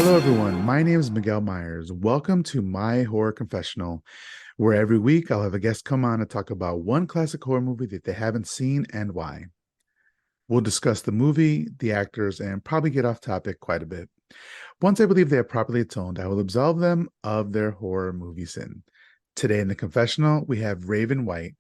Hello, everyone. My name is Miguel Myers. Welcome to my horror confessional, where every week I'll have a guest come on and talk about one classic horror movie that they haven't seen and why. We'll discuss the movie, the actors, and probably get off topic quite a bit. Once I believe they are properly atoned, I will absolve them of their horror movie sin. Today in the confessional, we have Ravven White.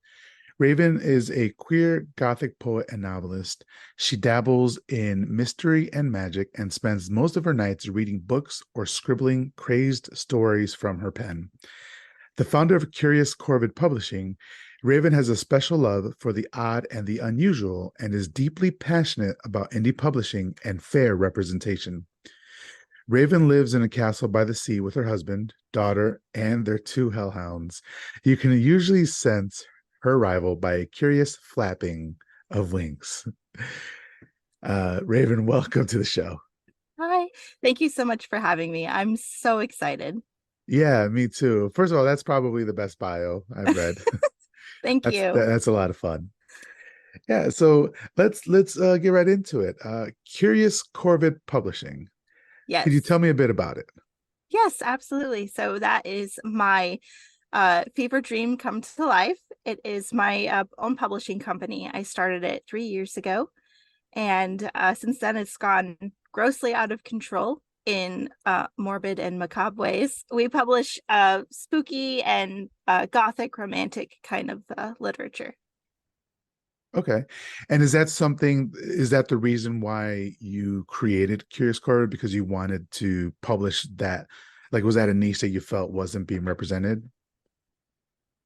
Ravven is a queer Gothic poet and novelist. She dabbles in mystery and magic and spends most of her nights reading books or scribbling crazed stories from her pen. The founder of Curious Corvid Publishing, Ravven has a special love for the odd and the unusual and is deeply passionate about indie publishing and fair representation. Ravven lives in a castle by the sea with her husband, daughter, and their two hellhounds. You can usually sense her arrival by a curious flapping of wings. Ravven, welcome to the show. Hi, thank you so much for having me. I'm so excited. Yeah, me too. First of all, that's probably the best bio I've read. Thank you. That's a lot of fun. Yeah, so let's get right into it. Curious Corvid Publishing. Could you tell Yes. me a bit about it? Yes, absolutely. So that is my fever dream come to life. It is my own publishing company. I started it 3 years ago, and since then it's gone grossly out of control in morbid and macabre ways. We publish spooky and gothic romantic kind of literature. Okay. And is that the reason why you created Curious Corvid because you wanted to publish that? Like, was that a niche that you felt wasn't being represented?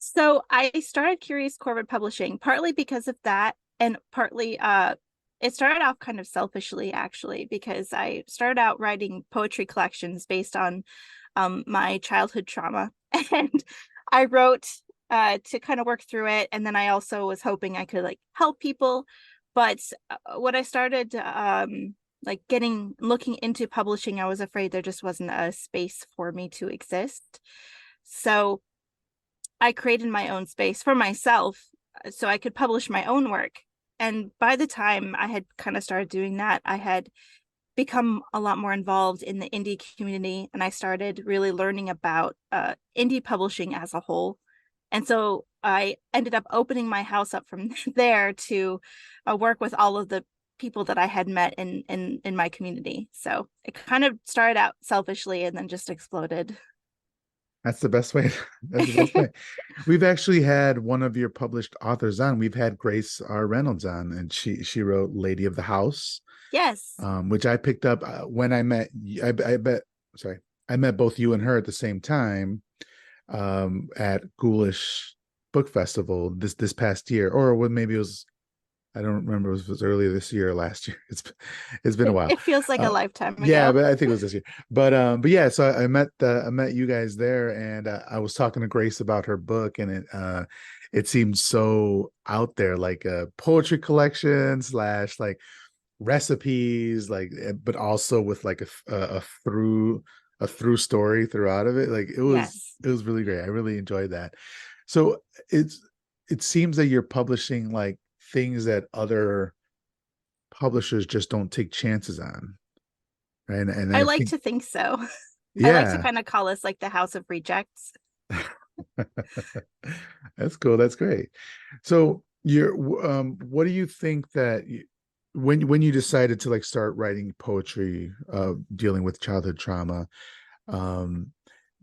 So I started Curious Corvid Publishing partly because of that, and partly it started off kind of selfishly actually, because I started out writing poetry collections based on my childhood trauma. And I wrote to kind of work through it, and then I also was hoping I could like help people. But when I started like getting looking into publishing, I was afraid there just wasn't a space for me to exist. So I created my own space for myself so I could publish my own work. And by the time I had kind of started doing that, I had become a lot more involved in the indie community, and I started really learning about indie publishing as a whole. And so I ended up opening my house up from there to work with all of the people that I had met in my community. So it kind of started out selfishly and then just exploded. That's the best way. That's the best way. We've actually had one of your published authors on. We've had Grace R. Reynolds on, and she wrote Lady of the House, Yes. which I picked up when I met. I bet. Sorry, I met both you and her at the same time at Ghoulish Book Festival this past year, or when maybe it was. I don't remember if it was earlier this year or last year. It's been a while. It feels like a Uh, lifetime yeah, ago. but I think it was this year. But yeah, so I met you guys there, and I was talking to Grace about her book, and it seemed so out there, like a poetry collection slash like recipes, like but also with like a through story throughout of it. Like Yes. it was really great. I really enjoyed that. So it seems that you're publishing like things that other publishers just don't take chances on, right? And I I like think, to think so. I like to yeah, kind of call us like the house of rejects. that's cool. That's great. So you're, what do you think when you decided to like start writing poetry, dealing with childhood trauma, um,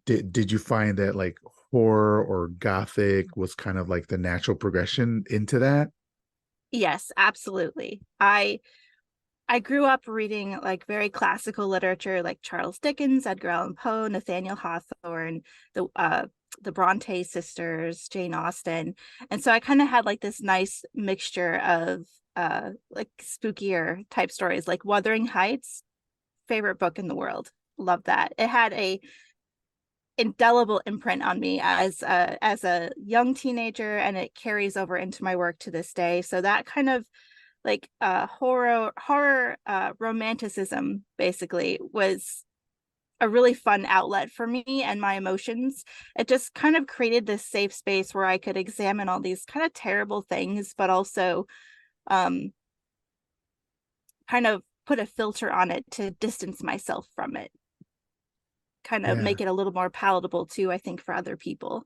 did you find that like horror or gothic was kind of like the natural progression into that? Yes, absolutely. I grew up reading like very classical literature like Charles Dickens, Edgar Allan Poe, Nathaniel Hawthorne, the Bronte sisters, Jane Austen. And so I kind of had like this nice mixture of like spookier type stories like Wuthering Heights, favorite book in the world. Love that. It had a indelible imprint on me as a young teenager, and it carries over into my work to this day. So that kind of like horror romanticism basically was a really fun outlet for me and my emotions. It just kind of created this safe space where I could examine all these kind of terrible things, but also um kind of put a filter on it to distance myself from it. kind of Yeah. make it a little more palatable too, I think, for other people.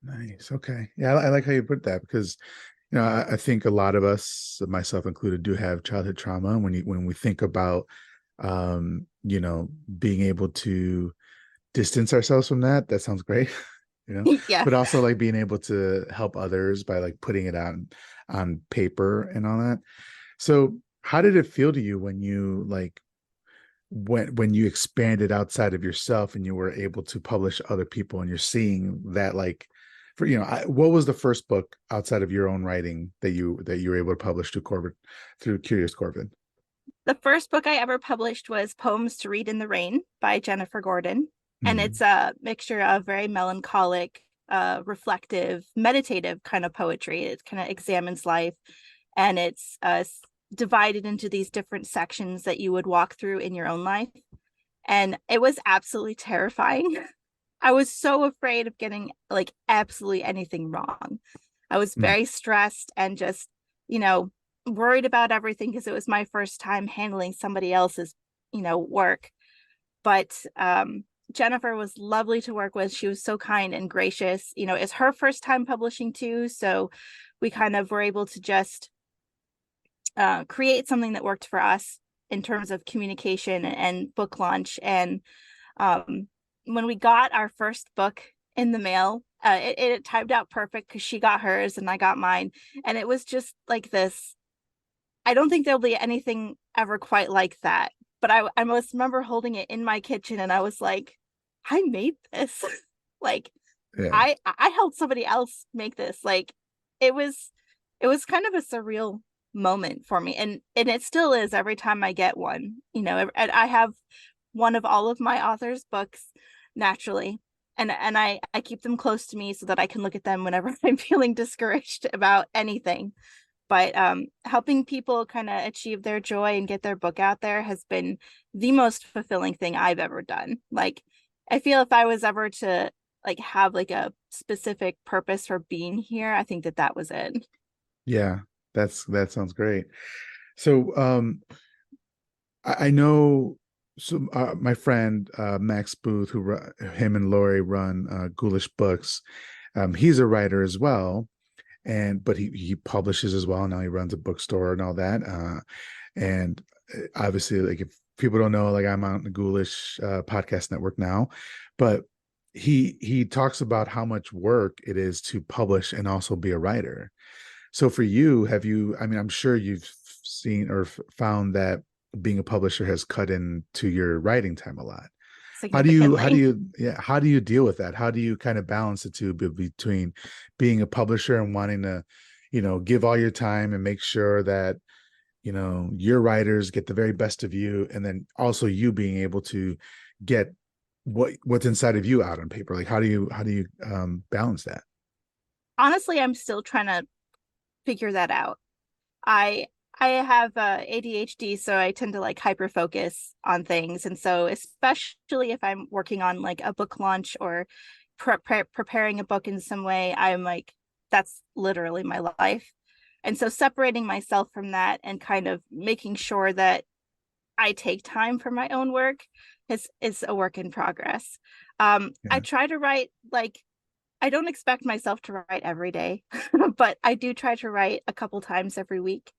Nice. Okay. Yeah, I like how you put that because I think a lot of us, myself included, do have childhood trauma. When we think about being able to distance ourselves from that, that sounds great, Yeah. but also like being able to help others by like putting it out on paper and all that. So how did it feel to you when you like when you expanded outside of yourself and you were able to publish other people and you're seeing that like for what was the first book outside of your own writing that you were able to publish through Curious Corvid? The first book I ever published was Poems to Read in the Rain by Jennifer Gordon. And it's Mm, a mixture of very melancholic, reflective, meditative kind of poetry. It kind of examines life, and it's divided into these different sections that you would walk through in your own life. And it was absolutely terrifying. I was so afraid of getting like absolutely anything wrong. I was mm, very stressed and just, you know, worried about everything because it was my first time handling somebody else's, work. But Jennifer was lovely to work with. She was so kind and gracious. It's her first time publishing too. So we kind of were able to just create something that worked for us in terms of communication and book launch. And um, when we got our first book in the mail, it timed out perfect because she got hers and I got mine. And it was just like this. I don't think there'll be anything ever quite like that. But I must remember holding it in my kitchen and I was like, I made this. Like yeah. I helped somebody else make this. Like it was it was kind of a surreal moment for me. And it still is every time I get one. And I have one of all of my authors' books naturally. And I keep them close to me so that I can look at them whenever I'm feeling discouraged about anything. But helping people kind of achieve their joy and get their book out there has been the most fulfilling thing I've ever done. Like I feel if I was ever to like have like a specific purpose for being here, I think that that was it. Yeah, that sounds great. So I know my friend Max Booth, him and Lori run Ghoulish Books. He's a writer as well, but he publishes as well. Now he runs a bookstore and all that. And obviously, like if people don't know, like I'm on the Ghoulish podcast network now, but he talks about how much work it is to publish and also be a writer. So for you, I mean, I'm sure you've seen or found that being a publisher has cut into your writing time a lot. Significantly. How do you deal with that? How do you kind of balance the two between being a publisher and wanting to, give all your time and make sure that, your writers get the very best of you, and then also you being able to get what's inside of you out on paper? Like how do you balance that? Honestly, I'm still trying to figure that out. I I have ADHD, so I tend to like hyper focus on things, and so especially if I'm working on like a book launch or preparing a book in some way, I'm like that's literally my life. And so separating myself from that and kind of making sure that I take time for my own work is a work in progress. I Yeah. try to write like I don't expect myself to write every day, but I do try to write a couple times every week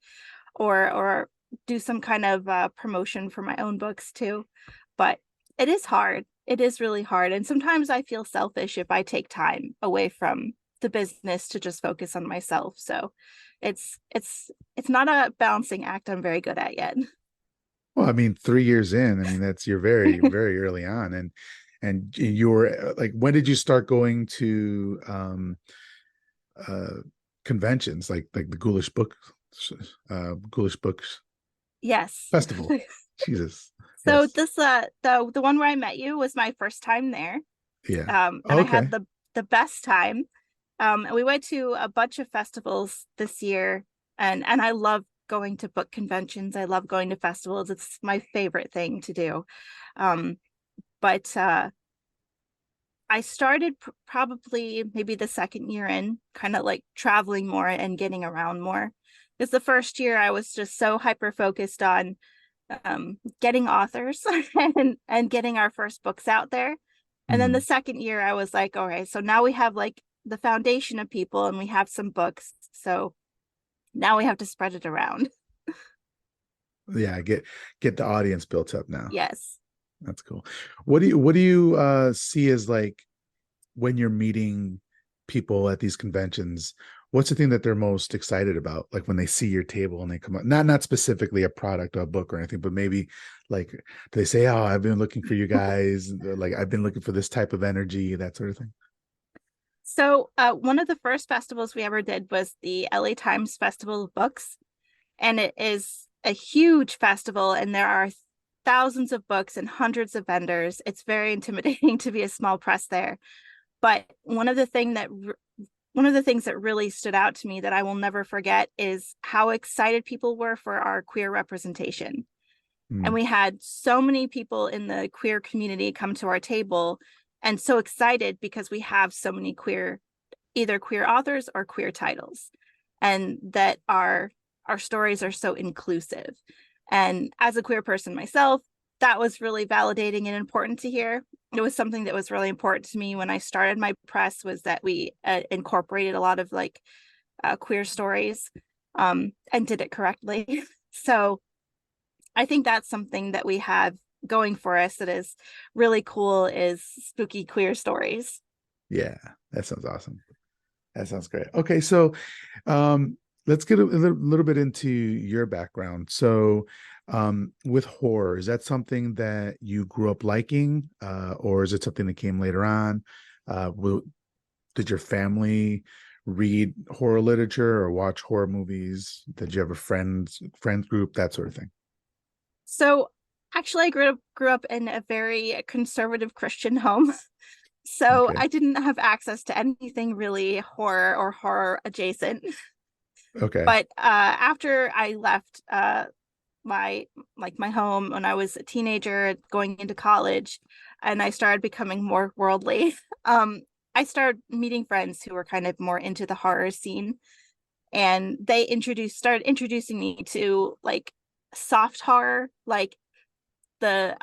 or do some kind of promotion for my own books too. But it is hard. It is really hard. And sometimes I feel selfish if I take time away from the business to just focus on myself. So it's not a balancing act I'm very good at yet. Well, I mean, 3 years in, I mean, that's you're very, very early on. And you were like, when did you start going to uh conventions like the Ghoulish Books Yes. Festival? Jesus. So Yes. this the one where I met you was my first time there. Yeah. And I had Okay. the best time. And we went to a bunch of festivals this year, and I love going to book conventions. I love going to festivals. It's my favorite thing to do. Um, but I started probably maybe the second year in, kind of like traveling more and getting around more. Because the first year I was just so hyper focused on getting authors and getting our first books out there. And then the Mm. second year, I was like, okay, so now we have like the foundation of people and we have some books. So now we have to spread it around. Yeah, get the audience built up now. Yes. That's cool. What do you see as like when you're meeting people at these conventions, what's the thing that they're most excited about? Like when they see your table and they come up, not specifically a product or a book or anything, but maybe like do they say, "Oh, I've been looking for you guys. Like I've been looking for this type of energy," that sort of thing. So one of the first festivals we ever did was the LA Times Festival of Books. And it is a huge festival, and there are thousands of books and hundreds of vendors. It's very intimidating to be a small press there. But one of the things that really stood out to me that I will never forget is how excited people were for our queer representation. And Mm. we had so many people in the queer community come to our table and so excited because we have so many either queer authors or queer titles, and that our stories are so inclusive. And as a queer person myself, that was really validating and important to hear. It was something that was really important to me when I started my press, was that we incorporated a lot of like queer stories, and did it correctly. So I think that's something that we have going for us that is really cool, is spooky queer stories. Yeah, that sounds awesome. That sounds great. Okay, so um, let's get a little bit into your background. So, with horror, is that something that you grew up liking, or is it something that came later on? Will, did your family read horror literature or watch horror movies? Did you have a friends group, that sort of thing? So actually, I grew up in a very conservative Christian home. So Okay. I didn't have access to anything really horror or horror adjacent. Okay. But after I left my my home when I was a teenager, going into college, and I started becoming more worldly, I started meeting friends who were kind of more into the horror scene, and they started introducing me to like soft horror, the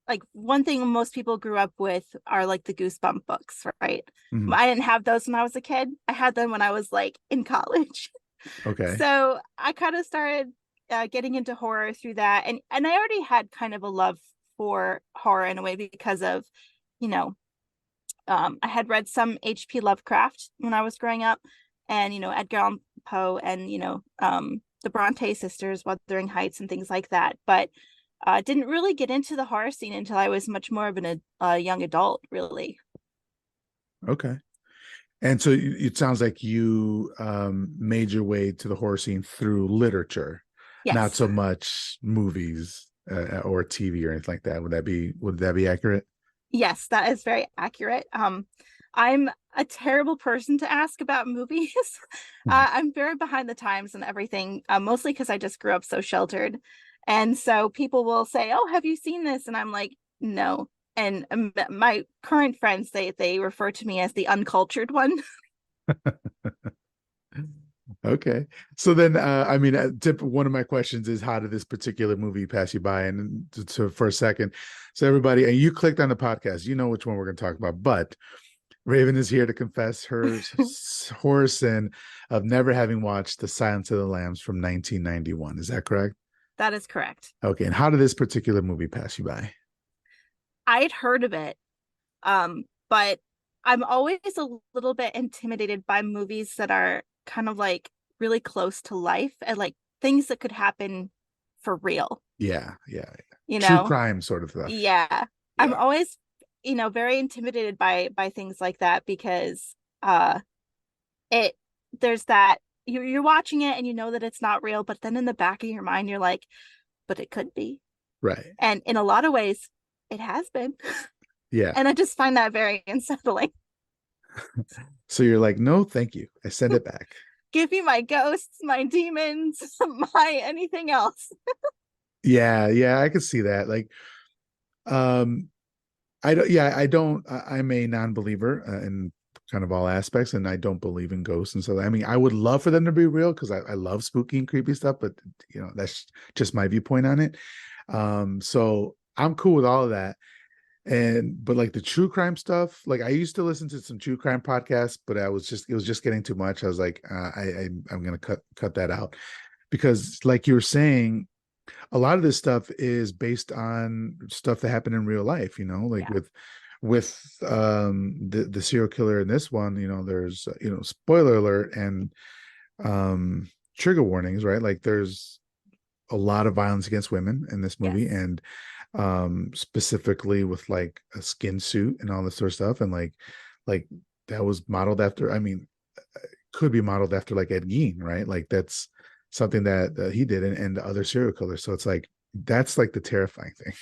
like one thing most people grew up with are like the Goosebump books, right? Mhm. I didn't have those when I was a kid. I had them when I was like in college. Okay. So I kind of started getting into horror through that, and I already had kind of a love for horror in a way because of, you know, I had read some H.P. Lovecraft when I was growing up, and Edgar Allan Poe, and the Bronte sisters, Wuthering Heights, and things like that. But didn't really get into the horror scene until I was much more of a young adult, really. Okay. And so it sounds like you made your way to the horror scene through literature, not Yes. so much movies or TV or anything like that. Would that be accurate? Yes, that is very accurate. I'm a terrible person to ask about movies. Mhm. I'm very behind the times and everything, mostly because I just grew up so sheltered. And so people will say, "Oh, have you seen this?" And I'm like, "No." And my current friends, they refer to me as the uncultured one. Okay. So then, I mean, one of my questions is, how did this particular movie pass you by? And for a second, so everybody, and you clicked on the podcast, you know which one we're going to talk about, but Raven is here to confess her horror sin of never having watched The Silence of the Lambs from 1991. Is that correct? That is correct. Okay. And how did this particular movie pass you by? I had heard of it, but I'm always a little bit intimidated by movies that are kind of like really close to life and like things that could happen for real, Yeah. Yeah. you True know? crime sort of stuff. Yeah. I'm Yeah. always, very intimidated by things like that because uh it there's that you're watching it and you know that it's not real, but then in the back of your mind you're like, but it could be. Right. And in a lot of ways, it has been. Yeah. And I just find that very unsettling. So you're like, no, thank you. I send it back. Give me my ghosts, my demons, my anything else. Yeah. Yeah. I could see that. Like, um, I don't, yeah, I don't, I'm a non-believer in kind of all aspects, and I don't believe in ghosts. And so, I mean, I would love for them to be real because I love spooky and creepy stuff, but that's just my viewpoint on it. So I'm cool with all of that. But like the true crime stuff, like I used to listen to some true crime podcasts, but it was just getting too much. I was like, I'm gonna cut that out, because like you were saying, a lot of this stuff is based on stuff that happened in real life, like Yeah. with the serial killer in this one. There's spoiler alert and trigger warnings, right? Like there's a lot of violence against women in this movie, Yes. and specifically with like a skin suit and all this sort of stuff, and like that was modeled after, I mean, could be modeled after like Ed Gein, right? Like that's something that he did, and the other serial killers. So it's like that's like the terrifying thing.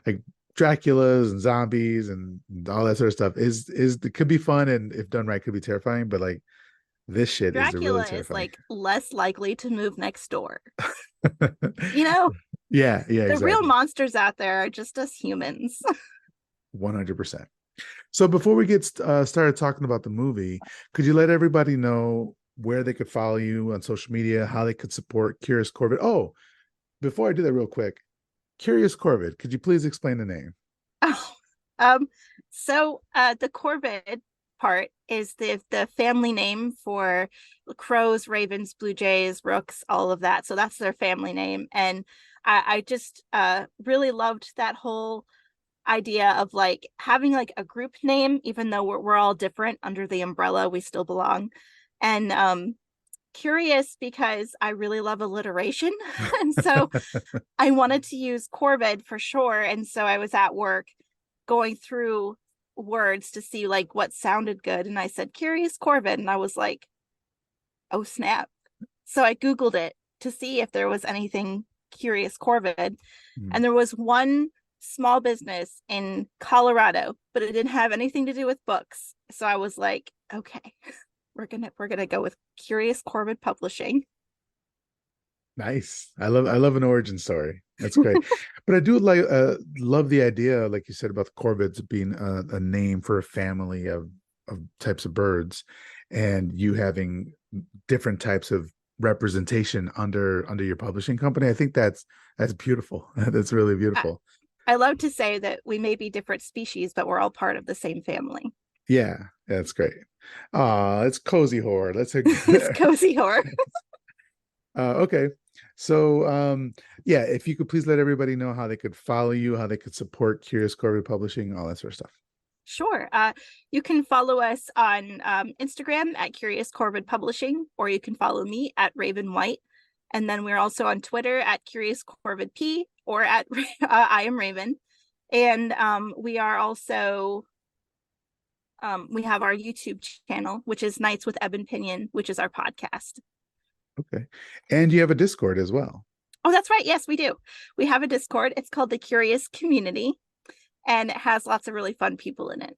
Like Draculas and zombies and all that sort of stuff is it could be fun, and if done right could be terrifying, but like this shit is the really Dracula is terrifying. like less likely to move next door. You know, Yeah, the real exactly. monsters out there are just us humans. 100%. So before we get started talking about the movie, could you let everybody know where they could follow you on social media, how they could support Curious Corvid? Oh, before I do that real quick, Curious Corvid, could you please explain the name? Oh, um, so the Corvid part is the family name for crows, ravens, blue jays, rooks, all of that. So that's their family name. And I just really loved that whole idea of like having like a group name, even though we're all different under the umbrella, we still belong. And curious because I really love alliteration. And so I wanted to use Corvid for sure. And so I was at work going through words to see like what sounded good. And I said, Curious Corvid. And I was like, oh, snap. So I Googled it to see if there was anything Curious Corvid. Hmm. And there was one small business in Colorado, but it didn't have anything to do with books. So I was like, okay, we're gonna go with Curious Corvid Publishing. Nice. I love an origin story. That's great. But I do like love the idea, like you said, about the corvids being a name for a family of types of birds, and you having different types of representation under your publishing company. I think that's beautiful. That's really I, beautiful. I love to say that we may be different species, but we're all part of the same family. Yeah, that's great. It's cozy horror. That's a It's cozy horror. okay. So yeah, if you could please let everybody know how they could follow you, how they could support Curious Corvid Publishing, all that sort of stuff. Sure. You can follow us on Instagram at Curious Corvid Publishing, or you can follow me at Ravven White. And then we're also on Twitter at Curious Corvid P or at I am Ravven. And we are also we have our YouTube channel, which is Nights with Ebon Pinion, which is our podcast. Okay. And you have a Discord as well. Oh, that's right. Yes, we do. We have a Discord. It's called the Curious Community, and it has lots of really fun people in it.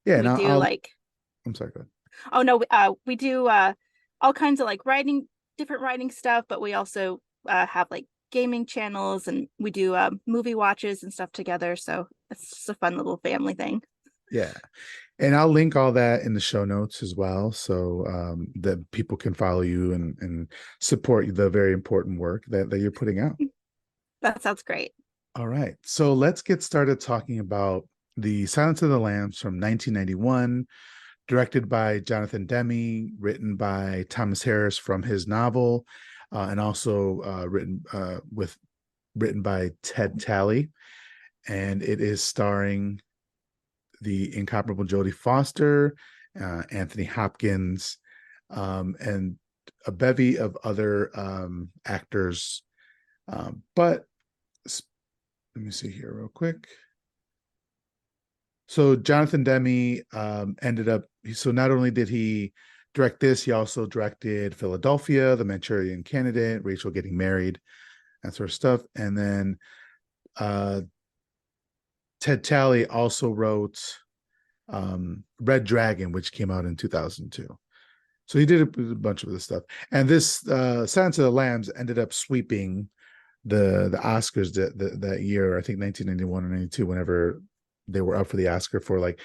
Yeah, and We do like, I'm sorry, go ahead. oh no, we do all kinds of like writing, different writing stuff, but we also have like gaming channels, and we do movie watches and stuff together. So it's just a fun little family thing. Yeah. And I'll link all that in the show notes as well, so that people can follow you and support the very important work that you're putting out. That sounds great. All right. So let's get started talking about The Silence of the Lambs from 1991, directed by Jonathan Demme, written by Thomas Harris from his novel, and also written by Ted Talley. And it is starring the incomparable Jodie Foster, Anthony Hopkins, and a bevy of other actors. But let me see here real quick. So Jonathan Demme ended up. So not only did he direct this, he also directed Philadelphia, The Manchurian Candidate, Rachel Getting Married, that sort of stuff. And then Ted Talley also wrote Red Dragon, which came out in 2002. So he did a bunch of this stuff. And this Silence of the Lambs ended up sweeping the Oscars that year, I think 1991 or 92, whenever they were up for the Oscar for like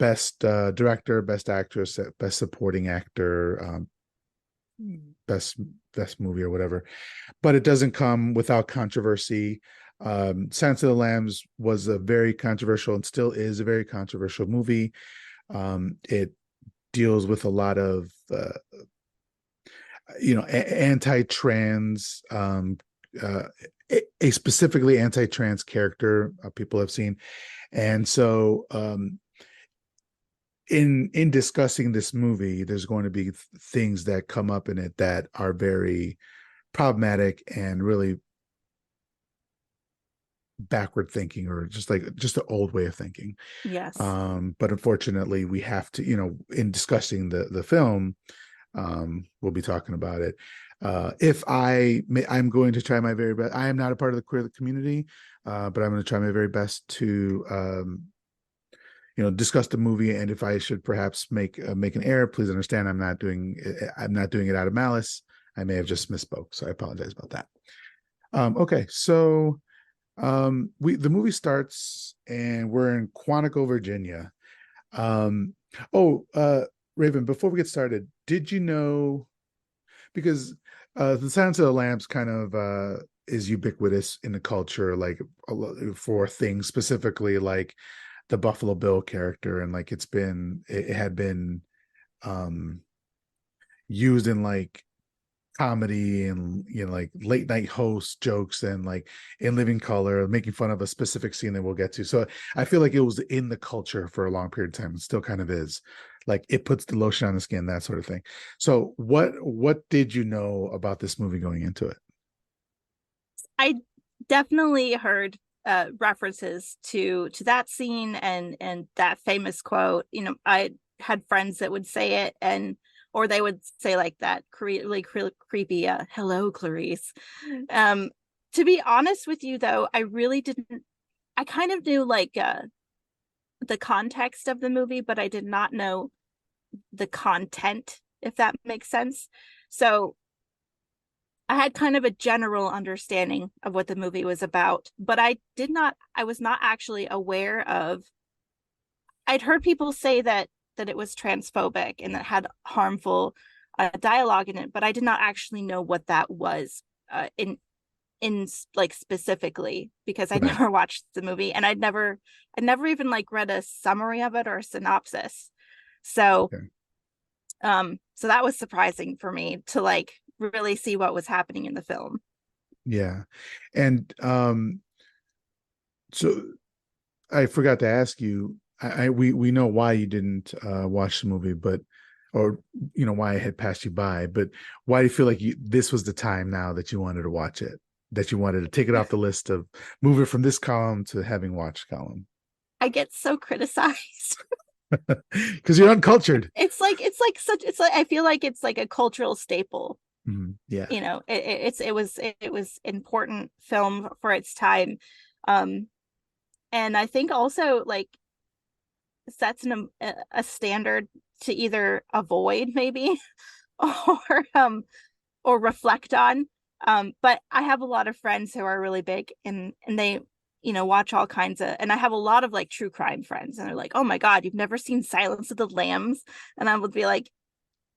best director, best actress, best supporting actor, best best movie or whatever. But it doesn't come without controversy. Silence of the Lambs was a very controversial and still is a very controversial movie. It deals with a lot of anti-trans, a specifically anti-trans character people have seen, and so in discussing this movie, there's going to be things that come up in it that are very problematic and really backward thinking, or just an old way of thinking. Yes. But unfortunately, we have to, in discussing the film, we'll be talking about it. If I'm going to try my very best. I am not a part of the queer community, but I'm going to try my very best to discuss the movie. And if I should perhaps make an error, please understand I'm not doing it out of malice. I may have just misspoke, so I apologize about that. Okay, so the movie starts and we're in Quantico, Virginia. Raven, before we get started, did you know, because the Silence of the Lambs kind of is ubiquitous in the culture, like for things specifically like the Buffalo Bill character, and like it had been used in like comedy and like late night host jokes, and like in Living Color making fun of a specific scene that we'll get to. So I feel like it was in the culture for a long period of time. It still kind of is, like it puts the lotion on the skin, that sort of thing. So what did you know about this movie going into it? I definitely heard references to that scene and that famous quote. I had friends that would say it, or they would say like that really creepy hello Clarice. To be honest with you though, I really didn't. I kind of knew like the context of the movie, but I did not know the content, if that makes sense. So I had kind of a general understanding of what the movie was about, but I was not actually aware of. I'd heard people say that it was transphobic and that had harmful dialogue in it, but I did not actually know what that was in like specifically, because I'd Right. never watched the movie, and I'd never even like read a summary of it or a synopsis. So Okay. so that was surprising for me to like really see what was happening in the film. Yeah. And so I forgot to ask you, we know why you didn't watch the movie, but or why it had passed you by, but why do you feel like this was the time now that you wanted to watch it, that you wanted to take it off the list of move it from this column to having watched column? I get so criticized. Because you're uncultured. It's like I feel like it's like a cultural staple. Yeah. It was important film for its time. And I think also like sets a standard to either avoid maybe or reflect on. But I have a lot of friends who are really big and they watch all kinds of, and I have a lot of like true crime friends, and they're like, oh my God, you've never seen Silence of the Lambs? And I would be like,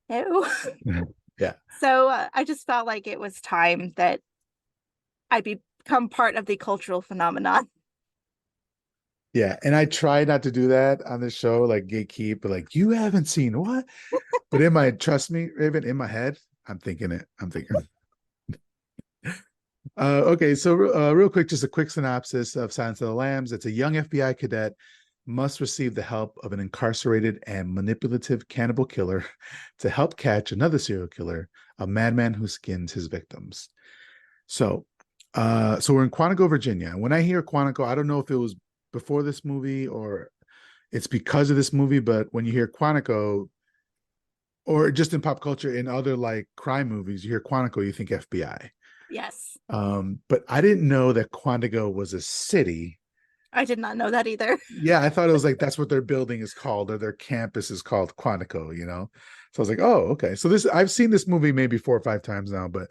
no. Yeah. So I just felt like it was time that I become part of the cultural phenomenon. Yeah. And I try not to do that on the show, like gatekeep, but like, you haven't seen what? But trust me, Raven, in my head, I'm thinking it. I'm thinking. Okay, so real quick, just a quick synopsis of Silence of the Lambs. It's a young FBI cadet must receive the help of an incarcerated and manipulative cannibal killer to help catch another serial killer, a madman who skins his victims. So, so we're in Quantico, Virginia. When I hear Quantico, I don't know if it was before this movie or it's because of this movie, but when you hear Quantico, or just in pop culture, in other like crime movies, you hear Quantico, you think FBI. Yes. But I didn't know that Quantico was a city. I did not know that either. Yeah, I thought it was like that's what their building is called, or their campus is called Quantico, So I was like, oh, okay. So I've seen this movie maybe 4 or 5 times now, but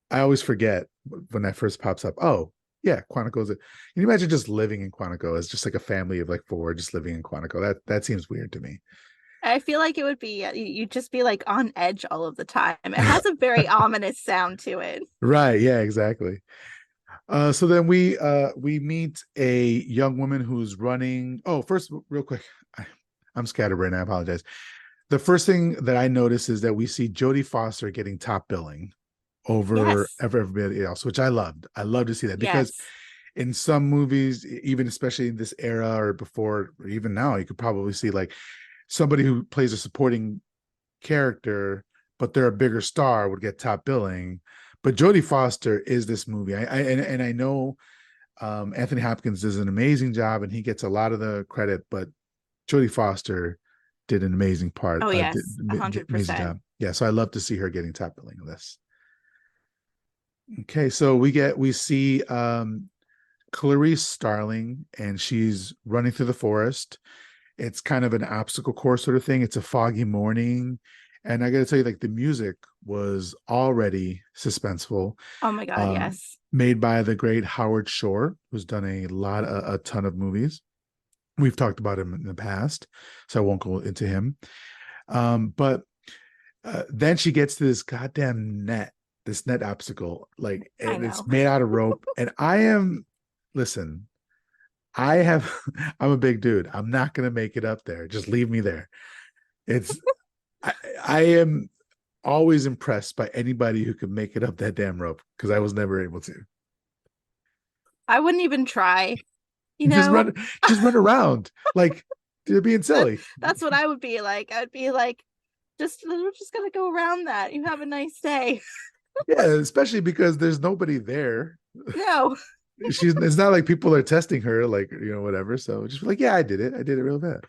I always forget when that first pops up. Oh, Yeah, Quantico's it. Can you imagine just living in Quantico as just like a family of like four just living in Quantico? That seems weird to me. I feel like it would be you'd just be like on edge all of the time. It has a very ominous sound to it. Right. Yeah, exactly. So then we meet a young woman who's running. Oh, first, real quick, I'm scatterbrained. I apologize. The first thing that I notice is that we see Jodie Foster getting top billing over Yes. everybody else, which I loved. I love to see that because Yes. in some movies, even especially in this era or before, or even now, you could probably see like somebody who plays a supporting character, but they're a bigger star would get top billing. But Jodie Foster is this movie. And I know Anthony Hopkins does an amazing job and he gets a lot of the credit, but Jodie Foster did an amazing Oh yes, did amazing 100%. job. Yeah, so I love to see her getting top billing of this. Okay, so we see Clarice Starling, and she's running through the forest. It's kind of an obstacle course sort of thing. It's a foggy morning, and I got to tell you, like the music was already suspenseful. Oh my God, yes. Made by the great Howard Shore, who's done a ton of movies. We've talked about him in the past, so I won't go into him. But then she gets to this goddamn net, this net obstacle, like, I and it's know. made out of rope. And I am, listen, I have, I'm a big dude. I'm not gonna make it up there. Just leave me there. It's, I am always impressed by anybody who can make it up that damn rope because I was never able to. I wouldn't even try, you Just know? run, just run around like you're being That silly. that's what I would be like. I'd be like, we're just gonna go around that. You have a nice day. Yeah, especially because there's nobody there. No. She's it's not like people are testing her, like whatever. So just be like, yeah, I did it. I did it real bad.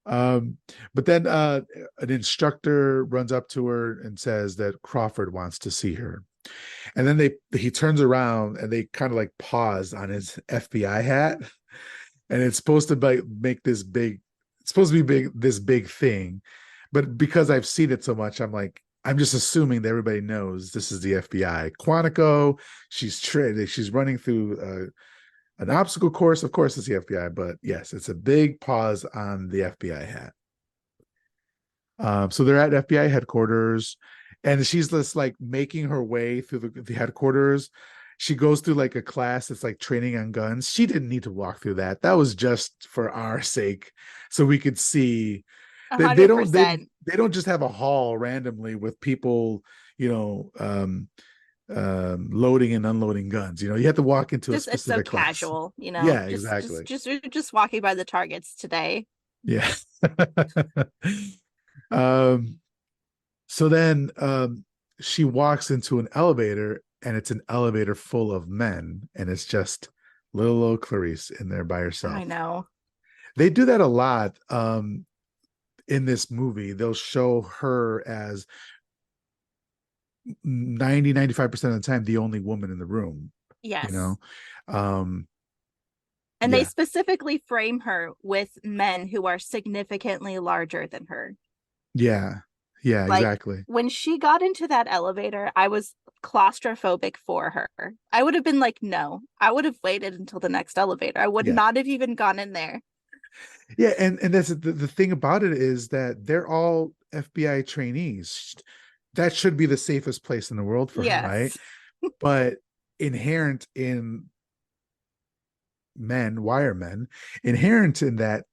Um, but then an instructor runs up to her and says that Crawford wants to see her. And then he turns around and they kind of like pause on his FBI hat. And it's supposed to like make this big, it's supposed to be big, this big thing. But because I've seen it so much, I'm just assuming that everybody knows this is the FBI. Quantico, she's running through an obstacle course. Of course, it's the FBI, but yes, it's a big pause on the FBI hat. So they're at FBI headquarters, and she's just like making her way through the headquarters. She goes through like a class that's like training on guns. She didn't need to walk through that. That was just for our sake, so we could see A that hundred percent. they don't just have a hall randomly with people, you know, loading and unloading guns. You have to walk into a Just it's so specific class. casual, Yeah, Just exactly. just you're just walking by the targets today. Yeah. um, so then she walks into an elevator and it's an elevator full of men and it's just little old Clarice in there by I herself. know. They do that a lot in this movie. They'll show her as 90-95% of the time the only woman in the room, you Yes. know. Um And they yeah. specifically frame her with men who are significantly larger than her. Yeah. Yeah, Like exactly. when she got into that elevator, I was claustrophobic for her. I would have been like, no, I would have waited until the next elevator. I would Yeah. not have even gone in there. Yeah, and that's the thing about it is that they're all FBI trainees. That should be the safest place in the world for her, right? Yes. But inherent in men, wire men, inherent in that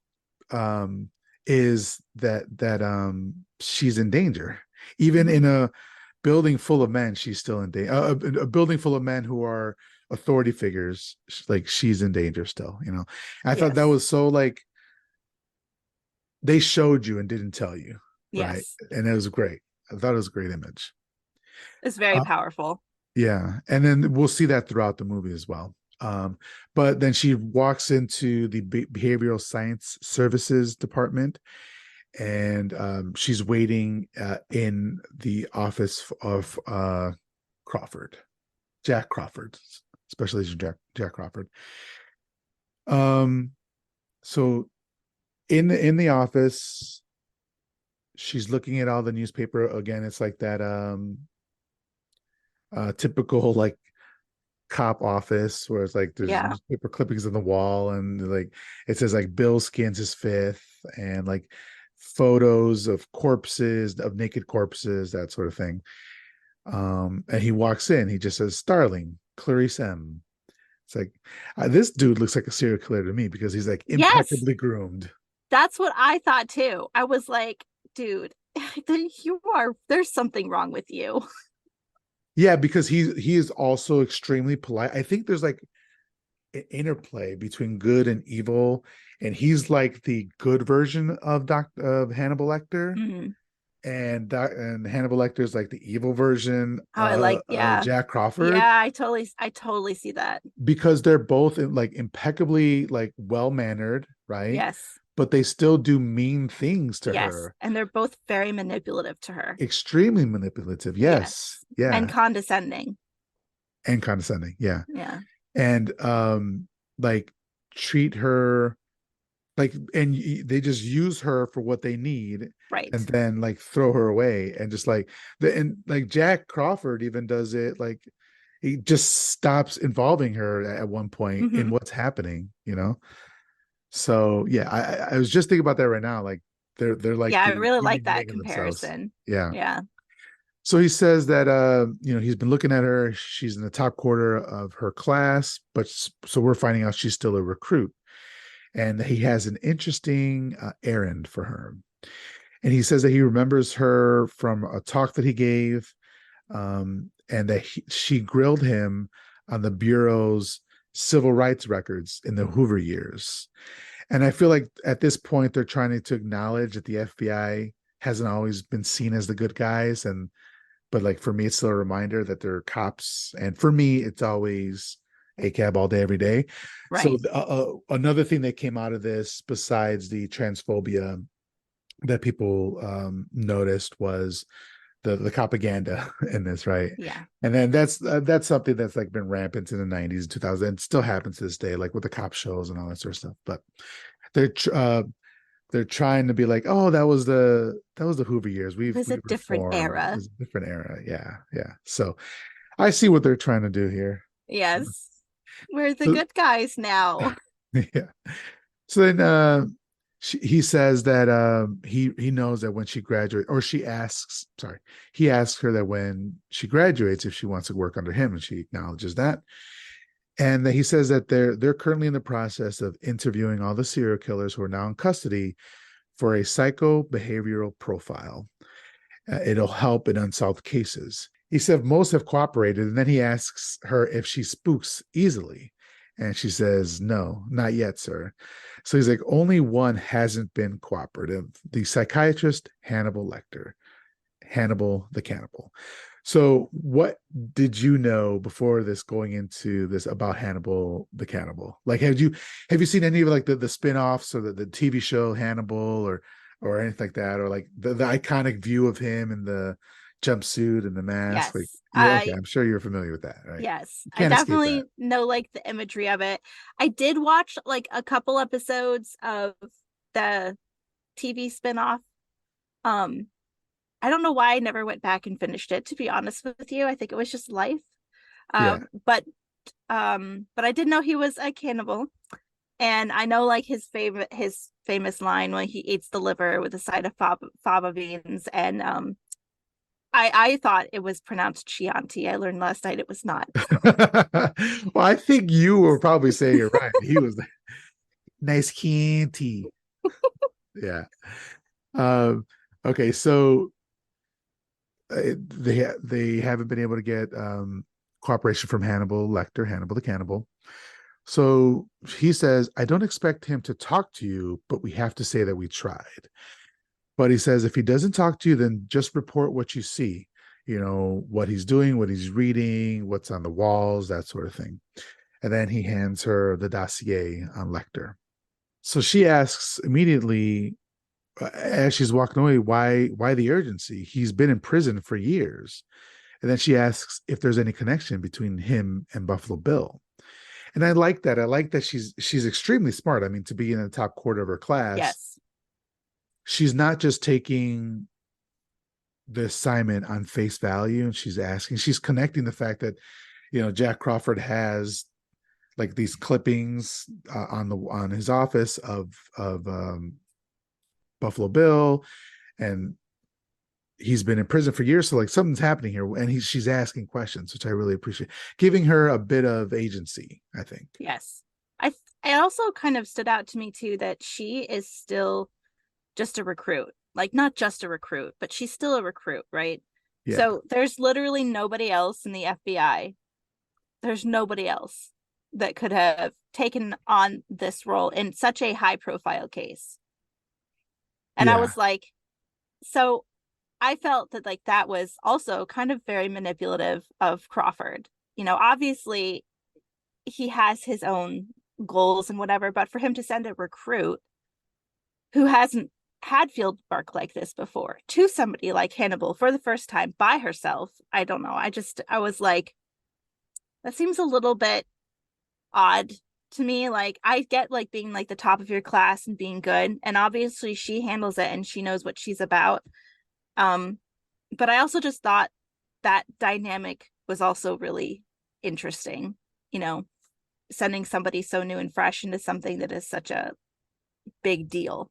is that she's in danger. Even Mm-hmm. in a building full of men, she's still in danger. A building full of men who are authority figures, like she's in danger still. I thought that Yes. was so like they showed you and didn't tell you, right? Yes. And it was great. I thought it was a great image. It's very Uh, powerful. yeah, and then we'll see that throughout the movie as well. But then she walks into the behavioral science services department, and she's waiting in the office of Crawford, Jack Crawford, special agent Jack Crawford. Um, so in the office, she's looking at all the newspaper again. It's like that typical like cop office where it's like there's Yeah. newspaper clippings on the wall, and like it says like Bill skins his fifth, and like photos of corpses, of naked corpses, that sort of thing. And he walks in, he just says, Starling, Clarice M. It's like, this dude looks like a serial killer to me because he's like Yes. impeccably groomed. That's what I thought too. I was like, dude, there's something wrong with you. Yeah, because he is also extremely polite. I think there's like an interplay between good and evil, and he's like the good version of Hannibal Lecter, Mm. and Hannibal Lecter is like the evil version How I like, of yeah. Jack Crawford, Yeah, I totally see that. because they're both like impeccably like well mannered, right? Yes. But they still do mean things to Yes. her. And they're both very manipulative to her. Extremely manipulative. Yes. Yes. And Yeah. condescending. And condescending. Yeah. Yeah. And like treat her like, and they just use her for what they need, Right. and then like throw her away, and just like and like Jack Crawford even does it, like he just stops involving her at one point in Hmm. what's happening, you know. So yeah, I was just thinking about that right now, like they're like Yeah, I the really yin like and that yang of themselves. comparison. Yeah. Yeah. So he says that he's been looking at her, she's in the top quarter of her class, but so we're finding out she's still a recruit, and he has an interesting errand for her. And he says that he remembers her from a talk that he gave, and that she grilled him on the Bureau's civil rights records in the Hoover years. And I feel like at this point, they're trying to acknowledge that the FBI hasn't always been seen as the good guys. And, but like for me, it's still a reminder that they're cops. And for me, it's always a cab all day, every day. So Right. another thing that came out of this, besides the transphobia that people noticed, was the propaganda in this, right? Yeah. And then that's something that's like been rampant in the 90s and 2000s, and still happens to this day, like with the cop shows and all that sort of stuff. But they're they're trying to be like, oh, that was the Hoover years. It was a We've different reformed. It era. was a different era. Yeah, yeah. So I see what they're trying to do here. Yes. We're the So good guys now. yeah. So then he says that he knows that when she graduates, or she asks, sorry, he asks her that when she graduates if she wants to work under him, and she acknowledges that. And that he says that they're currently in the process of interviewing all the serial killers who are now in custody for a psycho-behavioral profile. It'll help in unsolved cases. He said most have cooperated, and then he asks her if she spooks easily. And she says, no, not yet, sir. So he's like, only one hasn't been cooperative, the psychiatrist Hannibal Lecter, Hannibal the Cannibal. So what did you know before this, going into this, about Hannibal the Cannibal? Like, have you seen any of like the spin-offs, or the TV show Hannibal, or anything like that, or like the iconic view of him in the jumpsuit and the mask? Like, Yes. yeah, okay, I'm sure you're familiar with that, right? Yes, You I can't escape that. definitely know like the imagery of it. I did watch like a couple episodes of the TV spinoff. Um, I don't know why I never went back and finished it, to be honest with you. I think it was just life. Yeah. But I did know he was a cannibal. And I know like his famous line when he eats the liver with a side of fava beans. And I thought it was pronounced Chianti. I learned last night it was not. Well, I think you were probably saying it right. He was like, nice Chianti. Yeah. Um, okay, so they haven't been able to get cooperation from Hannibal Lecter, Hannibal the Cannibal. So he says, I don't expect him to talk to you, but we have to say that we tried. But he says, if he doesn't talk to you, then just report what you see, what he's doing, what he's reading, what's on the walls, that sort of thing. And then he hands her the dossier on Lecter. So she asks immediately, as she's walking away, why the urgency? He's been in prison for years. And then she asks if there's any connection between him and Buffalo Bill. And I like that. I like that she's extremely smart. I mean, to be in the top quarter of her class, Yes. she's not just taking the assignment on face value, and she's connecting the fact that Jack Crawford has like these clippings on his office of Buffalo Bill, and he's been in prison for years. So like something's happening here, and she's asking questions, which I really appreciate, giving her a bit of agency, I think. Yes. I also kind of stood out to me too that she is still just a recruit. Like not just a recruit, but she's still a recruit, right? Yeah. So there's literally nobody else in the FBI. There's nobody else that could have taken on this role in such a high profile case. And I Yeah. was like, so I felt that like that was also kind of very manipulative of Crawford. Obviously he has his own goals and whatever, but for him to send a recruit who hasn't had field work like this before to somebody like Hannibal for the first time by herself, I don't know. I was like, that seems a little bit odd to me. Like I get like being like the top of your class and being good, and obviously she handles it and she knows what she's about. Um, but I also just thought that dynamic was also really interesting, you know, sending somebody so new and fresh into something that is such a big deal.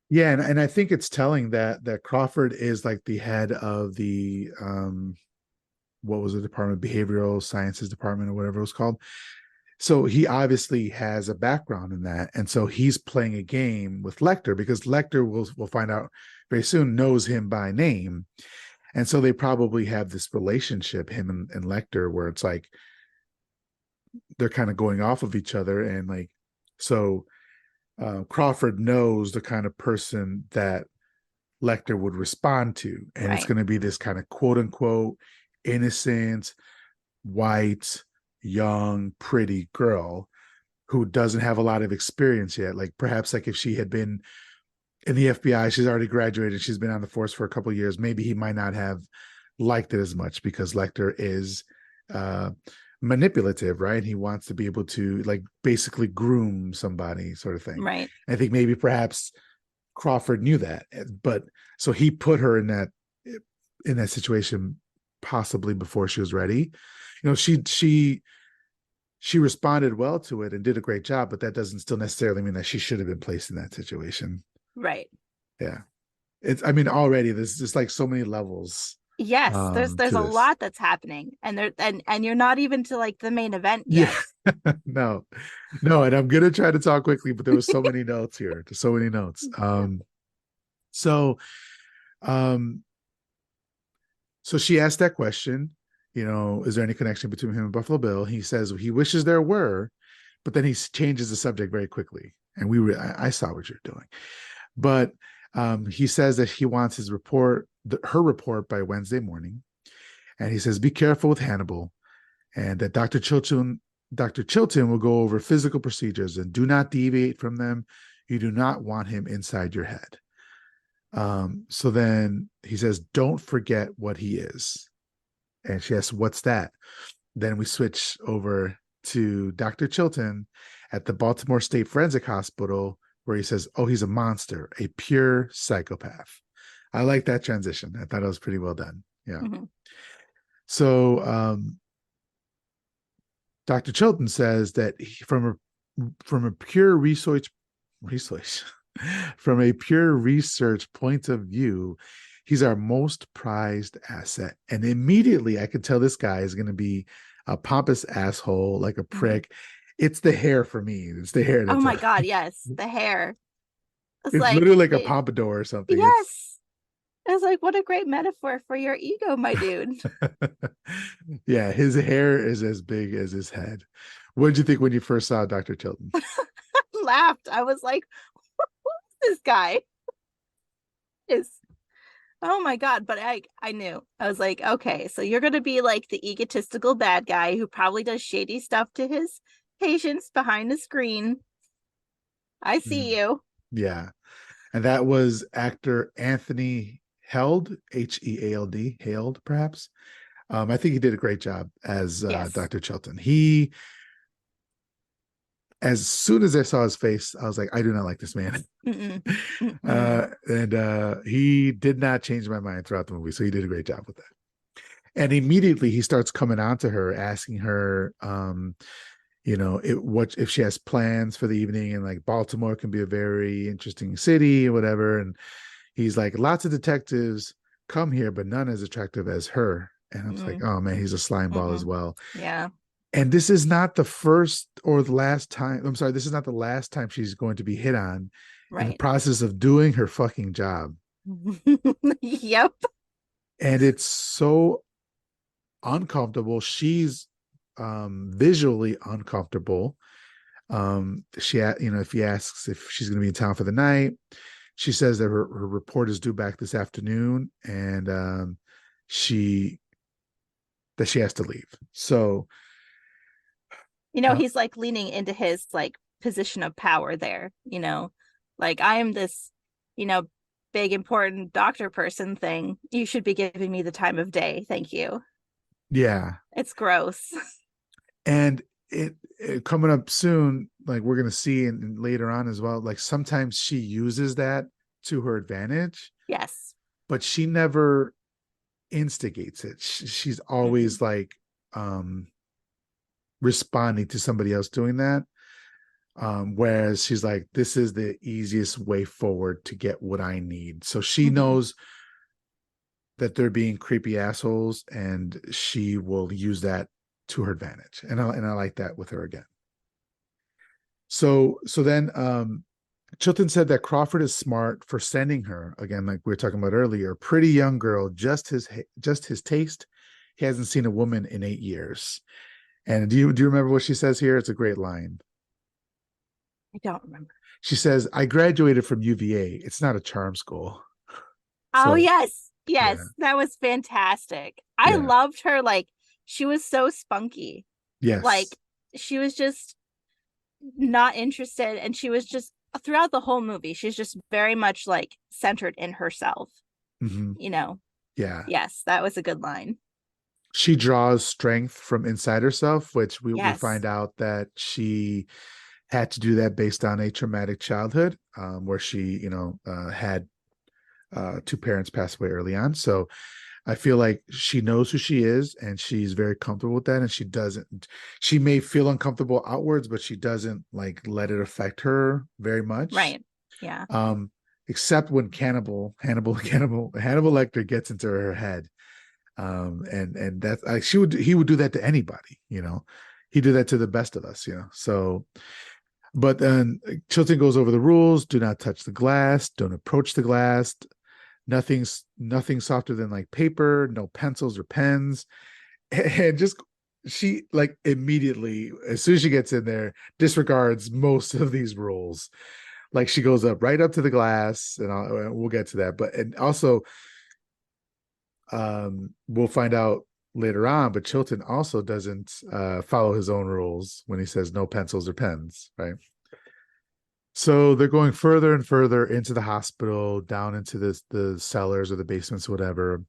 Yeah, and I think it's telling that Crawford is like the head of the what was the department, behavioral sciences department or whatever it was called. So he obviously has a background in that, and so he's playing a game with Lecter, because Lecter will find out very soon, knows him by name, and so they probably have this relationship, him and Lecter, where it's like they're kind of going off of each other, and like so Crawford knows the kind of person that Lecter would respond to, and it's Right. going to be this kind of quote unquote innocent, white, young, pretty girl who doesn't have a lot of experience yet. Like perhaps like if she had been in the FBI, she's already graduated, she's been on the force for a couple of years, maybe he might not have liked it as much, because Lecter is uh manipulative, right? He wants to be able to like basically groom somebody, sort of thing. Right. I think maybe perhaps Crawford knew that, but so he put her in that situation possibly before she was ready. She responded well to it and did a great job, but that doesn't still necessarily mean that she should have been placed in that situation. Right. Yeah. It's, I mean, already there's just like so many levels Yes, there's to a this. lot that's happening, and and you're not even to like the main event Yeah. yet. No, no. And I'm going to try to talk quickly, but there was so many notes here. There's so many notes. So, um, so she asked that question, is there any connection between him and Buffalo Bill? He says he wishes there were, but then he changes the subject very quickly. And I saw what you're doing. But he says that he wants her report by Wednesday morning. And he says, be careful with Hannibal, and that Dr. Chilton will go over physical procedures, and do not deviate from them. You do not want him inside your head. So then he says, don't forget what he is. And she asks, what's that? Then we switch over to Dr. Chilton at the Baltimore State Forensic Hospital, where he says, oh, he's a monster, a pure psychopath. I like that transition. I thought it was pretty well done. Yeah. Mhm. So Dr. Chilton says that from a pure research from a pure research point of view, he's our most prized asset. And immediately I could tell this guy is going to be a pompous asshole, like a Mhm. prick. It's the hair for me. It's the hair Oh that's my God, yes, the hair. It's it's like literally like a it, pompadour or something. It's yes. It's like what a great metaphor for your ego, my dude. yeah, his hair is as big as his head. What did you think when you first saw Dr. Chilton? Laughed. I was like, who's this guy? Is Oh my God, but I knew. I was like, okay, so you're gonna be like the egotistical bad guy who probably does shady stuff to his patients behind the screen. I Mhm. see you. Yeah. And that was actor Anthony Held, Heald, Held, perhaps. I think he did a great job as Yes. Dr. Chilton. As soon as I saw his face, I was like, I do not like this man. Mm-mm. Mm-mm. And he did not change my mind throughout the movie. So he did a great job with that. And immediately he starts coming on to her, asking her, what if she has plans for the evening, and like Baltimore can be a very interesting city or whatever. And he's like, lots of detectives come here, but none as attractive as her. And I was like, Mm, oh man, he's a slime ball as mm-mm. well. Yeah. And this is not the first or the last time. I'm sorry, this is not the last time she's going to be hit on in the Right. process of doing her fucking job. Yep. And it's so uncomfortable. She's visually uncomfortable. If he asks if she's going to be in town for the night, she says that her report is due back this afternoon, and she that she has to leave. So, uh, He's like leaning into his like position of power there, like I am this, you know, big important doctor person thing. You should be giving me the time of day. Thank you. yeah, It's gross. and it coming up soon, like we're gonna see and later on as well. Like sometimes she uses that to her advantage, Yes. but she never instigates it. She's Mm-mm. always like um responding to somebody else doing that. Whereas she's like, this is the easiest way forward to get what I need. So she Mm-hmm. knows that they're being creepy assholes, and she will use that to her advantage. And I like that with her again. So then Chilton said that Crawford is smart for sending her, again, like we were talking about earlier, pretty young girl, just his taste. He hasn't seen a woman in 8 years. And do you remember what she says here? It's a great line. I don't remember. She says, I graduated from UVA. It's not a charm school. Oh, So yes. yeah, Yes. That was fantastic. I yeah, loved her. Like, she was so spunky. yes. Like, she was just not interested. And she was just throughout the whole movie, she's just very much like centered in herself, Hmm. you know? Yeah. Yes, that was a good line. She draws strength from inside herself, which we Yes. find out that she had to do that based on a traumatic childhood, where she, had two parents pass away early on. So I feel like she knows who she is, and she's very comfortable with that. And she may feel uncomfortable outwards, but she doesn't like let it affect her very much. Right. Yeah. Um, except when Hannibal Lecter gets into her head. And that's he would do that to anybody. He did that to the best of us. So, but then Chilton goes over the rules: do not touch the glass, don't approach the glass, nothing softer than like paper, no pencils or pens. And just she like immediately, as soon as she gets in there, disregards most of these rules. Like she goes right up to the glass, and we'll get to that. But and also, we'll find out later on, but Chilton also doesn't follow his own rules when he says no pencils or pens, right? So they're going further and further into the hospital, down into the cellars or the basements, whatever.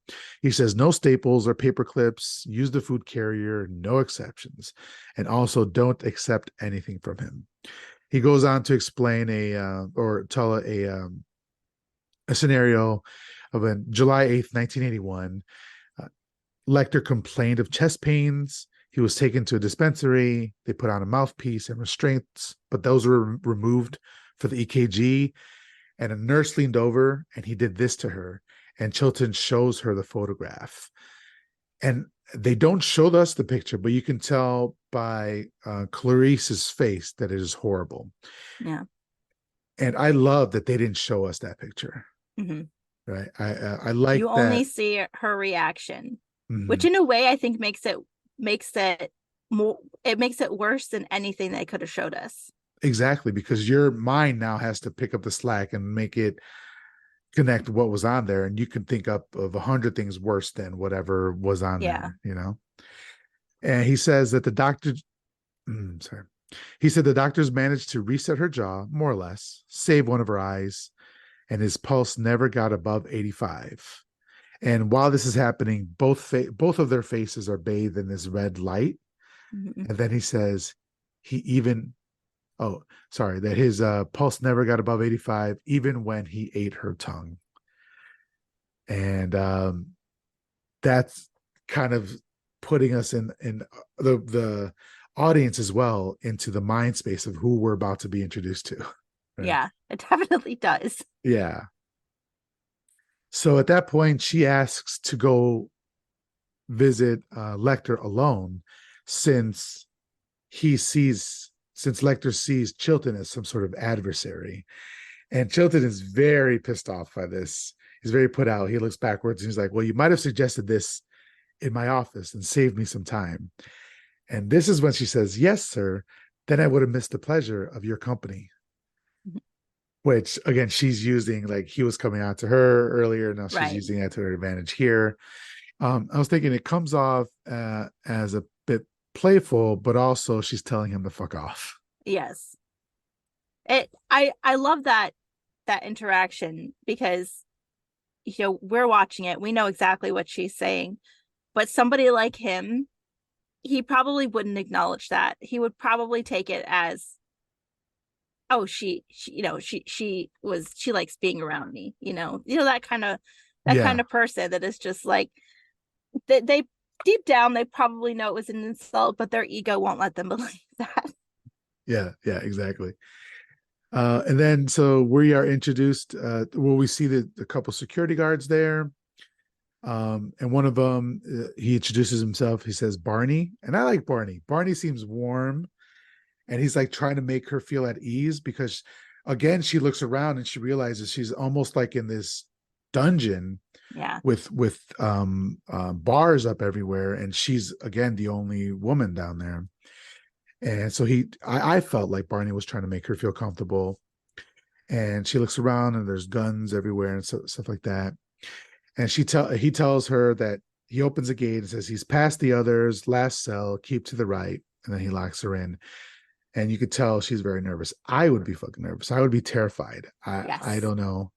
He says no staples or paper clips. Use the food carrier, no exceptions, and also don't accept anything from him. He goes on to explain or tell a scenario of a July 8th, 1981. Uh, Lecter complained of chest pains. He was taken to a dispensary. They put on a mouthpiece and restraints, but those were removed for the EKG. And a nurse leaned over and he did this to her. And Chilton shows her the photograph. And they don't show us the picture, but you can tell by Clarice's face that it is horrible. Yeah. And I love that they didn't show us that picture. Hmm. Right. I like You that. only see her reaction, which Mhm. in a way I think makes it more, it makes it worse than anything they could have showed us. Exactly, because your mind now has to pick up the slack and make it connect what was on there, and you can think up of 100 things worse than whatever was on Yeah. there. And he says that the doctor, sorry, he said the doctors managed to reset her jaw more or less, save one of her eyes, and his pulse never got above 85. And while this is happening, both of their faces are bathed in this red light. Mhm. And then he says he even oh, sorry, that his pulse never got above 85, even when he ate her tongue. And that's kind of putting us in the audience as well into the mind space of who we're about to be introduced to. Right. Yeah, it definitely does. Yeah. So at that point, she asks to go visit Lecter alone, since Lecter sees Chilton as some sort of adversary. And Chilton is very pissed off by this. He's very put out. He looks backwards and he's like, well, you might have suggested this in my office and saved me some time. And this is when she says, yes, sir. Then I would have missed the pleasure of your company. Which, again, she's using, like, he was coming out to her earlier. Now she's Right. using that to her advantage here. I was thinking it comes off as a bit playful, but also she's telling him to fuck off. Yes. I love that interaction because we're watching it. We know exactly what she's saying. But somebody like him, he probably wouldn't acknowledge that. He would probably take it as, oh, she likes being around me, that kind of person that is just like, they deep down they probably know it was an insult, but their ego won't let them believe that. Yeah, exactly. And then so we are introduced, we see the couple security guards there. And one of them, he introduces himself. He says Barney, and I like Barney. Barney seems warm, and he's like trying to make her feel at ease because, again, she looks around and she realizes she's almost like in this dungeon. Yeah. With bars up everywhere, and she's again the only woman down there. And so I felt like Barney was trying to make her feel comfortable. And she looks around and there's guns everywhere and stuff like that. And he tells her that he opens a gate and says he's past the others, last cell, keep to the right, and then he locks her in. And you could tell she's very nervous. I would be fucking nervous. I would be terrified. I don't know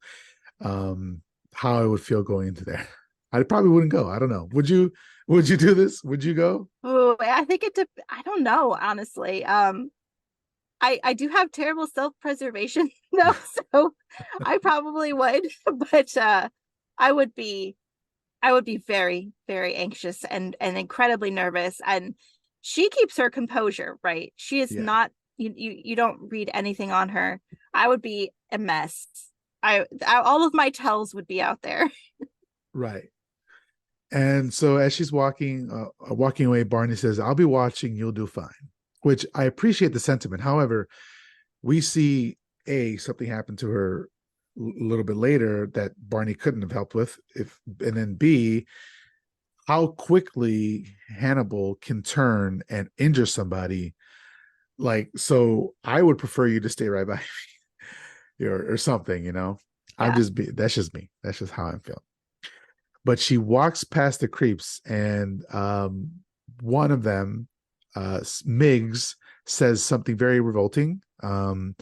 how I would feel going into there. I probably wouldn't go. I don't know. Would you do this? Would you go? Oh, I think I don't know, honestly. I do have terrible self-preservation though, so I probably would, but I would be very, very anxious and incredibly nervous. And she keeps her composure, right? She is not, you don't read anything on her. I would be a mess. All of my tells would be out there. Right. And so as she's walking away, Barney says, I'll be watching, you'll do fine, which I appreciate the sentiment. However, we see something happen to her a little bit later that Barney couldn't have helped with, and then B, how quickly Hannibal can turn and injure somebody. Like, so I would prefer you to stay right by me or something, Yeah. That's just me. That's just how I'm feeling. But she walks past the creeps, and one of them, Miggs, says something very revolting, and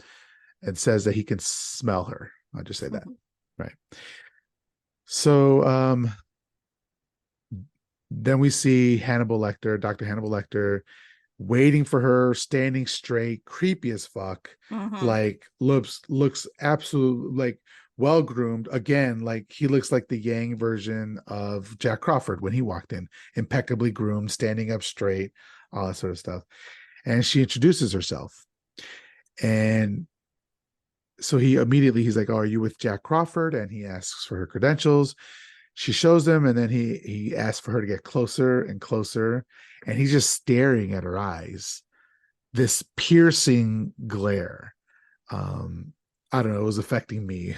says that he can smell her. I'll just say that. Right. So then we see Dr. Hannibal Lecter, waiting for her, standing straight, creepy as fuck, like looks absolute, like well groomed. Again, like he looks like the Yang version of Jack Crawford when he walked in, impeccably groomed, standing up straight, all that sort of stuff. And she introduces herself, and so he's like, "Oh, are you with Jack Crawford?" And he asks for her credentials. She shows them, and then he asks for her to get closer and closer, and he's just staring at her eyes, this piercing glare. I don't know, it was affecting me.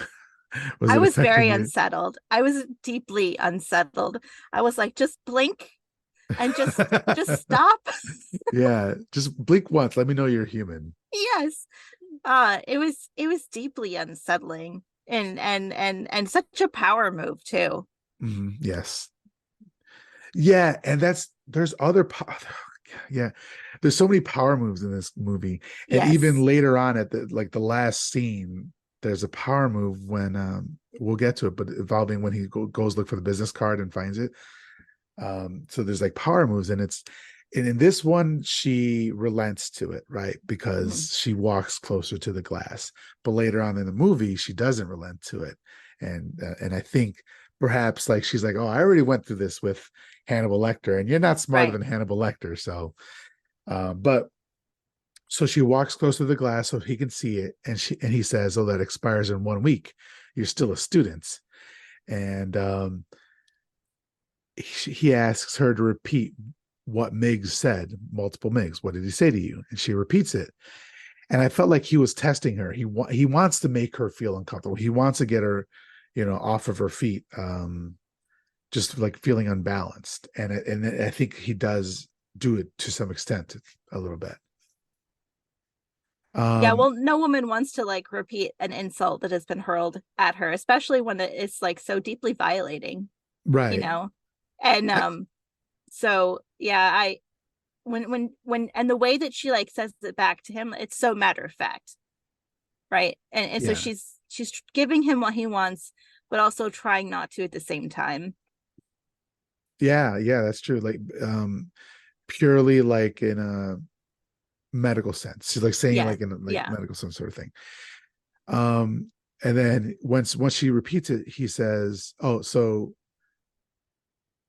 I was very You? unsettled. I was deeply unsettled. I was like, just blink and just stop. Yeah, just blink once, let me know you're human. Yes. It was deeply unsettling and such a power move too. Yes. Yeah, and there's other yeah, there's so many power moves in this movie. And even Yes. later on at the last scene, there's a power move when we'll get to it, but involving when he goes look for the business card and finds it. So there's like power moves, and in this one she relents to it, right? Because she walks closer to the glass. But later on in the movie, she doesn't relent to it. And I think perhaps like she's like, oh, I already went through this with Hannibal Lecter, and you're not smarter Right. than Hannibal Lecter. So, but so she walks close to the glass so he can see it, and he says, "Oh, that expires in 1 week. You're still a student." And he asks her to repeat what Miggs said, multiple Miggs. What did he say to you? And she repeats it. And I felt like he was testing her. He wants to make her feel uncomfortable. He wants to get her, off of her feet, just like feeling unbalanced. And I think he does do it to some extent, a little bit. Yeah, Um, well, no woman wants to like repeat an insult that has been hurled at her, especially when it is like so deeply violating, you right. know. And I, so yeah, I when and the way that she like says it back to him, it's so matter of fact, right? And so yeah. she's giving him what he wants, but also trying not to at the same time. Yeah, yeah, that's true. Like purely like in a medical sense. She's like saying Yeah, like in a like yeah. medical sense sort of thing. Um, and then once she repeats it, he says, "Oh, so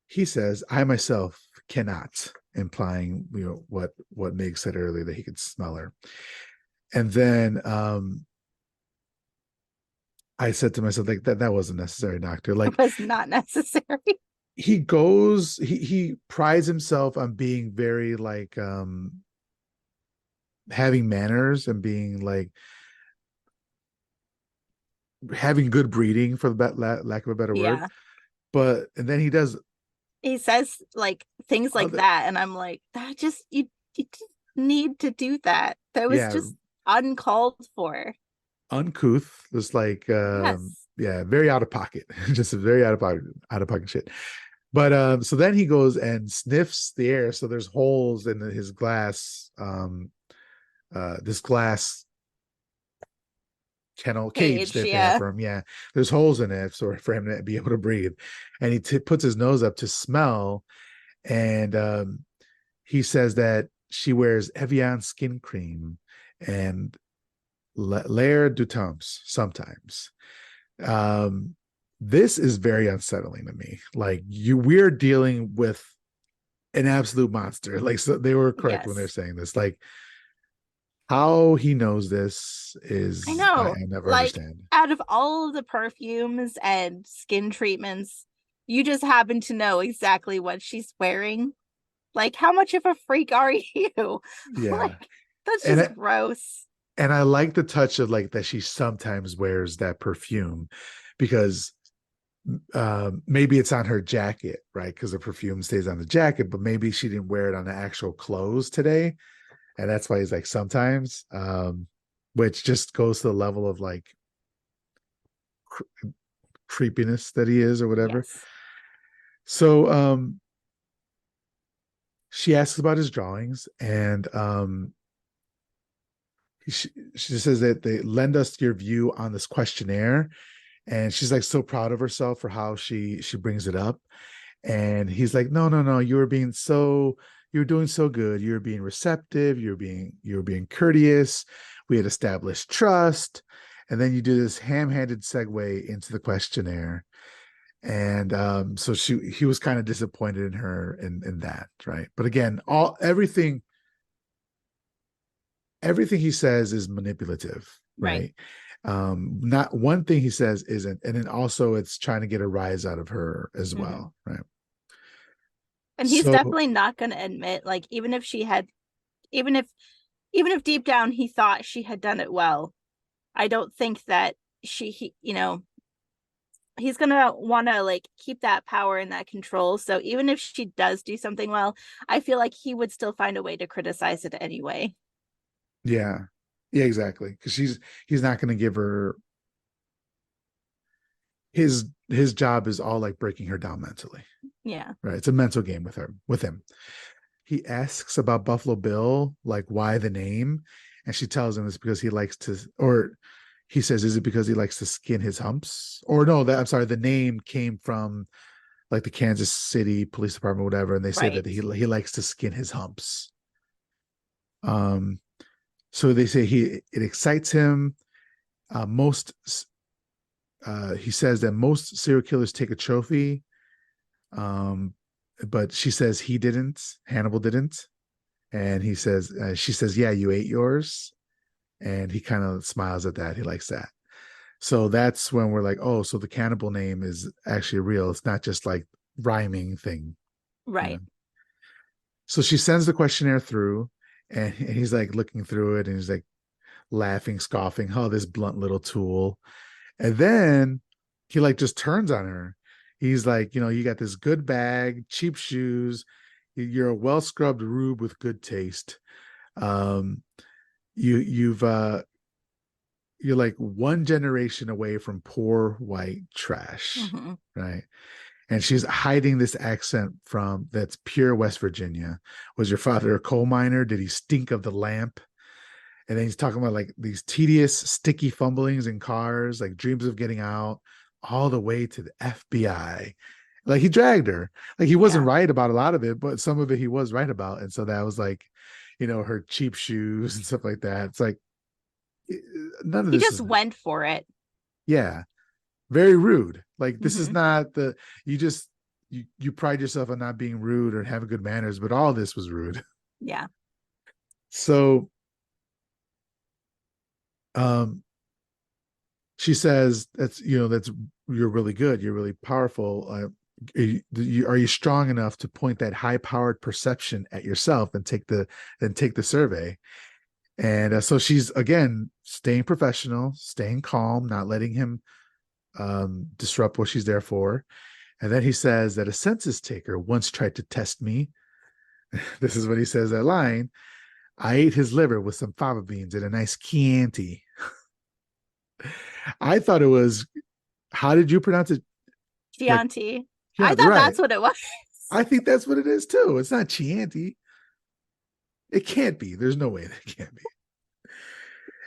he says, I myself cannot," implying what Meg said earlier that he could smell her. And then I said to myself like that wasn't necessary, doctor. It Like was not necessary. he prides himself on being very like having manners and being like having good breeding for the lack of a better word. Yeah. But and then he does He says like things like other that, and I'm like, that just you didn't need to do that. That was yeah just uncalled for. uncouth, just like Yes. yeah, very out of pocket, just a very out of pocket shit. But so then he goes and sniffs the air. So there's holes in his glass, this glass kennel cage Cage, that they have yeah. for him. Yeah, there's holes in it so for him to be able to breathe. And he puts his nose up to smell, and he says that she wears Evian skin cream and L'air du Temps sometimes. Um, this is very unsettling to me. Like we're dealing with an absolute monster. Like so they were correct when they're Yes. saying this. Like how he knows this I is I know. never Like understand. out of all of the perfumes and skin treatments, you just happen to know exactly what she's wearing. Like, how much of a freak are you? Yeah. Like, that's And just it, gross. and I like the touch of like that she sometimes wears that perfume because maybe it's on her jacket, right? Because the perfume stays on the jacket, but maybe she didn't wear it on the actual clothes today. And that's why he's like sometimes, which just goes to the level of like cr- creepiness that he is or whatever. Yes. So she asks about his drawings, and she says that they lend us your view on this questionnaire, and she's like so proud of herself for how she brings it up. And he's like, no, no, no, you were doing so good. You were being receptive, you were being courteous. We had established trust. And then you do this ham-handed segue into the questionnaire. And so he was kind of disappointed in her in that, right? But again, everything he says is manipulative, Right. right? Not one thing he says isn't, and then also it's trying to get a rise out of her as Hmm. well, right? And he's So definitely not going to admit, like, even if, even if deep down he thought she had done it well, I don't think that you know, he's gonna want to like keep that power and that control. So even if she does do something well, I feel like he would still find a way to criticize it anyway. yeah, yeah, exactly. Because he's not going to give her his job is all like breaking her down mentally, Yeah. right? It's a mental game with him. He asks about Buffalo Bill, like why the name, and she tells him it's because he likes to, or he says, is it because he likes to skin his humps? Or no, that I'm sorry, the name came from like the Kansas City Police Department, whatever, and they say that Right. he likes to skin his humps. Um, so they say it excites him most he says that most serial killers take a trophy, um, but she says he didn't. Hannibal didn't, and she says, "Yeah, you ate yours," and he kind of smiles at that. He likes that. So that's when we're like, oh, so the cannibal name is actually real. It's not just like rhyming thing, you know. Right. So she sends the questionnaire through, and he's like looking through it, and he's like laughing, scoffing, oh, this blunt little tool. And then he like just turns on her. He's like, you got this good bag, cheap shoes. You're a well scrubbed rube with good taste. Um, you've you're like one generation away from poor white trash, Hmm. right? And she's hiding this accent from that's pure West Virginia. Was your father a coal miner? Did he stink of the lamp? And then he's talking about like these tedious, sticky fumblings in cars, like dreams of getting out, all the way to the FBI. Like he dragged her. Like he wasn't Yeah. right about a lot of it, but some of it he was right about. And so that was like, her cheap shoes and stuff like that. It's like none of He this just is, went for it. yeah, very rude. Like this is Hmm. not you just you pride yourself on not being rude or having good manners, but all this was rude. Yeah. So um she says that's you're really good, you're really powerful. Are you strong enough to point that high powered perception at yourself and take the survey? And so she's again staying professional, staying calm, not letting him disrupt what she's there for. And then he says that a census taker once tried to test me. This is what he says, that line: I ate his liver with some fava beans and a nice Chianti. I thought it was, how did you pronounce it? Like Chianti. I Chianti, thought right? that's what it was. I think that's what it is too. It's not Chianti. It can't be. There's no way that can't be.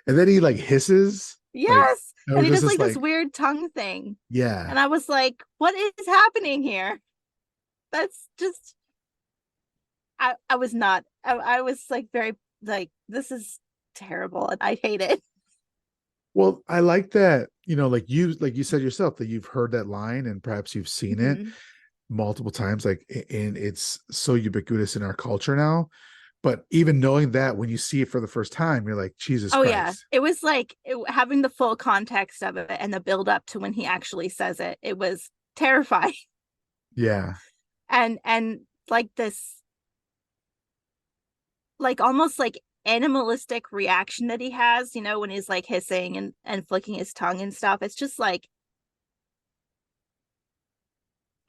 And then he like hisses, like, Yes. or And he does does this like this like, weird tongue thing. yeah. And I was like, what is happening here? That's just I was not I was like very like this is terrible and I hate it. Well, I like that, like you said yourself, that you've heard that line and perhaps you've seen it Hmm. multiple times, like, and it's so ubiquitous in our culture now. But even knowing that, when you see it for the first time, you're like, Jesus Oh yeah. Christ. It was like having the full context of it and the build up to when he actually says it. It was terrifying. Yeah. And like this like almost like animalistic reaction that he has, when he's like hissing and flicking his tongue and stuff. It's just like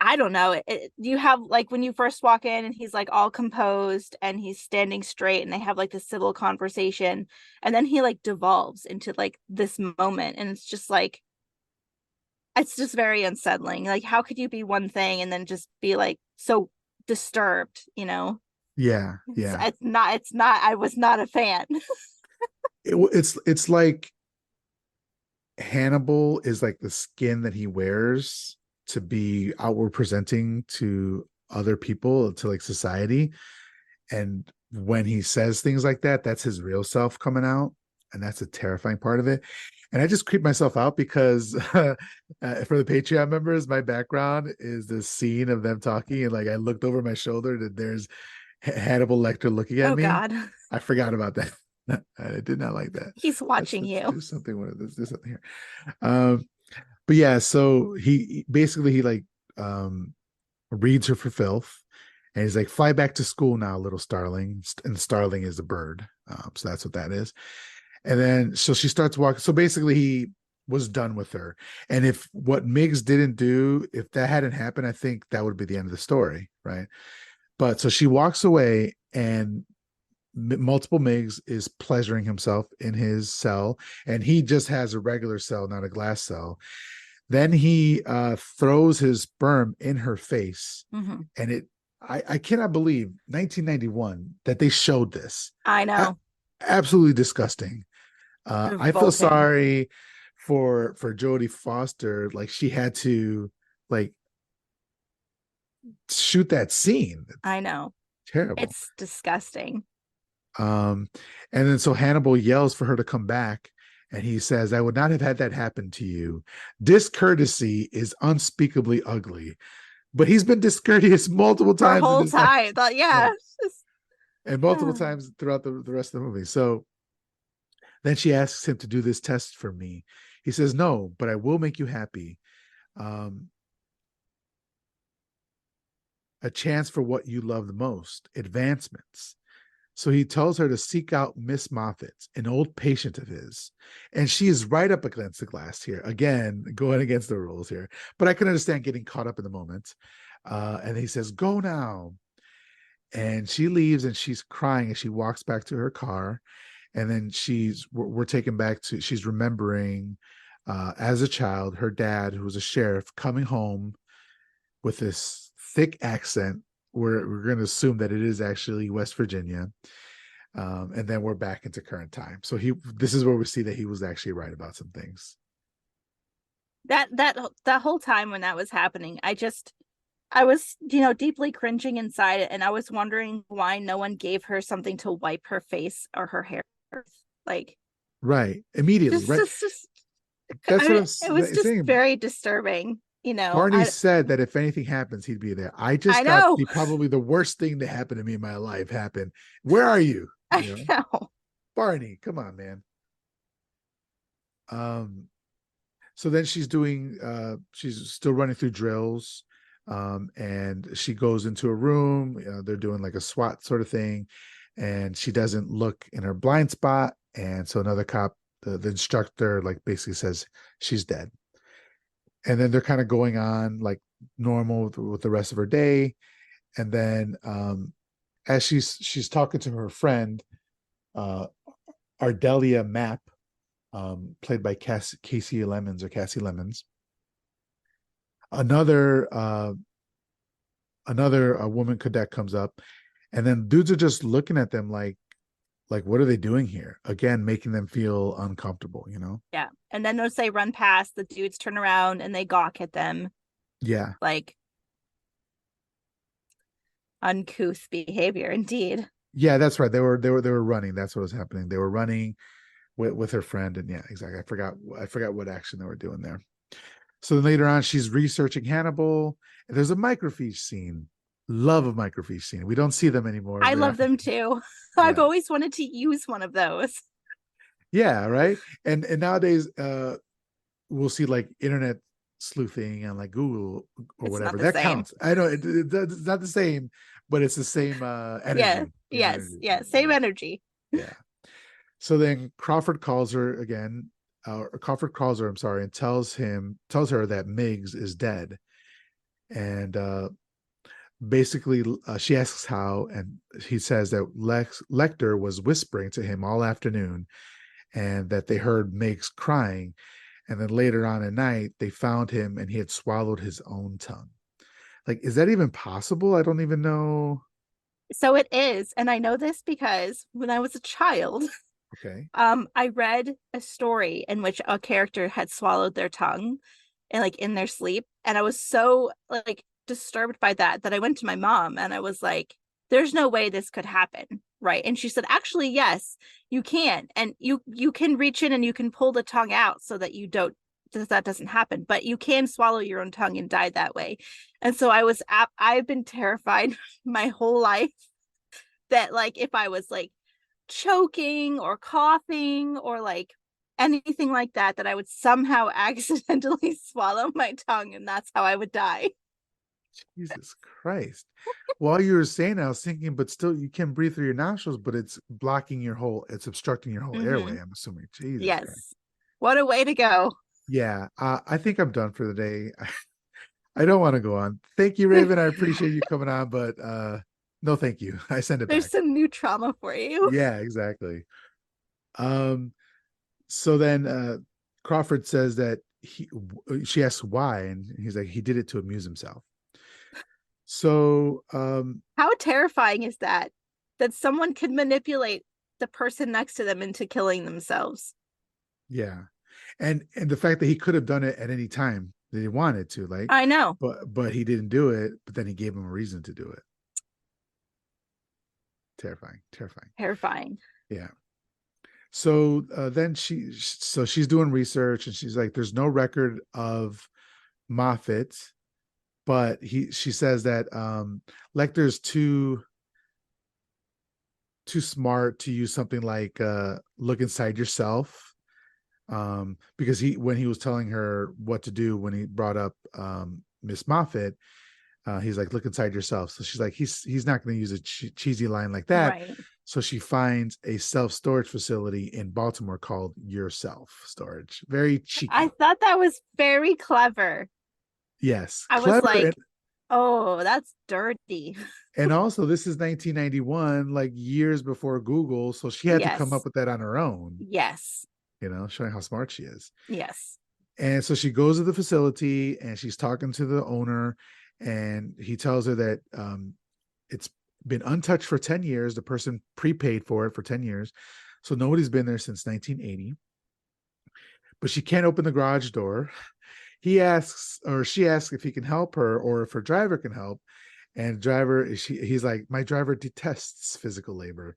I don't know. You have like when you first walk in and he's like all composed and he's standing straight and they have like this civil conversation and then he like devolves into like this moment and it's just very unsettling. Like how could you be one thing and then just be like so disturbed, Yeah. It's, Yeah. it's not I was not a fan. It's like Hannibal is like the skin that he wears to be outward presenting to other people, to like society. And when he says things like that, that's his real self coming out. And that's a terrifying part of it. And I just creep myself out because for the Patreon members, my background is this scene of them talking. And like I looked over my shoulder and there's Hannibal Lecter looking at Oh me. God. I forgot about that. I did not like that. He's watching Let's you. do something with it. Let's do something here. But yeah, so he basically he like um reads her for filth, and he's like, "Fly back to school now, little starling." And starling is a bird, so that's what that is. And then so she starts walking. So basically, he was done with her. And if what Miggs didn't do, if that hadn't happened, I think that would be the end of the story, right? But so she walks away, and multiple Miggs is pleasuring himself in his cell, and he just has a regular cell, not a glass cell. Then he throws his sperm in her face, Hmm. and I cannot believe 1991 that they showed this. I A- know. Absolutely disgusting. I feel Revolting. sorry for Jodie Foster. Like she had to like shoot that scene. I know. Terrible. It's disgusting. Um, and then so Hannibal yells for her to come back, And he says, I would not have had that happen to you. Discourtesy is unspeakably ugly. But he's been discourteous multiple For a times in whole his life. time. Thought, Yeah. yeah. It's just, And multiple times throughout the rest of the movie. So then she asks him to do this test for me. He says, no, but I will make you happy. Um, a chance for what you love the most, advancements. So he tells her to seek out Miss Moffat, an old patient of his. And she is right up against the glass here. Again, going against the rules here. But I can understand getting caught up in the moment. And he says, go now. And she leaves and she's crying as she walks back to her car. And then we're taken back to, she's remembering as a child, her dad, who was a sheriff, coming home with this thick accent. We're going to assume that it is actually West Virginia. And then we're back into current time. So this is where we see that he was actually right about some things. that whole time when that was happening, I was, deeply cringing inside it, and I was wondering why no one gave her something to wipe her face or her hair. Like, Right. Immediately. Right. just That's what I'm it was just saying. very disturbing. Barney said that if anything happens, he'd be there. I I just got know, probably the worst thing to happen to me in my life happen. Where are you? I know. Barney, come on, man. Um, so then she's still running through drills. And she goes into a room, they're doing like a SWAT sort of thing, and she doesn't look in her blind spot. And so another cop, the instructor, like basically says she's dead. And then they're kind of going on like normal with the rest of her day. And then as she's talking to her friend, uh, Ardelia Mapp, played by Casey Lemons. Another woman cadet comes up, and then dudes are just looking at them like what are they doing here? Again, making them feel uncomfortable, Yeah. And then once they run past, the dudes turn around and they gawk at them. Yeah. Like, uncouth behavior indeed. Yeah, that's right. They were running. That's what was happening. They were running with her friend, and yeah, exactly. I forgot what action they were doing there. So then later on, she's researching Hannibal. And there's a microfiche scene. Love a microfiche scene. We don't see them anymore. I love them too. I've Yeah. always wanted to use one of those. Yeah, right. And nowadays, we'll see like internet sleuthing and like Google or It's not whatever. the That same. counts. I know it's not the same, but it's the same Yeah. energy. Same Yes. energy. Yeah. Same energy. Yeah. So then Crawford calls her again. Crawford calls her, I'm sorry, and tells her that Miggs is dead. And basically, she asks how, and he says that Lecter was whispering to him all afternoon, and that they heard Miggs crying. And then later on at night, they found him, and he had swallowed his own tongue. Like, is that even possible? I don't even know. So it is. And I know this because when I was a child, Okay. I read a story in which a character had swallowed their tongue and like in their sleep. And I was so like disturbed by that I went to my mom and I was like, there's no way this could happen. Right. And she said, actually, yes, you can. And you can reach in and you can pull the tongue out so that that doesn't happen, but you can swallow your own tongue and die that way. And so I've been terrified my whole life that like if I was like choking or coughing or like anything like that I would somehow accidentally swallow my tongue and that's how I would die. Jesus Christ. While you were saying, I was thinking, but still, you can breathe through your nostrils, but it's obstructing your whole Mm-hmm. airway. I'm assuming. Jesus Christ. Yes. What a way to go. Yeah, I think I'm done for the day. I don't want to go on. Thank you, Raven. I appreciate you coming on, but no, thank you. I send it There's back. some new trauma for you. Yeah, exactly. Um, so then Crawford says that she asks why, and he's like, he did it to amuse himself. So How terrifying is that someone could manipulate the person next to them into killing themselves? yeah. And the fact that he could have done it at any time that he wanted to, like, I know. but he didn't do it, but then he gave him a reason to do it. Terrifying. Terrifying. Yeah. So then she's doing research and she's like, there's no record of Moffat, but she says that Lecter's too smart to use something like look inside yourself, because when he was telling her what to do when he brought up Miss Moffat, he's like, look inside yourself. So she's like, he's not going to use a cheesy line like that. Right. So she finds a self-storage facility in Baltimore called Yourself Storage. Very I cheeky. thought that was very clever. Yes, I was clever. like, oh, that's dirty. And also, this is 1991, like years before Google. So she had to come up Yes. with that on her own, Yes. showing how smart she is. Yes. And so she goes to the facility and she's talking to the owner, and he tells her that it's been untouched for 10 years. The person prepaid for it for 10 years. So nobody's been there since 1980. But she can't open the garage door. She asks if he can help her or if her driver can help. And he's like, my driver detests physical labor.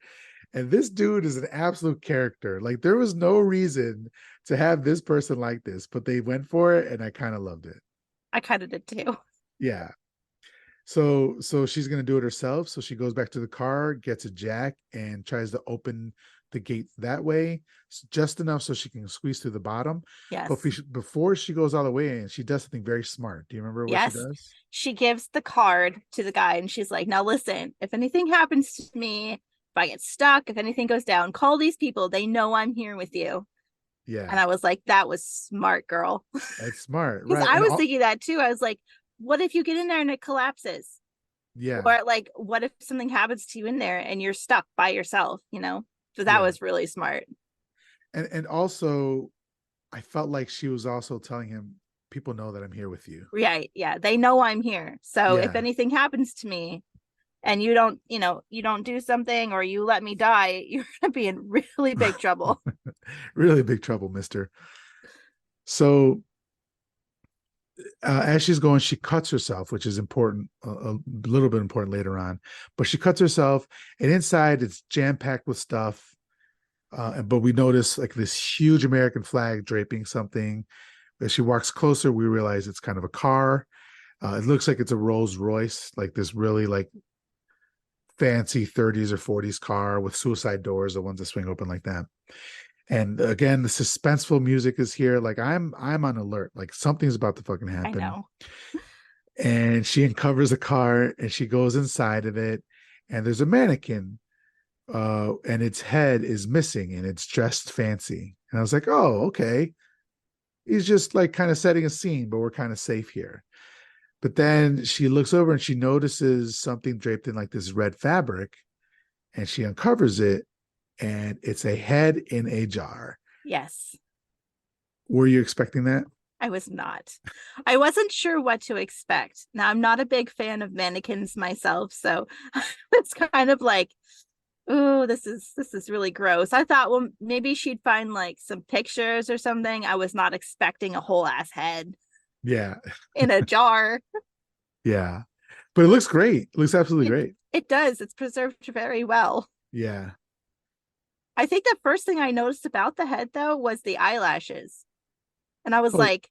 And this dude is an absolute character. Like, there was no reason to have this person like this, but they went for it, and I kind of loved it. I kind of did too. Yeah. So she's gonna do it herself. So she goes back to the car, gets a jack, and tries to open the gate that way, just enough so she can squeeze through the bottom. But Yes. before she goes all the way in, she does something very smart. Do you remember what she Yes. does? She gives the card to the guy and she's like, now listen, if anything happens to me, if I get stuck, if anything goes down, call these people. They know I'm here with you. And Yeah, I was like, that was smart, girl. that's smart, Because right? I was thinking that too. I was like, what if you get in there and it collapses? Yeah, Or like, what if something happens to you in there and you're stuck by yourself, you know? So that yeah, was really smart. and also, I felt like she was also telling him, people know that I'm here with you. Right. Yeah. They know I'm here. So if Yeah, anything happens to me and you don't, you don't do something or you let me die, you're going to be in really big trouble. really big trouble, Mister. So as she's going, she cuts herself, which is important, a little bit important later on. But she cuts herself, and inside it's jam packed with stuff. But we notice like this huge American flag draping something. As she walks closer, we realize it's kind of a car. It looks like it's a Rolls Royce, like this really like fancy 30s or 40s car with suicide doors, the ones that swing open like that. And again, the suspenseful music is here. Like, I'm on alert. Like, something's about to fucking I happen. know. And she uncovers a car and she goes inside of it, and there's a mannequin, and its head is missing and it's dressed fancy. And I was like, oh, okay. He's just like kind of setting a scene, but we're kind of safe here. But then she looks over and she notices something draped in like this red fabric, and she uncovers it, and it's a head in a jar. Yes. Were you expecting that? I was not. I wasn't sure what to expect. Now, I'm not a big fan of mannequins myself, so it's kind of like, oh, this is really gross. I thought, well, maybe she'd find like some pictures or something. I was not expecting a whole ass head Yeah. in a jar. Yeah. But it looks great. It looks absolutely It great. it does. It's preserved very well. Yeah. I think the first thing I noticed about the head though was the eyelashes. And I was Oh, like,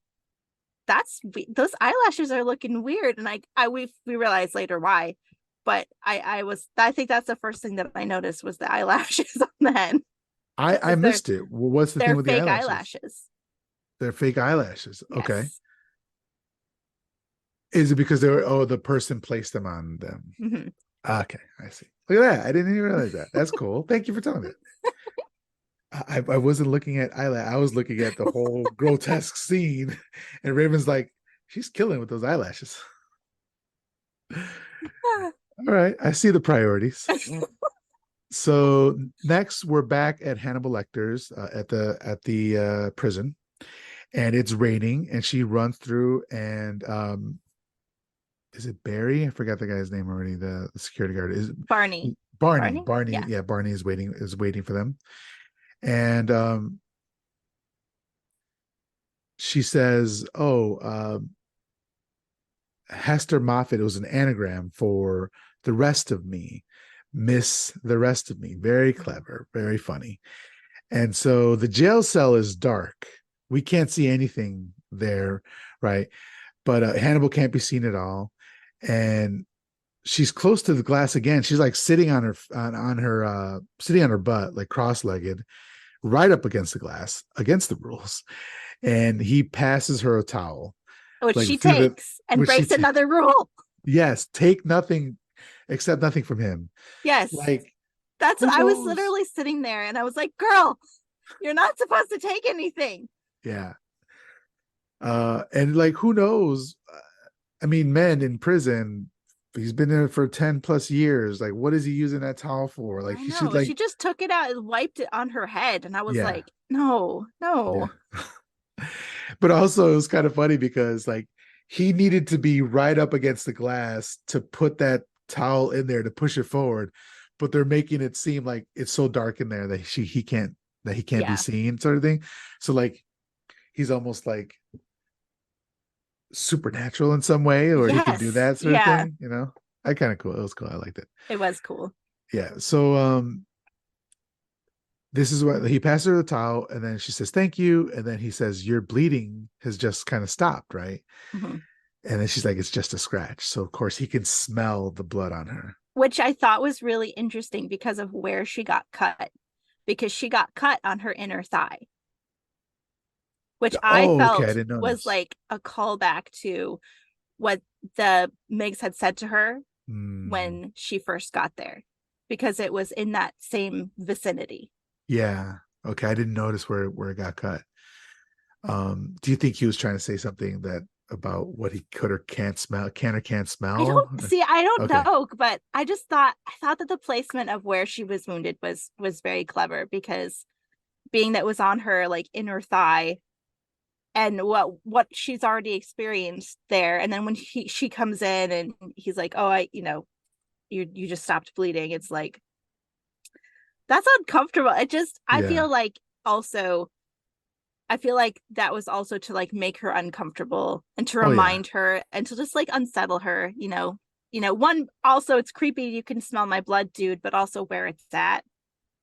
those eyelashes are looking weird. And we realized later why. But I think that's the first thing that I noticed was the eyelashes on the head. I Because missed it. What's the thing they're with the fake eyelashes? eyelashes. They're fake eyelashes. Okay. Yes. Is it because the person placed them on them? Hmm. Okay, I see. Look at that. I didn't even realize that. That's cool. Thank you for telling me that. I wasn't looking at eyelash. I was looking at the whole grotesque scene, and Raven's like, she's killing with those eyelashes. All right, I see the priorities. So next, we're back at Hannibal Lecter's at the prison, and it's raining, and she runs through, and is it Barry? I forgot the guy's name already. The security guard is Barney. Barney. Barney? Barney, Yeah. yeah, Barney is waiting for them, and she says, "Oh, Hester Moffat." It was an anagram for the rest of me, Miss the rest of me. Very clever, very funny. And so the jail cell is dark. We can't see anything there, right? But Hannibal can't be seen at all. And she's close to the glass again. She's like sitting on her sitting on her butt, like cross-legged, right up against the glass, against the rules. And he passes her a towel, Which like she through the takes and which she breaks another rule. yes, take nothing, accept nothing from him. Yes. Like, That's who what I was knows? literally sitting there and I was like, girl, you're not supposed to take anything. Yeah. And like, who knows? I mean, men in prison, he's been there for 10 plus years. Like, what is he using that towel for? Like, I he should, know. She like, just took it out and wiped it on her head. And I was yeah, like, no, yeah. no. But also, it was kind of funny because, like, he needed to be right up against the glass to put that towel in there to push it forward. But they're making it seem like it's so dark in there that he can't be Yeah. seen, sort of thing. So, like, he's almost like supernatural in some way, or he can do Yes. that sort of Yeah. thing, you know? I kind of cool. It was cool. I liked it. It was cool. Yeah. So this is what he passes her the towel, and then she says, "Thank you." And then he says, "Your bleeding has just kind of stopped, right?" Mhm. And then she's like, "It's just a scratch." So of course he can smell the blood on her. Which I thought was really interesting because of where she got cut, because she got cut on her inner thigh, which I Oh, okay. I felt didn't was notice. like a callback to what the Migs had said to her Hmm. when she first got there, because it was in that same vicinity. Yeah. Okay. I didn't notice where it got cut. Do you think he was trying to say something that about what he could or can't smell, can or can't I smell? don't see, I don't Okay. know, but I thought that the placement of where she was wounded was very clever, because being that it was on her like inner thigh, and what she's already experienced there, and then when she comes in and he's like, oh, you just stopped bleeding, it's like that's uncomfortable. It just, Yeah. also I feel like that was also to like make her uncomfortable and to Oh yeah. remind her and to just like unsettle her, one, also it's creepy, you can smell my blood, dude, but also where it's at.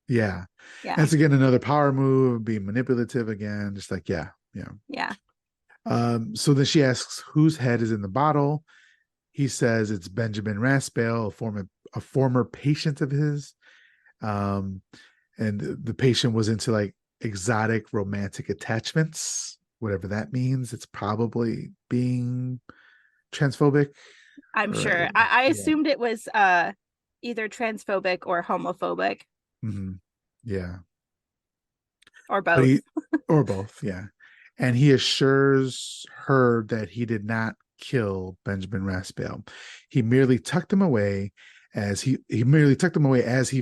Yeah. Yeah. That's again another power move, being manipulative again, just like, yeah, yeah. Yeah. So then she asks whose head is in the bottle. He says it's Benjamin Raspel, a former patient of his. Um, and the patient was into like exotic romantic attachments, whatever that means. It's probably being transphobic, I'm or sure. I yeah. assumed it was either transphobic or homophobic Mm-hmm. Yeah. or But both. he, or both, yeah. And he assures her that he did not kill Benjamin Raspel. He merely tucked him away as he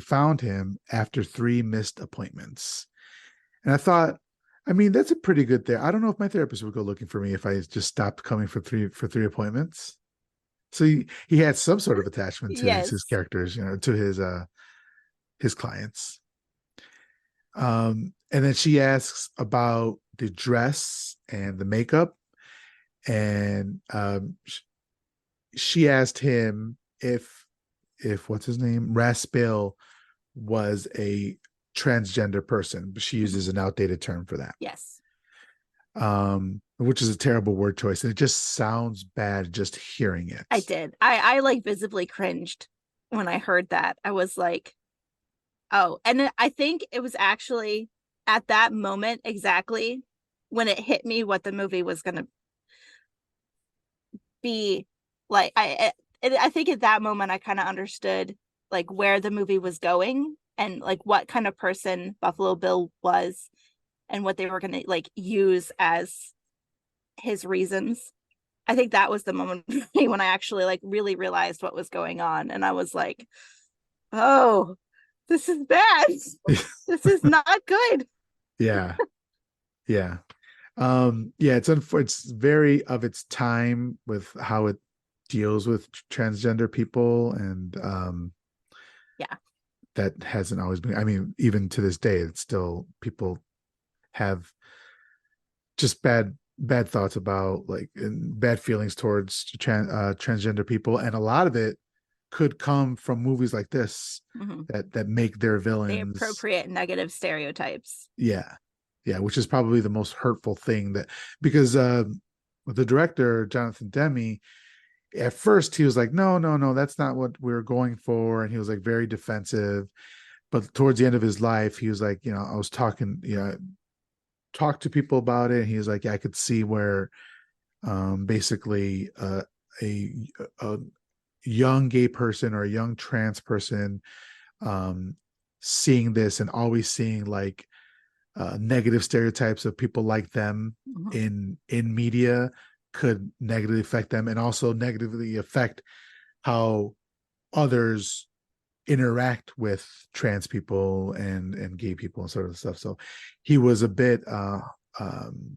found him after 3 missed appointments. And I thought, I mean, that's a pretty good there. I don't know if my therapist would go looking for me if I just stopped coming for three appointments. So he had some sort of attachment to his Yes. characters, to his clients. And then she asks about the dress and the makeup, and she asked him if what's his name, Raspil, was a transgender person, but she Mhm. uses an outdated term for that. Yes. Which is a terrible word choice, and it just sounds bad just hearing I it. did. I like visibly cringed when I heard that. I was like, oh, and I think it was actually at that moment exactly when it hit me what the movie was going to be like. I think at that moment I kind of understood like where the movie was going and like what kind of person Buffalo Bill was and what they were going to like use as his reasons. I think that was the moment for me when I actually like really realized what was going on, and I was like, oh, this is bad. This is not good. Yeah, yeah. Yeah, it's very of its time with how it deals with transgender people, and Yeah. that hasn't always been. I mean, even to this day, it's still people have just bad thoughts about, like, and bad feelings towards transgender people, and a lot of it could come from movies like this Hmm. that make their They villains. appropriate negative stereotypes. Yeah, yeah, which is probably the most hurtful thing, that because the director Jonathan Demme, at first he was like, no, no, no, that's not what we're going for, and he was like very defensive. But towards the end of his life, he was like, I was talking, talked to people about it, and he was like, yeah, I could see where basically a a young gay person or a young trans person um seeing this and always seeing like negative stereotypes of people like them Hmm. in media could negatively affect them, and also negatively affect how others interact with trans people and gay people and sort of stuff. So he was a bit um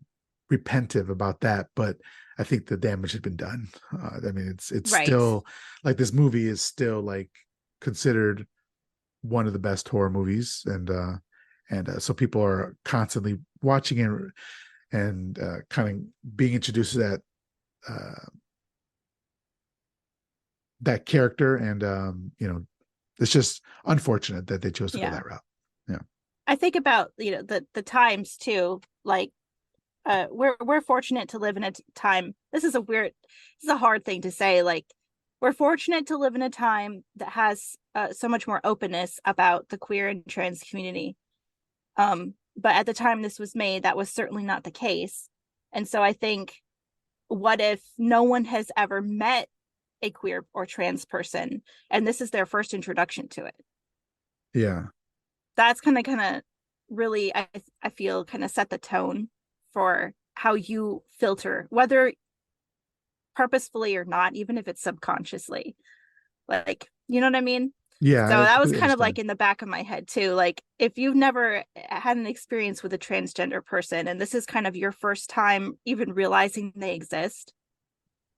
repentive about that, but I think the damage has been done. I mean, it's Right. still like, this movie is still like considered one of the best horror movies, and so people are constantly watching it and kind of being introduced to that character, and it's just unfortunate that they chose to go Yeah. that route. Yeah. I think about, the times too, like we're fortunate to live in a time. This is a hard thing to say. Like, we're fortunate to live in a time that has so much more openness about the queer and trans community. But at the time this was made, that was certainly not the case. And so I think, what if no one has ever met a queer or trans person and this is their first introduction to it? Yeah. That's kind of really, I feel, kind of set the tone for how you filter, whether purposefully or not, even if it's subconsciously. Like, you know what I mean? Yeah, So I that was completely kind of understand. like in the back of my head too. Like, if you've never had an experience with a transgender person and this is kind of your first time even realizing they exist,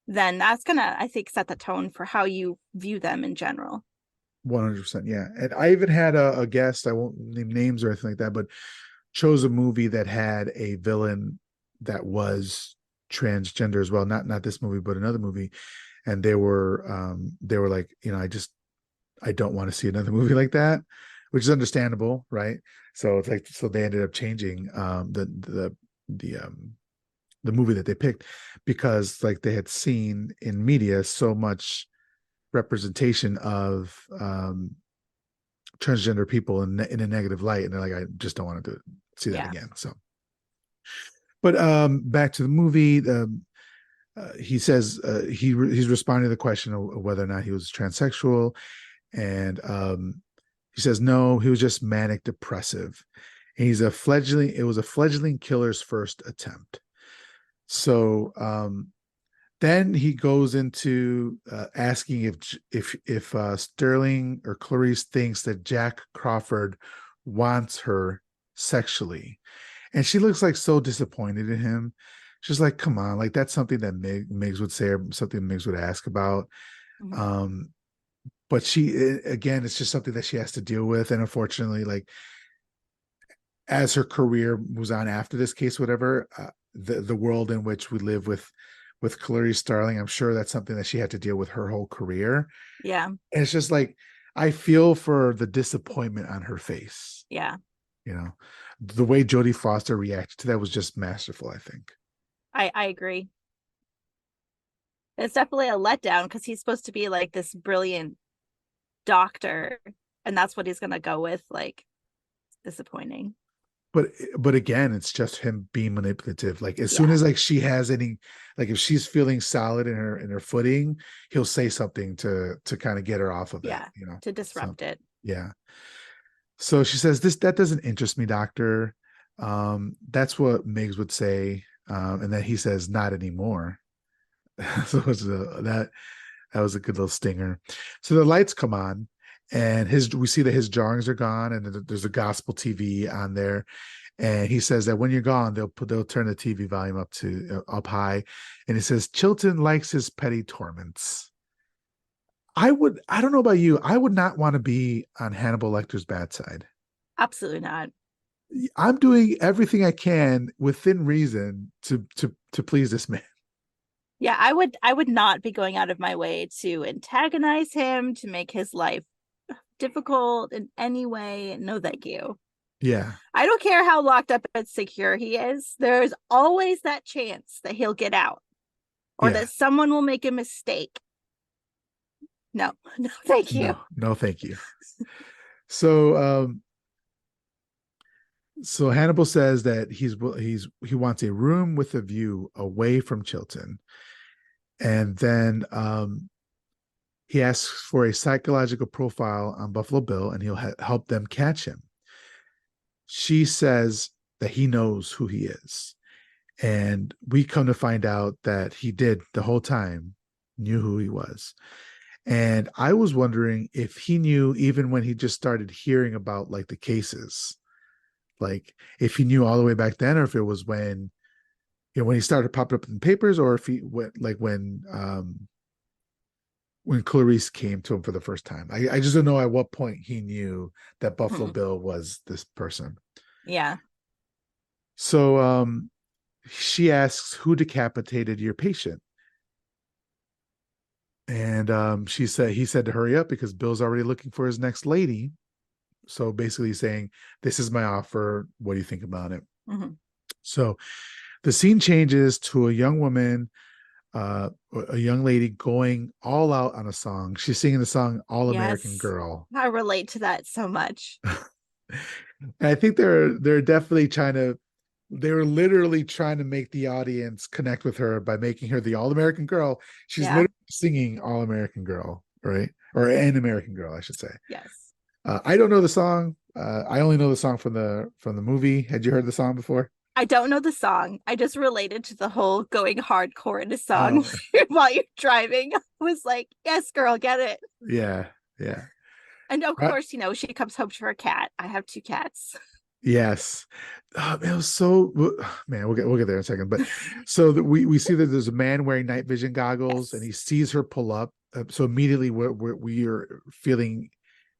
then that's gonna, I think, set the tone for how you view them in general. 100%. Yeah. And I even had a guest, I won't name names or anything like that, but chose a movie that had a villain that was transgender as well. Not this movie, but another movie. And they were like, I don't want to see another movie like that, which is understandable, right? So it's like, so they ended up changing the movie that they picked, because like they had seen in media so much representation of transgender people in a negative light, and they're like, I just don't want to see that Yeah. again. So, but back to the movie. He says he's responding to the question of whether or not he was transsexual, and he says no, he was just manic depressive. And it was a fledgling killer's first attempt. So then he goes into asking if Sterling or Clarice thinks that Jack Crawford wants her sexually, and she looks like so disappointed in him. She's like, "Come on, like that's something that Migs would say, or something Migs would ask about." Mhm. Um, but again, it's just something that she has to deal with, and unfortunately, like as her career moves on after this case, whatever, the world in which we live with Clarice Starling, I'm sure that's something that she had to deal with her whole career. Yeah. And it's just like, I feel for the disappointment on her face. Yeah. You know, the way Jodie Foster reacted to that was just masterful, I think. I agree. It's definitely a letdown because he's supposed to be like this brilliant doctor, and that's what he's gonna go with. Like, disappointing. But again, it's just him being manipulative. Like as soon Yeah. as like she has any, like if she's feeling solid in her footing, he'll say something to kind of get her off of it, Yeah. To So disrupt it. yeah. So she says, that doesn't interest me, doctor. That's what Miggs would say. And then he says, not anymore. So that was a good little stinger. So the lights come on, and we see that his drawings are gone, and there's a gospel TV on there. And he says that when you're gone, they'll turn the TV volume up high, and he says Chilton likes his petty torments. I don't know about you, I would not want to be on Hannibal Lecter's bad side. Absolutely not. I'm doing everything I can within reason to please this man. Yeah, I would not be going out of my way to antagonize him, to make his life difficult in any way. No, thank you. Yeah. I don't care how locked up and secure he is. There's always that chance that he'll get out or Yeah. that someone will make a mistake. No, no, thank you. No, no, thank you. So, so Hannibal says that he wants a room with a view away from Chilton, and then he asks for a psychological profile on Buffalo Bill, and he'll help them catch him. She says that he knows who he is, and we come to find out that he did the whole time knew who he was. And I was wondering if he knew even when he just started hearing about like the cases, like if he knew all the way back then, or if it was when when he started popping up in the papers, or if he went like when Clarice came to him for the first time. I just don't know at what point he knew that Buffalo Hmm. Bill was this person. Yeah. So she asks, who decapitated your patient? And he said to hurry up because Bill's already looking for his next lady. So basically saying, this is my offer. What do you think about it? Hmm. So the scene changes to a young lady going all out on a song. She's singing the song All American Yes. Girl. I relate to that so much. And I think they're definitely trying to they were literally trying to make the audience connect with her by making her the All American Girl. She's Yeah. literally singing All American Girl, right? Or An American Girl, I should say. Yes. I don't know the song. I only know the song from the movie. Had you heard the song before? I don't know the song. I just related to the whole going hardcore in a song Oh, while you're driving. I was like, yes, girl, get it. yeah, yeah. And of Right. course, she comes home to her cat. I have two cats. Yes. It was so man. We'll get there in a second. But so we see that there's a man wearing night vision goggles, and Yes. he sees her pull up. So immediately we are feeling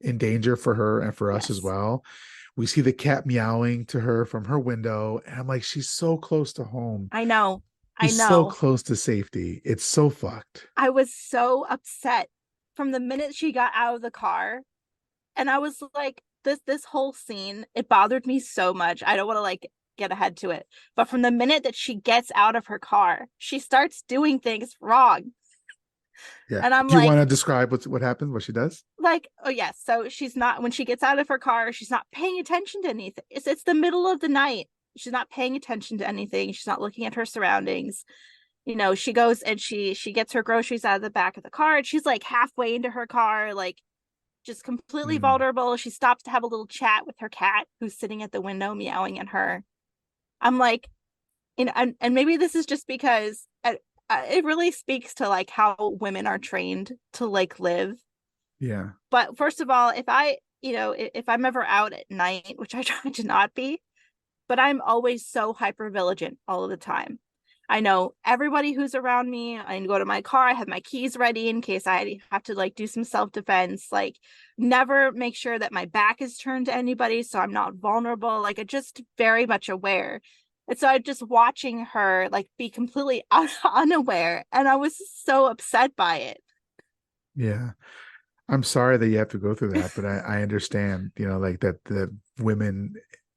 in danger for her and for us as Yes. well. We see the cat meowing to her from her window, and I'm like, she's so close to home. I know. I She's so know. close to safety. It's so fucked. I was so upset from the minute she got out of the car. And I was like, this whole scene, it bothered me so much. I don't want to like get ahead to it. But from the minute that she gets out of her car, she starts doing things wrong. Yeah. And I'm Do you want like, to describe what happens? What she does? oh yes. So she's not when she gets out of her car, she's not paying attention to anything. It's the middle of the night. She's not paying attention to anything. She's not looking at her surroundings. She goes and she gets her groceries out of the back of the car, and she's like halfway into her car, like just completely Mm, vulnerable. She stops to have a little chat with her cat who's sitting at the window meowing at her. I'm like, and maybe this is just because it really speaks to like how women are trained to like live. yeah. But first of all, if I'm ever out at night, which I try to not be, but I'm always so hyper vigilant all of the time. I know everybody who's around me. I go to my car. I have my keys ready in case I have to like do some self defense. Like, never make sure that my back is turned to anybody so I'm not vulnerable. Like, I'm just very much aware. And so I'm just watching her like be completely unaware, and I was so upset by it. Yeah. I'm sorry that you have to go through that, but I understand, like that the women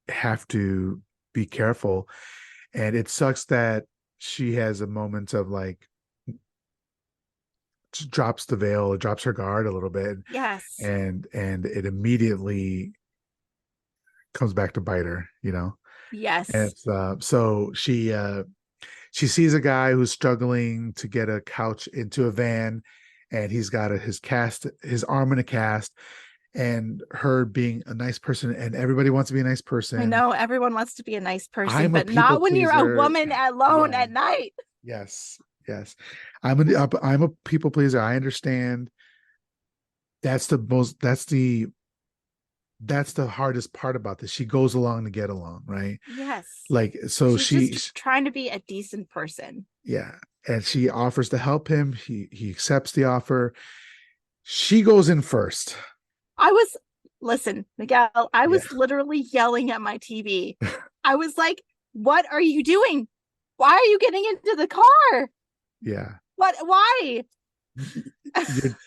have to be careful. And it sucks that she has a moment of like just drops the veil, or drops her guard a little bit, Yes, and it immediately comes back to bite her. And yes, it's so she sees a guy who's struggling to get a couch into a van, and he's got his arm in a cast, and her being a nice person, and everybody wants to be a nice I person. know everyone wants to be a nice person, I'm a but people not when you're a pleaser. woman alone Yeah. at night. Yes. Yes. I'm a people pleaser. I understand. That's the most that's the hardest part about this. She goes along to get along, right? Yes. Like so She's she just trying to be a decent person. yeah, and she offers to help him. He accepts the offer. She goes in first. I was, listen, Miguel, I Yeah. was literally yelling at my TV. I was like, what are you doing? Why are you getting into the car? Yeah. What? Why?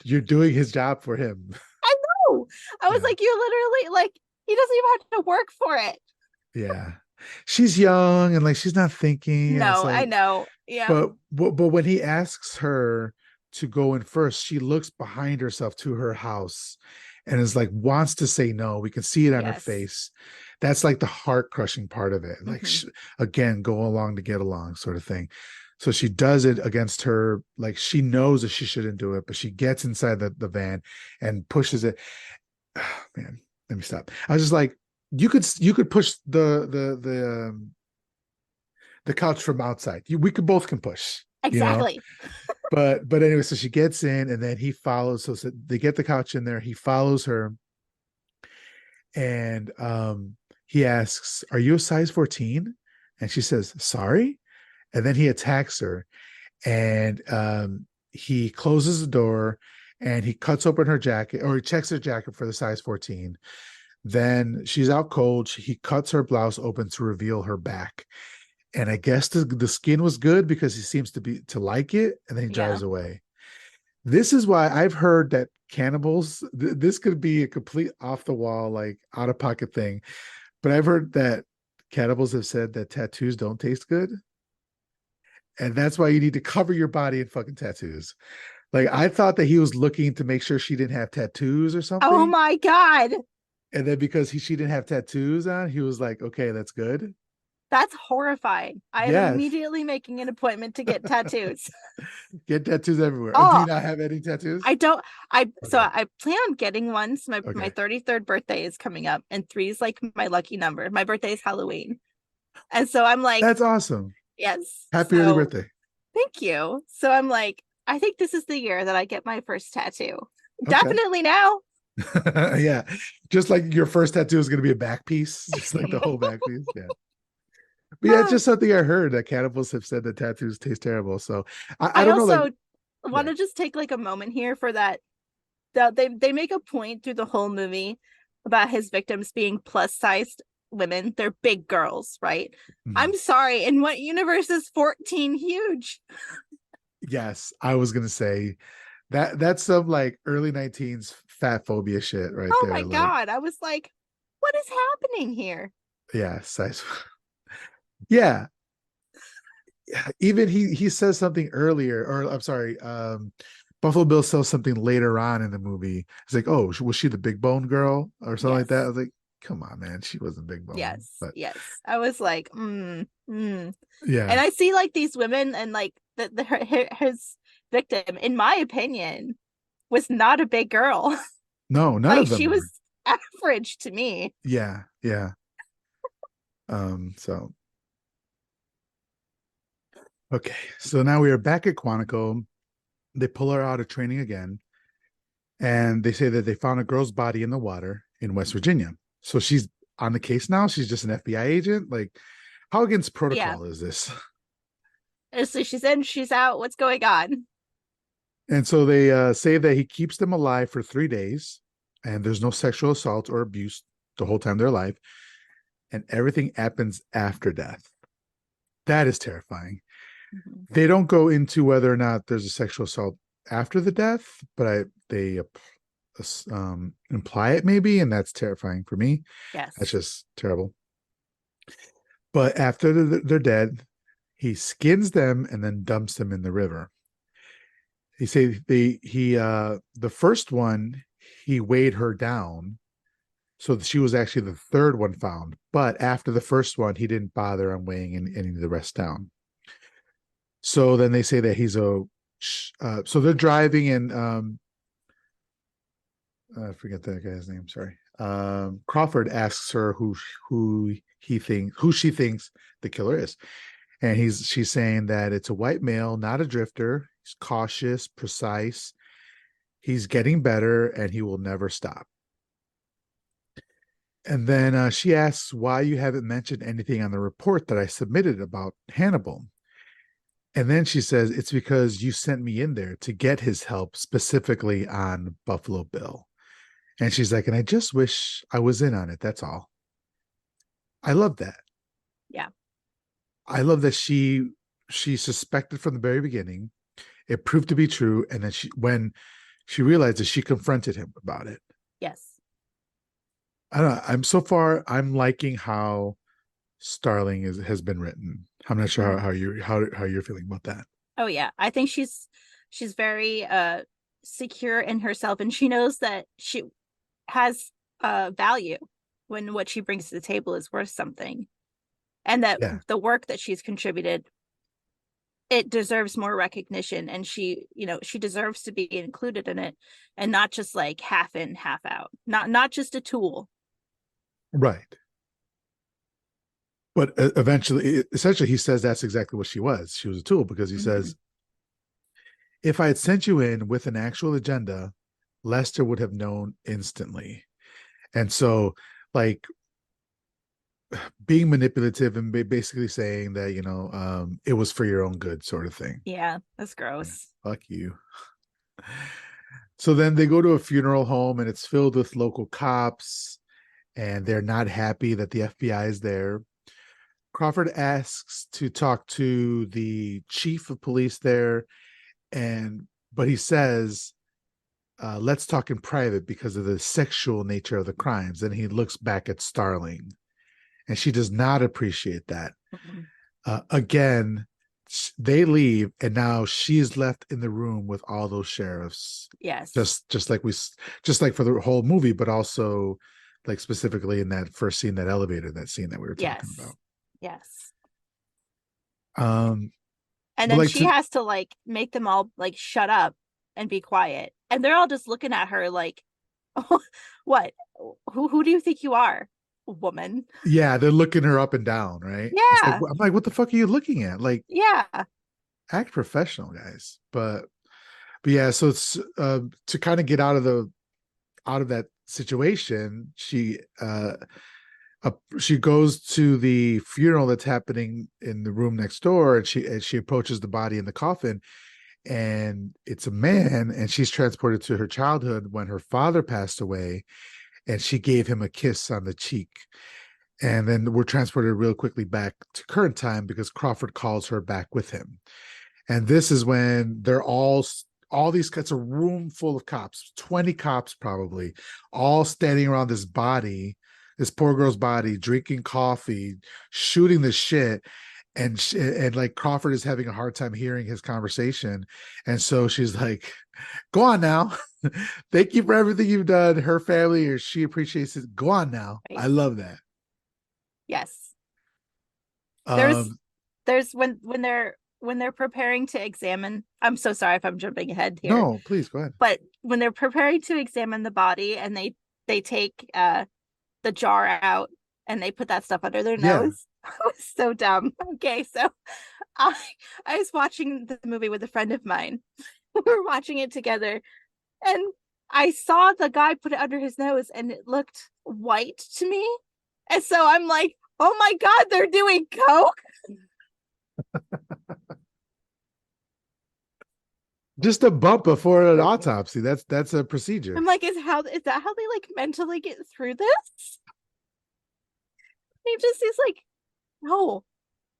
You're doing his job for him. I know. I was Yeah. like, you literally like he doesn't even have to work for it. Yeah. She's young and like she's not thinking, and it's No, I like, know. Yeah. but when he asks her to go in first, she looks behind herself to her house and is like wants to say no. We can see it on her Yes. face. That's like the heart crushing part of it. Like Hmm. again, go along to get along, sort of thing. So she does it against her, like she knows that she shouldn't do it, but she gets inside the van and pushes it. Oh, man, let me stop. I was just like, you could push the couch from outside. We could both can push, you know. Exactly. But anyway, so she gets in, and then he follows. So they get the couch in there. He follows her, and he asks, "Are you a size 14?" And she says, "Sorry." And then he attacks her, and he closes the door, and he cuts open her jacket, or he checks her jacket for the size 14. Then she's out cold. He cuts her blouse open to reveal her back. And I guess the skin was good because he seems to like it, and then he Yeah. drives away. This is why I've heard that cannibals, this could be a complete off the wall, like out of pocket thing, but I've heard that cannibals have said that tattoos don't taste good. And that's why you need to cover your body in fucking tattoos. Like I thought that he was looking to make sure she didn't have tattoos or Oh something. my God. And then because she didn't have tattoos on, he was like, okay, that's good. That's horrifying. I am Yes. immediately making an appointment to get tattoos. Get tattoos everywhere. Oh, do you Oh, not have any tattoos? I don't Okay. I plan on getting one. So my Okay. 33rd birthday is coming up and three is like my lucky number. My birthday is Halloween. And so I'm like, That's awesome. yes. Happy early So birthday. thank you. So I'm like, I think this is the year that I get my first tattoo. Okay. Definitely now. Yeah. Just like your first tattoo is going to be a back piece, just like the whole back piece. Yeah. But yeah, it's just something I heard that cannibals have said that tattoos taste terrible. So I I don't know. Like, also want yeah. to just take like a moment here for that they make a point through the whole movie about his victims being plus sized women. They're big girls, right? Mhm. I'm sorry. In what universe is 14 huge? Yes. I was going to say that's some like early 19s fat phobia shit right Oh my there. Like, God. I was like, what is happening here? yeah, size. Yeah. Even he says something earlier, or I'm sorry, Buffalo Bill says something later on in the movie. It's like, oh, was she the big bone girl or something like that? I Yes. was like, come on, man, she wasn't big bone. Yes. But Yes. I was like, mm. And yeah, I see like these women and like his victim, in my opinion, was not a big girl. no, none Like of she them were. was average to me. Yeah, yeah. So okay, so now we are back at Quantico. They pull her out of training again, and they say that they found a girl's body in the water in West Virginia. So she's on the case now. She's just an FBI agent. Like, how against Yeah. protocol is this? So she's in, she's out. What's going on? And so they say that he keeps them alive for 3 days, and there's no sexual assault or abuse the whole time they're alive, and everything happens after death. That is terrifying. Mhm. They don't go into whether or not there's a sexual assault after the death, but they imply it maybe, and that's terrifying for me. That's Yes. just terrible. But after they're dead, he skins them and then dumps them in the river. He say the first one he weighed her down, so she was actually the third one found. But after the first one, he didn't bother on weighing any of the rest down. So then they say that he's a. So they're driving, and I forget that guy's name. Sorry. Crawford asks her who she thinks the killer is, and she's saying that it's a white male, not a drifter. He's cautious, precise. He's getting better, and he will never stop. And then she asks why you haven't mentioned anything on the report that I submitted about Hannibal. And then she says, it's because you sent me in there to get his help specifically on Buffalo Bill. And she's like, and I just wish I was in on it. That's all. I love that. Yeah. I love that she suspected from the very beginning. It proved to be true. And then when she realized it, she confronted him about it. Yes. I don't know. I'm liking how Starling has been written. I'm not sure Mhm. how you're feeling about that. Oh yeah. I think she's very secure in herself, and she knows that she has value when what she brings to the table is worth something, and that Yeah, the work that she's contributed, it deserves more recognition, and she deserves to be included in it, and not just like half in half out, not just a tool. right. But essentially, he says that's exactly what she was. She was a tool because he Mm-hmm. says, if I had sent you in with an actual agenda, Lester would have known instantly. And so, like, being manipulative and basically saying that, it was for your own good, sort of thing. Yeah, that's Yeah, gross. fuck you. So then they go to a funeral home and it's filled with local cops and they're not happy that the FBI is there. Crawford asks to talk to the chief of police there, but he says, let's talk in private because of the sexual nature of the crimes. And he looks back at Starling, and she does not appreciate that. Mm-hmm. Again, they leave, and now she's left in the room with all those sheriffs. Yes. Just like for the whole movie, but also like specifically in that first scene, that elevator, that scene that we were talking Yes. about. Yes. Um, And but then like she to has to like make them all like shut up and be quiet. And they're all just looking at her like, oh, what? Who do you think you are, woman? Yeah, they're looking her up and down, right? It's like Yeah. I'm like, what the fuck are you looking at? Like, Yeah. act professional, guys. But yeah, so it's to kind of get out of that situation. She goes to the funeral that's happening in the room next door, and she approaches the body in the coffin, and it's a man, and she's transported to her childhood when her father passed away, and she gave him a kiss on the cheek. And then we're transported real quickly back to current time because Crawford calls her back with him. And this is when they're all these, it's a room full of cops, 20 cops probably, all standing around this body, this poor girl's body, drinking coffee, shooting the shit. And like Crawford is having a hard time hearing his conversation. And so she's like, go on now. Thank you for everything you've done. Her family, or she appreciates it. Go on now. Right. I love that. Yes. There's Um, there's when they're preparing to examine, I'm so sorry if I'm jumping ahead here, no, please go ahead. but when they're preparing to examine the body and they take the jar out and they put that stuff under their Yeah. nose. I was so dumb. Okay, so I I was watching the movie with a friend of mine. We were watching it together, and I saw the guy put it under his nose and it looked white to me. And so I'm like, oh my God, they're doing coke. Just a bump before an autopsy. That's a procedure. I'm like, is that how they like mentally get through this? He's like, no.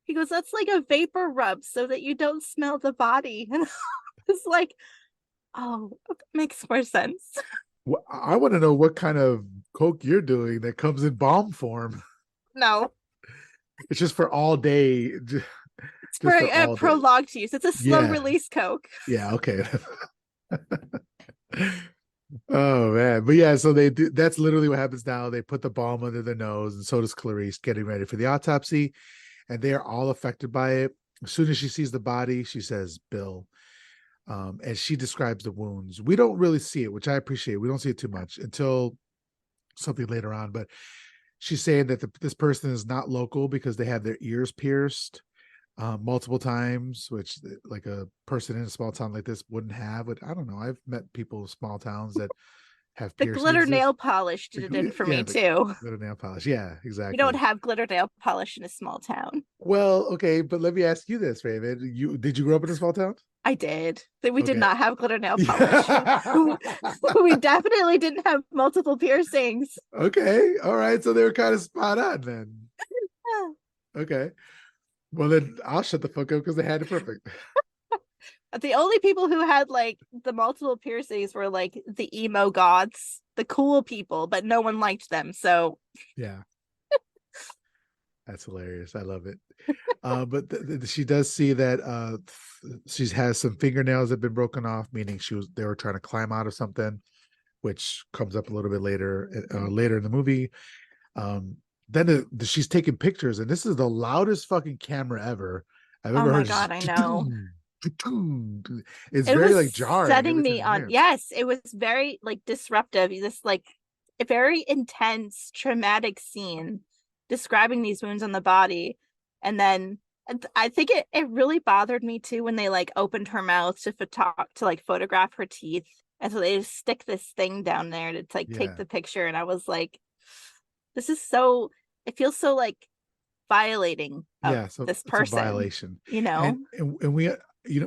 He goes, that's like a vapor rub so that you don't smell the body. And it's like, oh, that makes more sense. I want to know what kind of coke you're doing that comes in bomb form. No, It's just for all day, it's for just for a all day. prolonged use. It's a slow Yeah, release coke. yeah, okay. Oh man, but yeah, so they do. That's literally what happens now. They put the balm under their nose, and so does Clarice, getting ready for the autopsy, and they are all affected by it. As soon as she sees the body, she says, "Bill." And she describes the wounds. We don't really see it, which I appreciate. We don't see it too much until something later on. But she's saying that this person is not local because they have their ears pierced multiple times, which like a person in a small town like this wouldn't have. But I don't know. I've met people in small towns that have The glitter piercings. nail polish did it in for me Yeah, the too. glitter nail polish. Yeah, You don't exactly. have glitter nail polish in a small town. Well, okay, but let me ask you this, Raven. Did you grow up in a small town? I did. We did Okay. not have glitter nail polish. Yeah. We definitely didn't have multiple piercings. Okay. All right. So they were kind of spot on then. Okay. Well, then I'll shut the fuck up because they had it perfect. The only people who had like the multiple piercings were like the emo goths, the cool people, but no one liked them. So Yeah, that's hilarious. I love it. But she does see that she has some fingernails that have been broken off, meaning they were trying to climb out of something, which comes up a little bit later in the movie. Um, then she's taking pictures, and this is the loudest fucking camera ever I've oh ever my heard. God, Just, I know. it's It very was like jarring setting every time me you on, hear it. yes, it was very like disruptive. This like a very intense, traumatic scene describing these wounds on the body. And I think it really bothered me too when they like opened her mouth to like photograph her teeth. And so they just stick this thing down there to like take Yeah, the picture. And I was like, this is so, it feels so like violating of yeah. So this it's a person, violation, you know? and we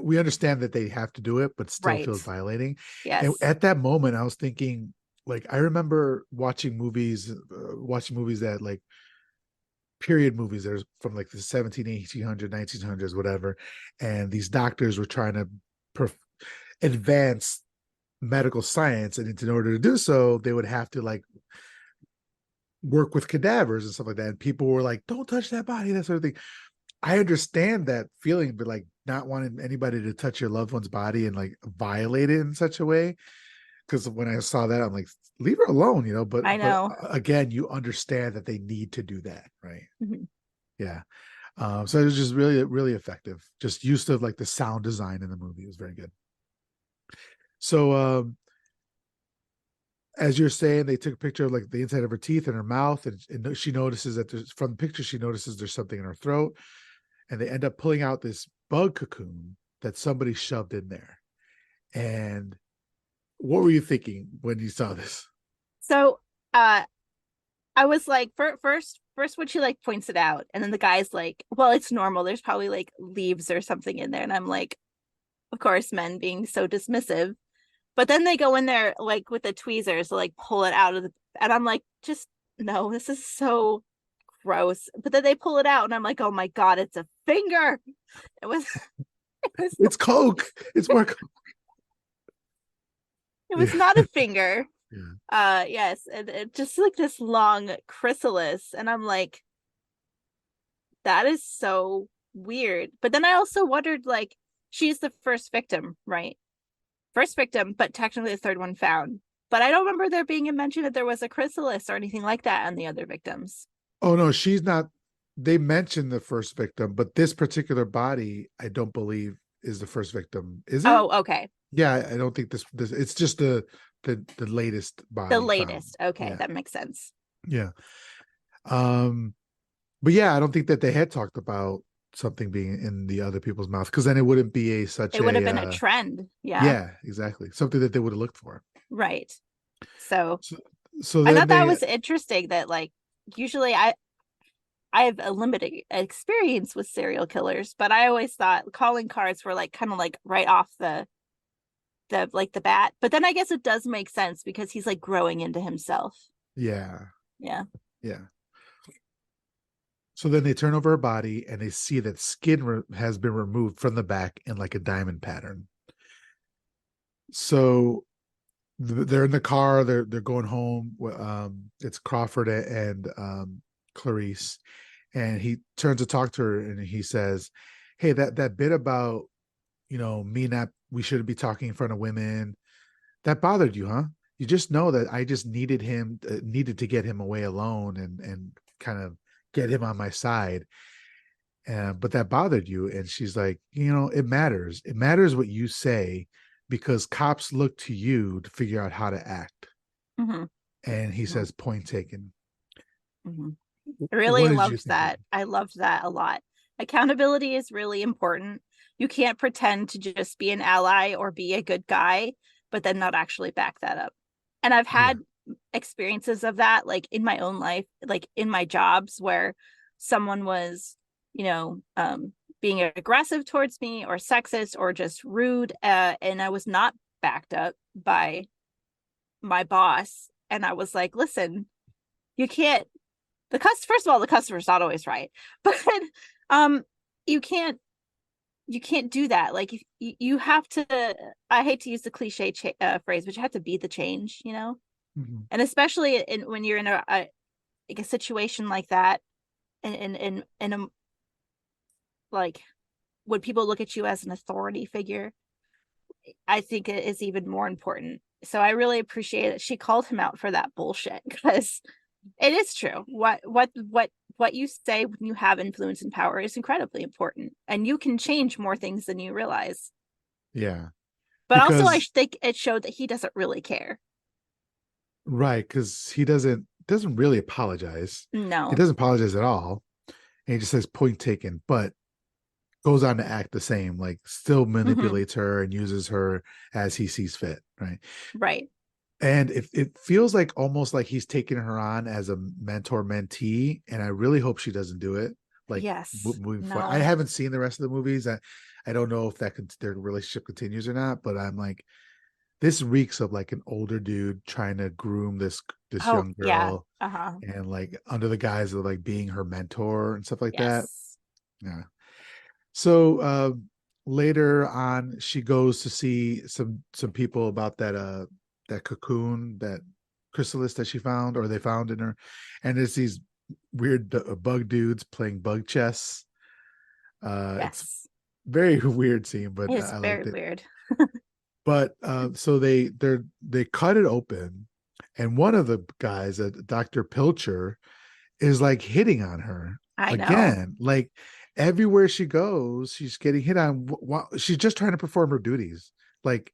we understand that they have to do it, but still Right. feels violating. And Yes. at that moment, I was thinking, like, I remember watching movies that like period movies. There's from like the 17, 1800s, 1900s, whatever, and these doctors were trying to perf- advance medical science, and in order to do so, they would have to like work with cadavers and stuff like that. And people were like, "Don't touch that body," that sort of thing. I understand that feeling, but like not wanting anybody to touch your loved one's body and like violate it in such a way. Because when I saw that, I'm like, leave her alone, you know. I But know. again, you understand that they need to do that, right? Mhm. Yeah. So it was just really, really effective. Just used to like the sound design in the movie. It was very good. So as you're saying, they took a picture of like the inside of her teeth and her mouth, and she notices that from the picture, she notices there's something in her throat, and they end up pulling out this bug cocoon that somebody shoved in there. And what were you thinking when you saw this? So uh I was like, first when she like points it out, and then the guy's like, well, it's normal. There's probably like leaves or something in there. And I'm like, of course, men being so dismissive. But then they go in there like with the tweezers to like pull it out of the, and I'm like, just no, this is so gross. But then they pull it out, and I'm like, oh my God, it's a finger. It was it was It's Coke. It's more Coke. it was Yeah. not a finger. Yeah. Yes, and it just like this long chrysalis. And I'm like, that is so weird. But then I also wondered, like, she's the first victim, right? First victim, but technically the third one found. But I don't remember there being a mention that there was a chrysalis or anything like that on the other victims. Oh no, she's not. They mentioned the first victim, but this particular body, I don't believe is the first victim. Is it? Oh, okay. Yeah, I don't think this. It's just the latest The body found. latest. Okay, Yeah, that makes sense. yeah. Um, but yeah, I don't think that they had talked about something being in the other people's mouth, because then it wouldn't be a such It would have a been a trend. Yeah, yeah, exactly, something that they would have looked for. right. So So, so I then thought that they was interesting that like usually I have a limited experience with serial killers, but I always thought calling cards were like kind of like right off the like the bat. But then I guess it does make sense because he's like growing into himself. yeah, Yeah. yeah. So then they turn over her body and they see that has been removed from the back in like a diamond pattern. So they're in the car. They're going home. It's Crawford and Clarice, and he turns to talk to her and he says, "Hey, that bit about me not we shouldn't be talking in front of women, that bothered you, huh? You just know that I just needed to get him away alone and kind of get him on my side." But that bothered you. And she's like, it matters. It matters what you say, because cops look to you to figure out how to act. Mm-hmm. And he Mm-hmm. says, point taken. Mm-hmm. I What really did you loved think of that. it? I loved that a lot. Accountability is really important. You can't pretend to just be an ally or be a good guy, but then not actually back that up. And I've Yeah. had experiences of that, like in my own life, like in my jobs where someone was, you know, being aggressive towards me or sexist or just rude. And I was not backed up by my boss. And I was like, listen, you can't first of all, the customer's not always right, but um you can't you can't do that. Like you have to. I hate to use the cliche phrase, but you have to be the change, you know. Mhm. And especially when you're in like a situation like that, and a, like when people look at you as an authority figure, I think it is even more important. So I really appreciate that she called him out for that bullshit, because it is true. What you say when you have influence and power is incredibly important, and you can change more things than you realize. Yeah. But also, I Because think it showed that he doesn't really care. right, because he doesn't really apologize. He No. doesn't apologize at all. And he just says point taken, but goes on to act the same, like still Hmm. manipulates her and uses her as he sees fit, right? Right. And it feels like almost like he's taking her on as a mentor mentee, and I really hope she doesn't do it. Like Yes. moving forward, I No. haven't seen the rest of the movies. I don't know if their relationship continues or not, but I'm like, this reeks of like an older dude trying to groom this Oh young yeah. girl, Uh-huh. and like under the guise of like being her mentor and stuff like that. Yes. Yeah. So later on, she goes to see some people about that cocoon, that chrysalis that she found, or they found in her, and there's these weird bug dudes playing bug chess. It's Yes. very weird scene, but It is I very liked it. weird. But so they cut it open, and one of the guys, Dr. Pilcher, is like hitting on her I know. again. Like everywhere she goes, she's getting hit on. She's just trying to perform her duties. Like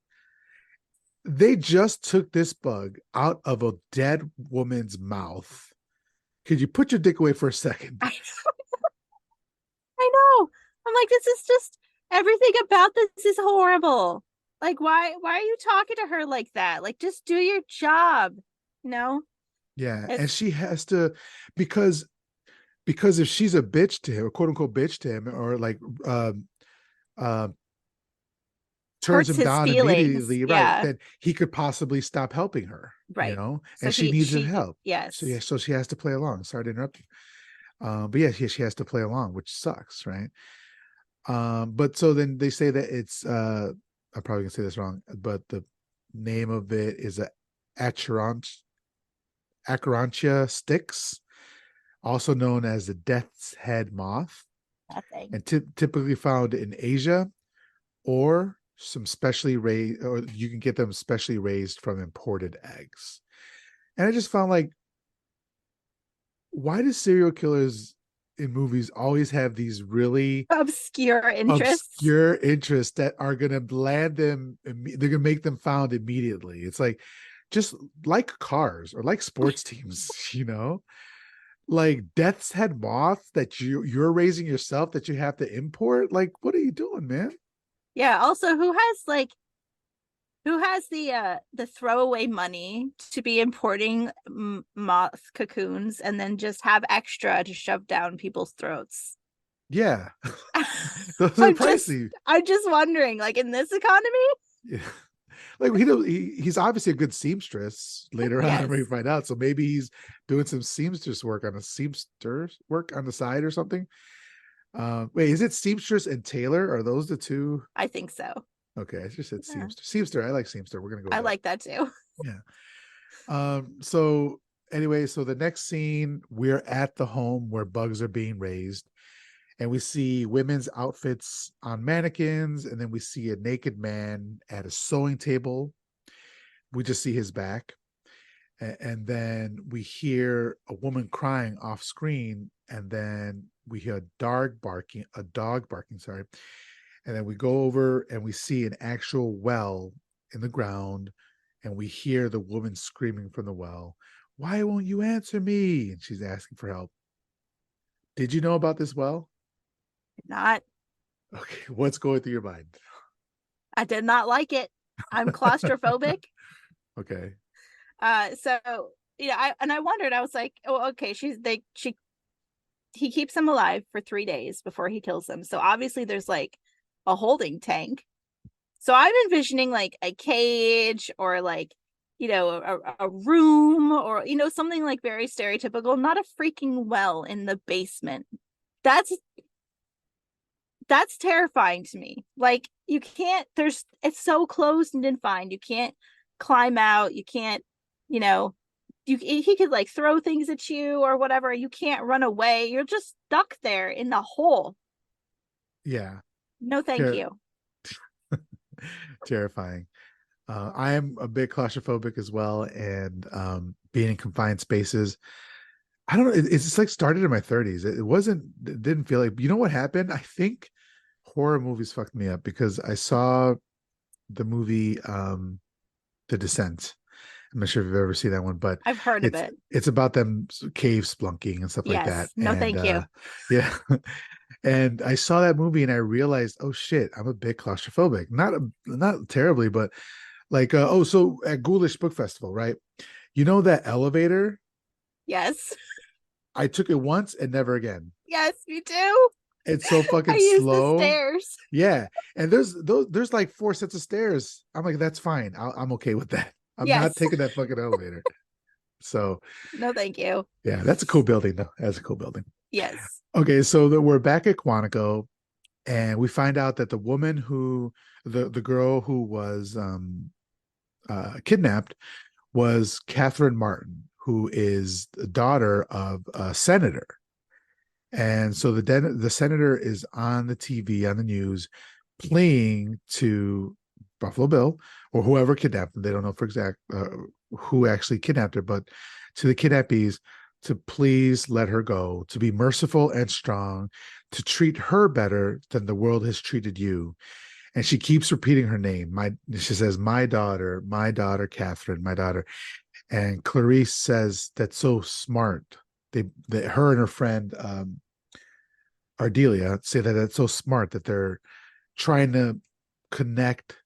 they just took this bug out of a dead woman's mouth. Could you put your dick away for a second? I I know. I'm like, this is just everything about this is horrible. Like, why are you talking to her like that? Like, just do your job. You know? Yeah, and It's she has to, because if she's a bitch to him, a quote unquote bitch to him, or like um uh, turns hurts him his down feelings. immediately, right, Yeah. then he could possibly stop helping her, Right. So and she needs his she help. So yeah, yes. so she has to play along. Sorry to interrupt you. But yeah, she has to play along, which sucks, right? But so then they say that it's I'm probably gonna say this wrong, but the name of it is a Acherontia Acherontia sticks, also known as the death's head moth, Nothing. and typically found in Asia, or some specially raised, or you can get them specially raised from imported eggs. And I just found like, why do serial killers in movies always have these really Obscure interests. obscure interests that are going to land them? They're going to make them found immediately. It's like, just like cars or like sports teams, like death's head moth that you're raising yourself that you have to import. Like, what are you doing, man? Yeah. Also, who has the throwaway money to be importing moth cocoons and then just have extra to shove down people's throats? Yeah, those are I'm just pricey. I'm just wondering, like in this economy? Yeah. Like he's obviously a good seamstress later on when you Yes. find out. So maybe he's doing some seamstress work on a seamstress work on the side or something. Wait, is it seamstress and tailor? Are those the two? I think so. Okay, I just said Yeah. seamster. Seamster, I like seamster. We're gonna go I with that. like that too. Yeah. So anyway, so the next scene, we're at the home where bugs are being raised, and we see women's outfits on mannequins, and then we see a naked man at a sewing table. We just see his back, and then we hear a woman crying off screen, and then we hear a dog barking, sorry. And then we go over and we see an actual well in the ground, and we hear the woman screaming from the well, "Why won't you answer me?" And she's asking for help. Did you know about this well? Not Okay, what's going through your mind? I did not like it. I'm claustrophobic. Okay. So I wondered, I was like, oh, okay, he keeps them alive for 3 days before he kills them. So obviously there's like a holding tank. So I'm envisioning like a cage or like, a room or, something like very stereotypical, not a freaking well in the basement. That's that's terrifying to me. Like, you can't, it's so closed and confined. You can't climb out. You can't, you know, he could like throw things at you or whatever. You can't run away. You're just stuck there in the hole. Yeah. No, thank Ter- you. Terrifying. I am a bit claustrophobic as well, and being in confined spaces. I don't know. It's just like started in my 30s. It wasn't. It didn't feel like. You know what happened? I think horror movies fucked me up because I saw the movie The Descent. I'm not sure if you've ever seen that one, but I've heard of it's it. it's about them cave splunking and stuff like that. Yes. No, And thank you. yeah, and I saw that movie and I realized, oh shit, I'm a bit claustrophobic. Not terribly, but like oh, so at Ghoulish Book Festival, right? You know that elevator? Yes. I took it once and never again. Yes, me too. It's so I fucking use the slow. stairs. Yeah, and there's like four sets of stairs. I'm like, that's fine. I'm okay with that. I'm not Yes. taking that fucking elevator. So No, thank you. yeah, that's a cool building though. That's a cool building. Yes. Okay, so we're back at Quantico, and we find out that the woman who the girl who was kidnapped was Catherine Martin, who is the daughter of a senator. And so the senator is on the TV on the news, playing to Buffalo Bill or whoever kidnapped them. They don't know for exact who actually kidnapped her, but to the kidnappees to please let her go, to be merciful and strong, to treat her better than the world has treated you. And she keeps repeating her name. She says, my daughter, Catherine, my daughter. And Clarice says, that's so smart. Her and her friend Ardelia say that it's so smart that they're trying to connect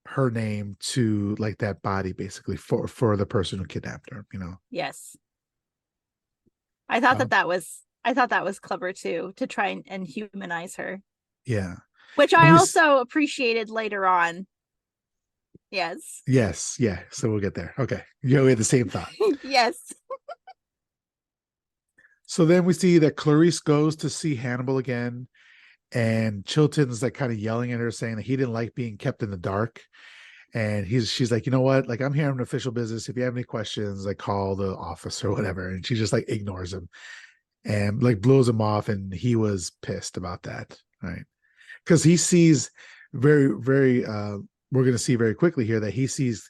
her name to like that body basically for the person who kidnapped her, you know. Yes. I thought Um, that was clever too, to try and humanize her, yeah. which And I also appreciated later on. Yes. yes, yeah, so we'll get there. Okay, yeah, we had the same thought. Yes. So then we see that Clarice goes to see Hannibal again, and Chilton's like kind of yelling at her, saying that he didn't like being kept in the dark. And she's like, you know what? Like, I'm here on official business. If you have any questions, like call the office or whatever. And she just like ignores him and like blows him off. And he was pissed about that, right? Because he sees very we're gonna see very quickly here that he sees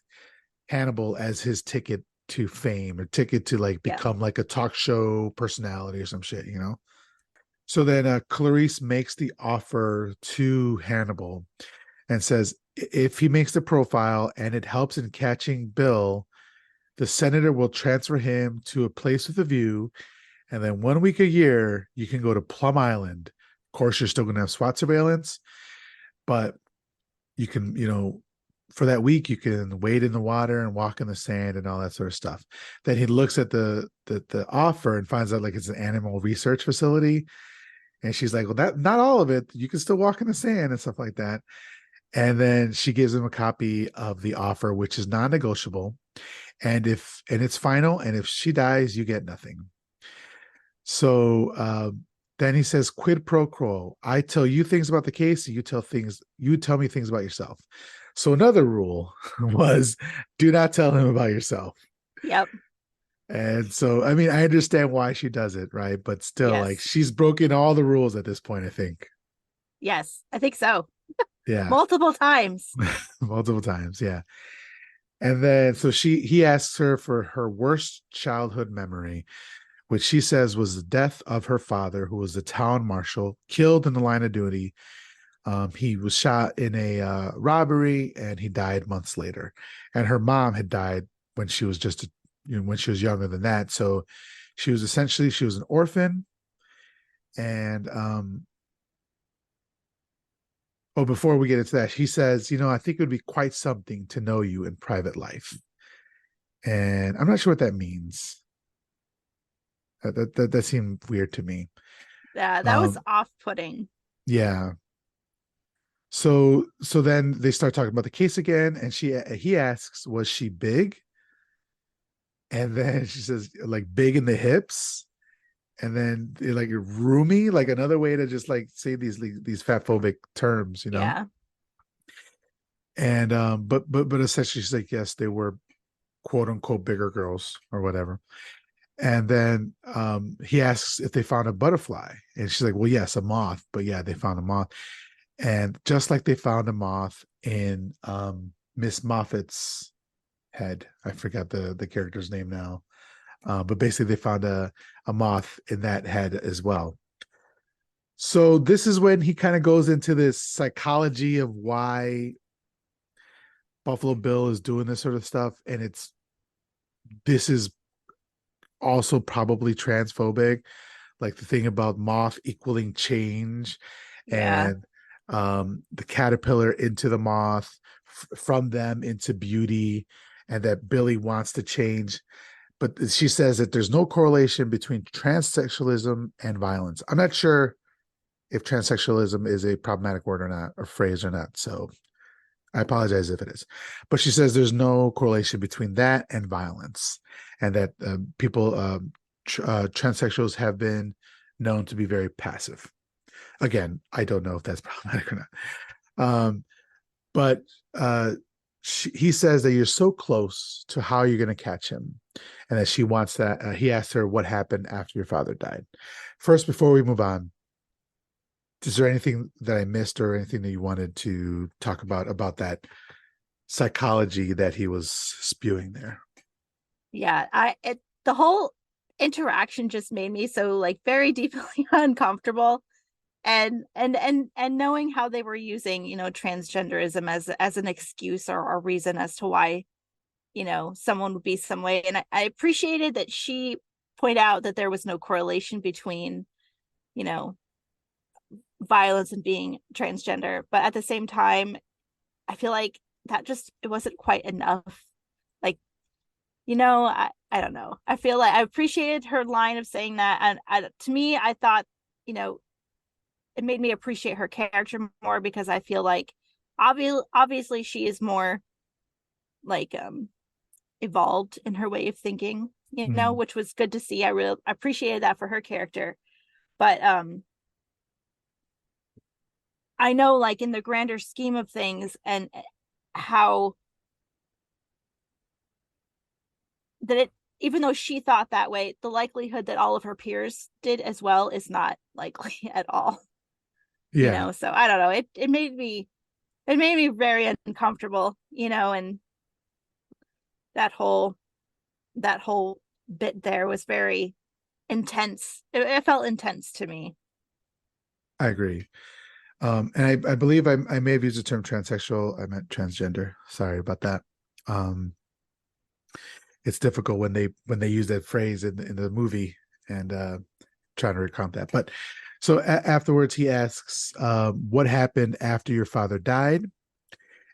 Hannibal as his ticket to fame or ticket to like Yeah. become like a talk show personality or some shit, you know? So then Clarice makes the offer to Hannibal and says if he makes the profile and it helps in catching Bill, the senator will transfer him to a place with a view. And then 1 week a year, you can go to Plum Island. Of course, you're still going to have SWAT surveillance, but you can, for that week, you can wade in the water and walk in the sand and all that sort of stuff. Then he looks at the offer and finds out like it's an animal research facility. And she's like, well, that not all of it. You can still walk in the sand and stuff like that. And then she gives him a copy of the offer, which is non-negotiable. And it's final. And if she dies, you get nothing. So then he says, quid pro quo. I tell you things about the case, and you tell me things about yourself. So another rule was do not tell him about yourself. Yep. And so, I mean, I understand why she does it, right? But still, like, Yes. she's broken all the rules at this point, I think. Yes. I think so. Yeah. Multiple times. Multiple times. Yeah. And then so he asks her for her worst childhood memory, which she says was the death of her father, who was the town marshal, killed in the line of duty. He was shot in a robbery, and he died months later. And her mom had died when she was when she was younger than that. So she was an orphan. And before we get into that, he says, I think it would be quite something to know you in private life. And I'm not sure what that means. That seemed weird to me. Yeah, that was Um, off-putting. yeah. So then they start talking about the case again, and he asks, was she big? And then she says, like, big in the hips. and then like roomy, like another way to just like say these fat phobic terms, you know. Yeah. And but essentially she's like, yes, they were quote unquote bigger girls or whatever. And then he asks if they found a butterfly, and she's like, well, yes, a moth, but yeah, they found a moth. And just like they found a moth in Miss Moffat's head, I forgot the character's name now, but basically they found a moth in that head as well. So this is when he kind of goes into this psychology of why Buffalo Bill is doing this sort of stuff, and this is also probably transphobic, like the thing about moth equaling change, Yeah. and the caterpillar into the moth, from them into beauty, and that Billy wants to change. But she says that there's no correlation between transsexualism and violence. I'm not sure if transsexualism is a problematic word or not, or phrase or not. So I apologize if it is. But she says there's no correlation between that and violence, and that people, transsexuals, have been known to be very passive. Again, I don't know if that's problematic or not. But he says that you're so close to how you're going to catch him, and that she wants that. He asked her what happened after your father died. First, before we move on, is there anything that I missed, or anything that you wanted to talk about that psychology that he was spewing there? Yeah. The whole interaction just made me so like very deeply uncomfortable. And knowing how they were using, transgenderism as an excuse or a reason as to why, someone would be some way. And I appreciated that she pointed out that there was no correlation between, you know, violence and being transgender. But at the same time, I feel like it wasn't quite enough. Like, I don't know. I feel like I appreciated her line of saying that. And to me, I thought, you know, it made me appreciate her character more, because I feel like obviously she is more like evolved in her way of thinking, Mm, which was good to see. I really appreciated that for her character. But I know, like, in the grander scheme of things, and how that it even though she thought that way, the likelihood that all of her peers did as well is not likely at all. yeah, So I don't know. It made me very uncomfortable, and that whole that whole bit there was very intense. It felt intense to me. I agree. And I believe I may have used the term transsexual. I meant transgender. Sorry about that. Um, it's difficult when they use that phrase in the movie, and trying to recount that. But so afterwards, he asks, "What happened after your father died?"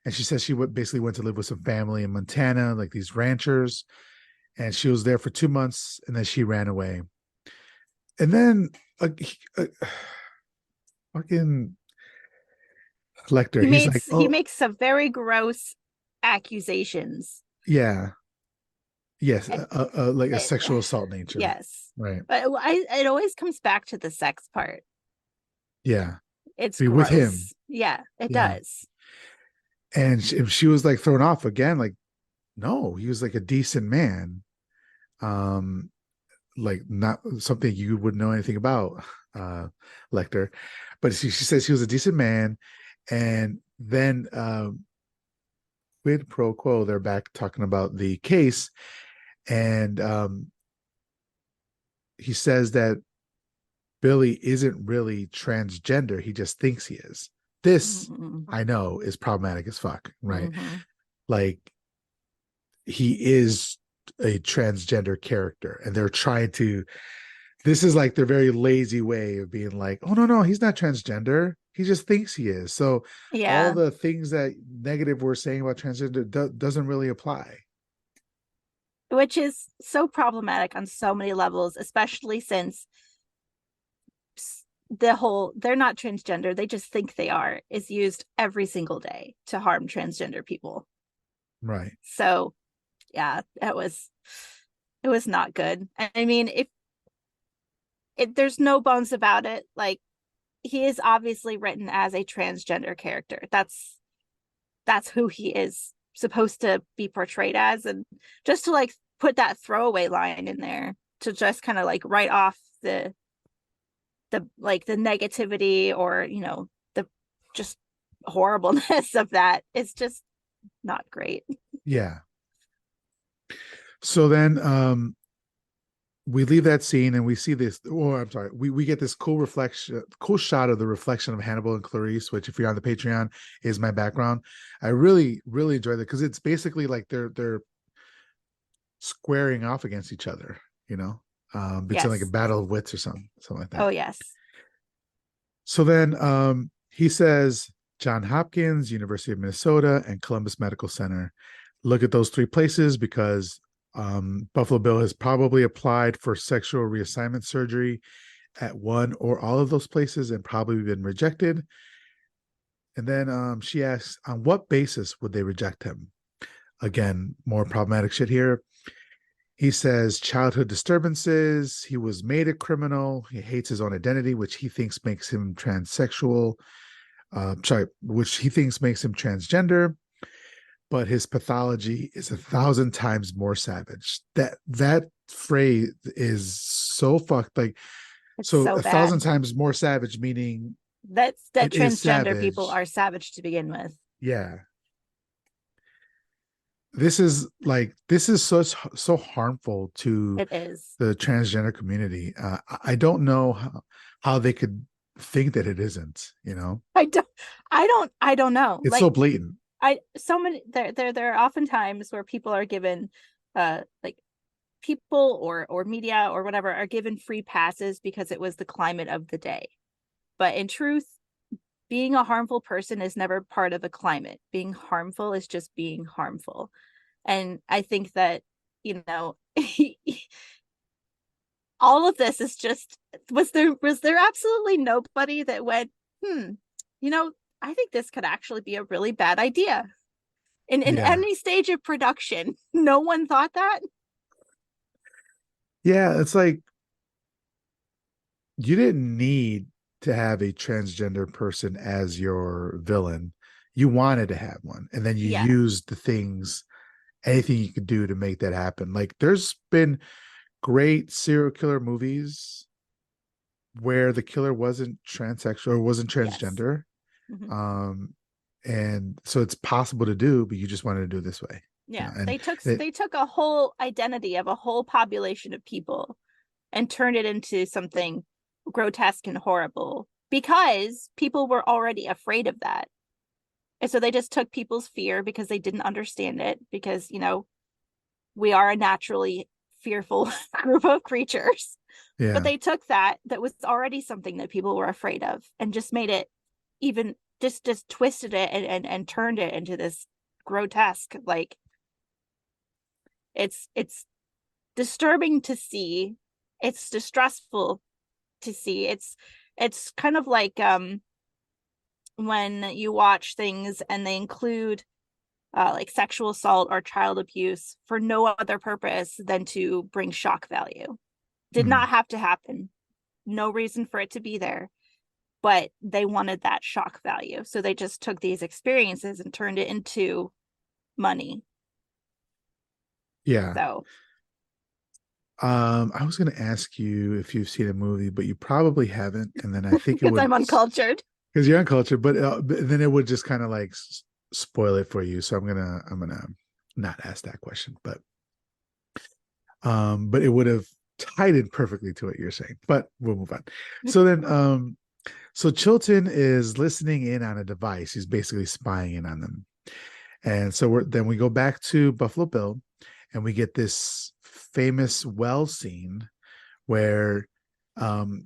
And she says she basically went to live with some family in Montana, like these ranchers, and she was there for 2 months, and then she ran away. And then uh, fucking Lecter, He he's like, makes he "Oh, makes some very gross accusations. yeah, yes, And like a it, sexual assault nature, yes, right? but it always comes back to the sex part. Yeah, It's be with him, gross. Yeah, it yeah." does. And she was like thrown off again, like, no, he was like a decent man, um, like not something you would know anything about, Lecter. But she says he was a decent man, and then quid pro quo, they're back talking about the case, and he says that Billy isn't really transgender, he just thinks he is. This, Mm-hmm. I know, is problematic as fuck, right? Mm-hmm. Like, he is a transgender character, and they're trying to, this is like their very lazy way of being like, oh, no, he's not transgender, he just thinks he is. So all Yeah, the things that negative we're saying about transgender doesn't really apply. which is so problematic on so many levels, especially since they're not transgender, they just think they are, is used every single day to harm transgender people. Right. So yeah, it was not good. I mean, if, there's no bones about it. Like, he is obviously written as a transgender character. That's who he is supposed to be portrayed as. And just to like put that throwaway line in there to just kind of like write off the like the negativity, or the just horribleness of that, it's just not great. Yeah. So then we leave that scene and we see this, or I'm sorry, we get this cool shot of the reflection of Hannibal and Clarice, which if you're on the Patreon is my background. I really, really enjoyed it because it's basically like they're squaring off against each other, between like a Yes. battle of wits or something like that. Oh yes. So then he says John Hopkins, University of Minnesota, and Columbus Medical Center. Look at those three places because Buffalo Bill has probably applied for sexual reassignment surgery at one or all of those places and probably been rejected. And then she asks, on what basis would they reject him? Again, more problematic shit here. He says childhood disturbances. He was made a criminal. He hates his own identity, which he thinks makes him transsexual. Which he thinks makes him transgender. But his pathology is 1,000 times more savage. That phrase is so fucked. Like, It's so so 1,000 bad. times more savage, meaning That it is transgender people savage. are savage to begin with. Yeah. This is so harmful to It is. the transgender community. I don't know how they could think that it isn't, I don't know. it's so Like, blatant. I so many there are often times where people are given like people or media or whatever are given free passes because it was the climate of the day. But in truth, being a harmful person is never part of a climate. Being harmful is just being harmful. And I think that, all of this is just, was there absolutely nobody that went, you know, I think this could actually be a really bad idea. In Yeah. any stage of production, no one thought that. Yeah, it's like you didn't need to have a transgender person as your villain. You wanted to have one, and then you Yeah. used the things, anything you could do to make that happen. Like there's been great serial killer movies where the killer wasn't transsexual or wasn't Yes. transgender. Mhm. Um, and so it's possible to do, but you just wanted to do it this way, Yeah. and it, They took a whole identity of a whole population of people and turned it into something grotesque and horrible because people were already afraid of that. And so they just took people's fear because they didn't understand it, because, we are a naturally fearful group of creatures. But yeah, they took that was already something that people were afraid of and just made it even just twisted it and turned it into this grotesque, like, it's disturbing to see. It's distressful to see. It's kind of like when you watch things and they include like sexual assault or child abuse for no other purpose than to bring shock value. Did mm, not have to happen. No reason for it to be there, but they wanted that shock value. So they just took these experiences and turned it into money. yeah. So I was going to ask you if you've seen a movie, but you probably haven't. And then I think it because would, I'm uncultured. because you're uncultured, but then it would just kind of like spoil it for you. So I'm gonna not ask that question, but it would have tied in perfectly to what you're saying. But we'll move on. So then, so Chilton is listening in on a device. He's basically spying in on them, and so then we go back to Buffalo Bill, and we get this famous well scene where um,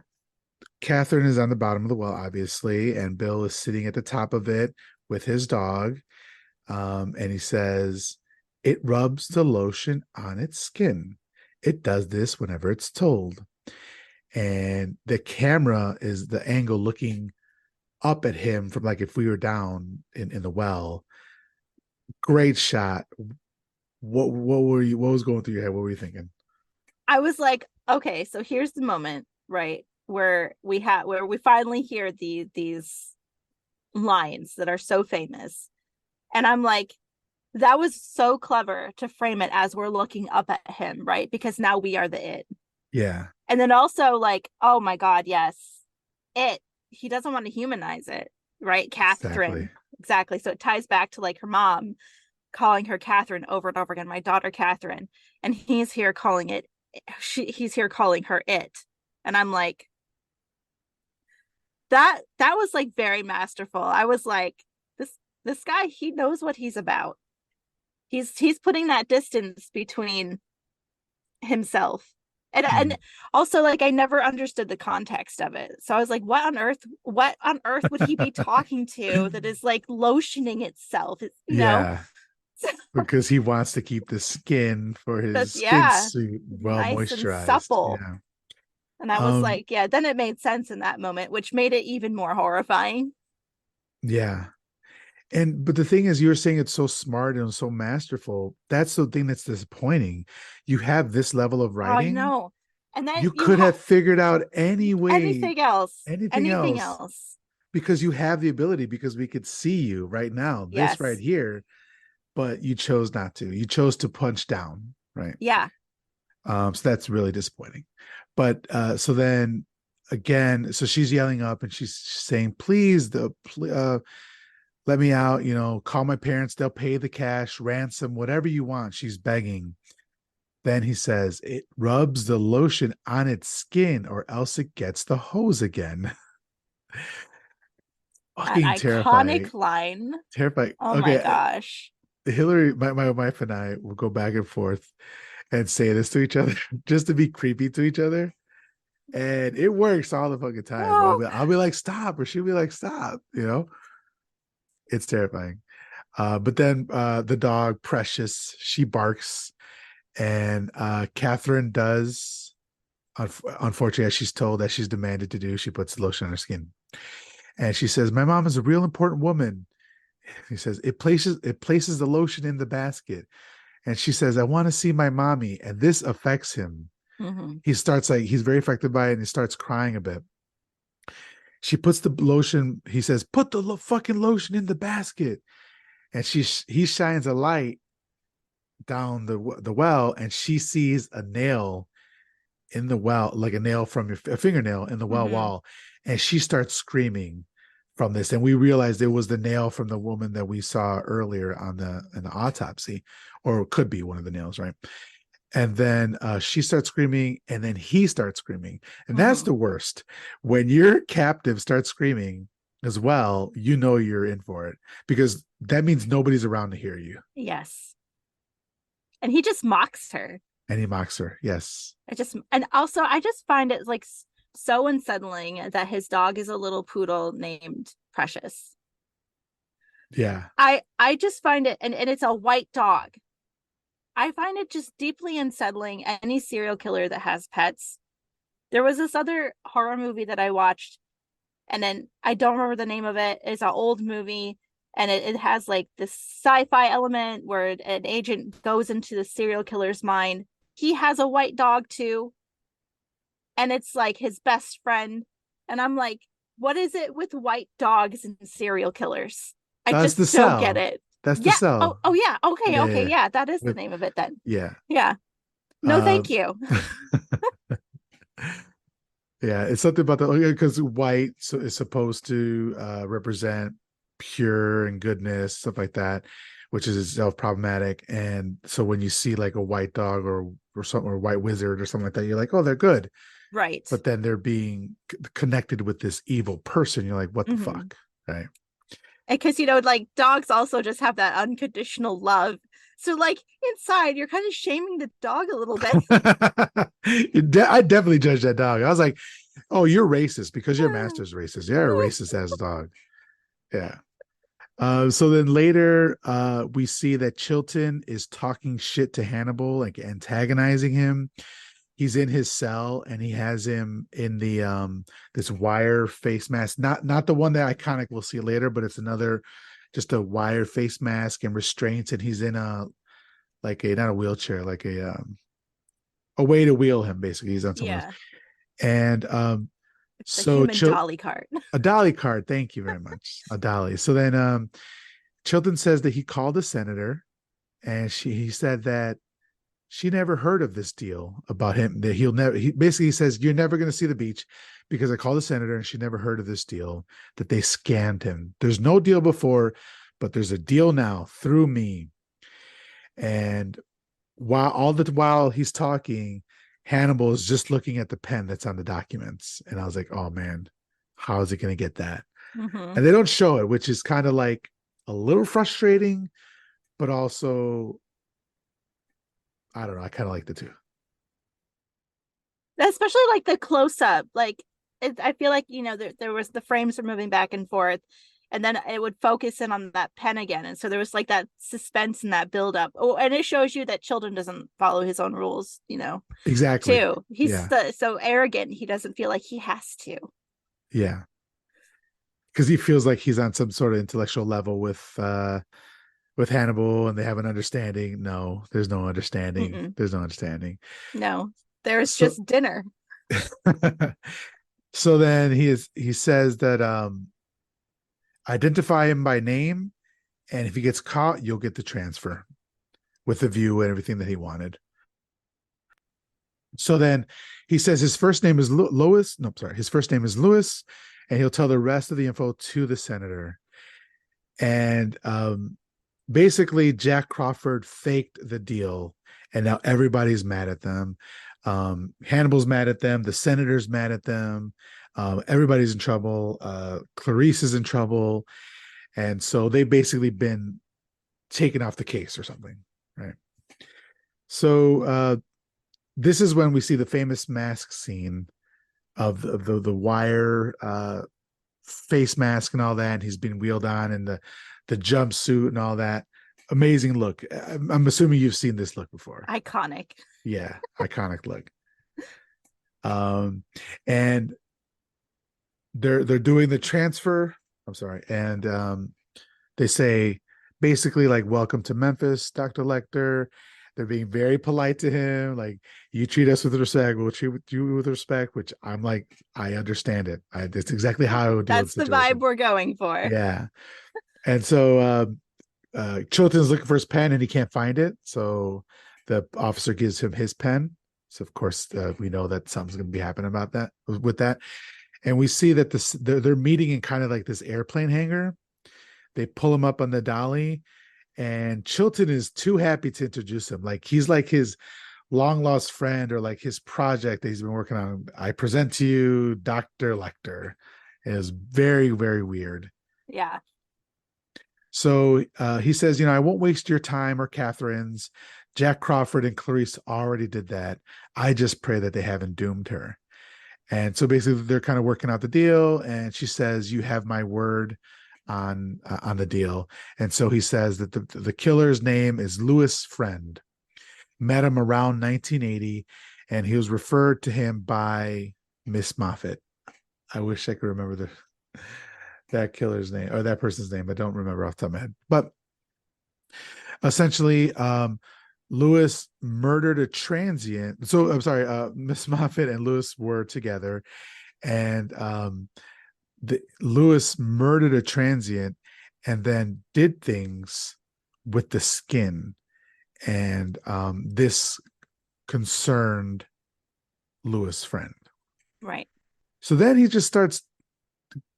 Catherine is on the bottom of the well, obviously, and Bill is sitting at the top of it with his dog. And he says, it rubs the lotion on its skin. It does this whenever it's told. And the camera is the angle looking up at him from like if we were down in the well. Great shot. What was going through your head? What were you thinking? I was like, okay, so here's the moment. right? Where we finally hear these lines that are so famous. And I'm like, that was so clever to frame it as we're looking up at him, right? Because now we are the it. Yeah, And then also like, oh my God, yes, it. He doesn't want to humanize it, right? exactly. Catherine. Exactly. So it ties back to like her mom calling her Catherine over and over again, my daughter Catherine. And he's here calling it he's here calling her it. And I'm like, that was like very masterful. I was like, this guy, he knows what he's about. He's putting that distance between himself. And Mhm. also like I never understood the context of it. So I was like, what on earth would he be talking to that is like lotioning itself? It's, you know? Yeah, because he wants to keep the skin for his That's skin yeah, suit well nice and moisturized. supple. Yeah. And I was Um, like, yeah, then it made sense in that moment, which made it even more horrifying. yeah. And but the thing is, you were saying it's so smart and so masterful. That's the thing that's disappointing. You have this level of Oh, I writing. know. And then You you could have have figured out any way, anything anything else, else. because you have the ability, because we could see you right now, this right Yes. here, but you chose not to. You chose to punch down, right? Yeah. So that's really disappointing. But so then again, so she's yelling up and she's saying, please, let me out, call my parents, they'll pay the cash, ransom, whatever you want. She's begging. Then he says, it rubs the lotion on its skin or else it gets the hose again. That Fucking terrifying. iconic line. Terrifying. Oh my Okay. gosh. Hillary, my wife and I will go back and forth and say this to each other just to be creepy to each other. And it works all the fucking time. Oh, I'll be like, stop, or she'll be like, stop, it's terrifying. But then the dog, Precious, she barks, and Catherine does, unfortunately, as she's told, that she's demanded to do, she puts lotion on her skin. And she says, my mom is a real important woman. He says, it places the lotion in the basket. And she says, I want to see my mommy. And this affects him. mm-hmm. He starts like, he's very affected by it and he starts crying a bit. She puts the lotion, he says, put the fucking lotion in the basket. And he shines a light down the well and she sees a nail in the well, like a nail from a fingernail in the well Mm-hmm. wall. And she starts screaming from this. And we realized it was the nail from the woman that we saw earlier in the autopsy, or it could be one of the nails, right? And then she starts screaming, and then he starts screaming. And that's Mm-hmm. the worst. When your captive starts screaming as well, you're in for it, because that means nobody's around to hear you. Yes. And he just mocks her. And he mocks her. Yes. And also I just find it like so unsettling that his dog is a little poodle named Precious. Yeah. I just find it, and it's a white dog. I find it just deeply unsettling, any serial killer that has pets. There was this other horror movie that I watched, and then I don't remember the name of it. It's an old movie, and it has like this sci-fi element where an agent goes into the serial killer's mind. He has a white dog too, and it's like his best friend. And I'm like, what is it with white dogs and serial killers? I That's just the don't get cell. it. That's the Yeah. Oh, cell. oh yeah. Okay, Yeah. okay. Yeah. Yeah, that is the With, name of it then. yeah. Yeah. No, Uh, thank you. yeah. It's something about because white is supposed to represent pure and goodness, stuff like that, which is itself problematic. And so when you see like a white dog or something, or a white wizard or something like that, you're like, oh, they're good. Right. But then they're being connected with this evil person. You're like, what the Mm-hmm. fuck? Right. Because like dogs also just have that unconditional love. So like inside, you're kind of shaming the dog a little bit. I definitely judged that dog. I was like, oh, you're racist because your master's racist. You're a racist ass dog. Yeah. So then later, we see that Chilton is talking shit to Hannibal, like antagonizing him. He's in his cell and he has him in the this wire face mask, not the one that iconic we'll see later, but it's another, just a wire face mask and restraints, and he's in a, like a, not a wheelchair, like a way to wheel him, basically. He's on someone else. Yeah. And It's a so human dolly cart. a dolly card, thank you very much. A dolly. So then Chilton says that he called the senator, and he said that she never heard of this deal about him, that he'll never, he basically says, you're never going to see the beach because I called the senator and she never heard of this deal, that they scammed him. There's no deal before, but there's a deal now through me. And while he's talking, Hannibal is just looking at the pen that's on the documents. And I was like, oh man, how is he going to get that? Mm-hmm. And they don't show it, which is kind of like a little frustrating, but also, I don't know, I kind of like the two. Especially like the close up. Like I feel like, there was the frames were moving back and forth, and then it would focus in on that pen again. And so there was like that suspense and that build up. Oh, and it shows you that Chilton doesn't follow his own rules, Exactly. too. He's Yeah. so arrogant. He doesn't feel like he has to. Yeah. Because he feels like he's on some sort of intellectual level with Hannibal, and they have an understanding. No, there's no understanding. Mm-mm. There's no understanding. No, there's So just dinner. so then he says that identify him by name, and if he gets caught, you'll get the transfer with the view and everything that he wanted. So then he says his first name is Lois. No, sorry, his first name is Lewis, and he'll tell the rest of the info to the senator. And basically, Jack Crawford faked the deal, and now everybody's mad at them. Hannibal's mad at them. The senator's mad at them. Everybody's in trouble. Clarice is in trouble, and so they've basically been taken off the case or something, right? So this is when we see the famous mask scene of the wire face mask and all that. And he's being wheeled on, and the jumpsuit and all that. Amazing look. I'm assuming you've seen this look before. Iconic. Yeah, iconic look. And they're doing the transfer. I'm sorry, and they say basically like, welcome to Memphis, Dr. Lecter. They're being very polite to him, like, you treat us with respect, we'll treat you with respect, which I'm like, I understand it. That's exactly how I would deal with That's the the vibe situation. we're going for. Yeah. And so Chilton's looking for his pen and he can't find it. So the officer gives him his pen. So of course we know that something's going to be happening about that with that. And we see that they're meeting in kind of like this airplane hangar. They pull him up on the dolly, and Chilton is too happy to introduce him. Like he's like his long lost friend, or like his project that he's been working on. I present to you Dr. Lecter. It is very, very weird. Yeah. So he says, I won't waste your time or Catherine's. Jack Crawford and Clarice already did that. I just pray that they haven't doomed her. And so basically they're kind of working out the deal. And she says, you have my word on the deal. And so he says that the killer's name is Louis Friend. Met him around 1980, and he was referred to him by Miss Moffat. I wish I could remember that killer's name, or that person's name. I don't remember off the top of my head. But essentially, Lewis murdered a transient. So I'm sorry, Miss Moffat and Lewis were together, and Lewis murdered a transient and then did things with the skin. And this concerned Lewis Friend. Right. So then he just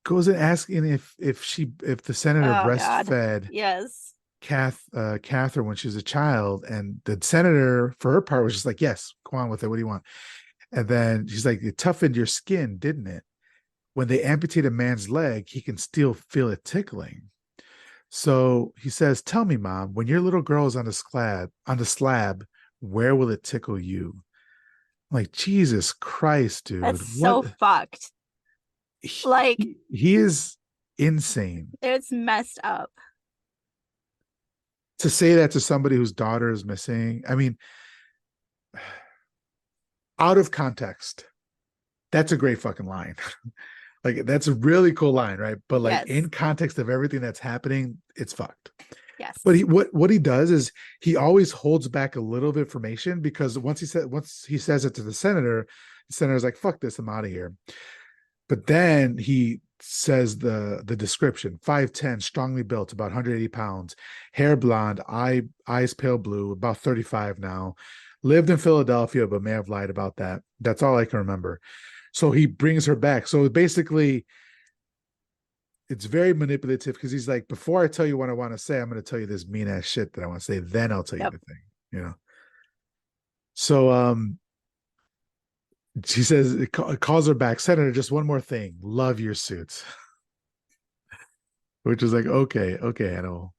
goes in asking if the senator Oh God. breastfed Yes. Catherine when she was a child, and the senator for her part was just like, yes, go on with it, what do you want? And then she's like, it toughened your skin, didn't it? When they amputate a man's leg, he can still feel it tickling. So he says, tell me, Mom, when your little girl is on the slab, where will it tickle you? I'm like, Jesus Christ, dude. That's What? so fucked. Like, he is insane. it's messed up. To say that to somebody whose daughter is missing, I mean, out of context, that's a great fucking line. Like, that's a really cool line, right? But like Yes. in context of everything that's happening, it's fucked. Yes. But what he does is he always holds back a little bit of information, because once he says it to the senator's like, fuck this, I'm out of here. But then he says the description: 5'10", strongly built, about 180 pounds, hair blonde, eyes pale blue, about 35 now. Lived in Philadelphia, but may have lied about that. That's all I can remember. So he brings her back. So basically, it's very manipulative, because he's like, before I tell you what I want to say, I'm going to tell you this mean ass shit that I want to say. Then I'll tell you Yep. the thing, you know? So, she says, it calls her back, Senator, just one more thing. Love your suits, which is like, okay, I know.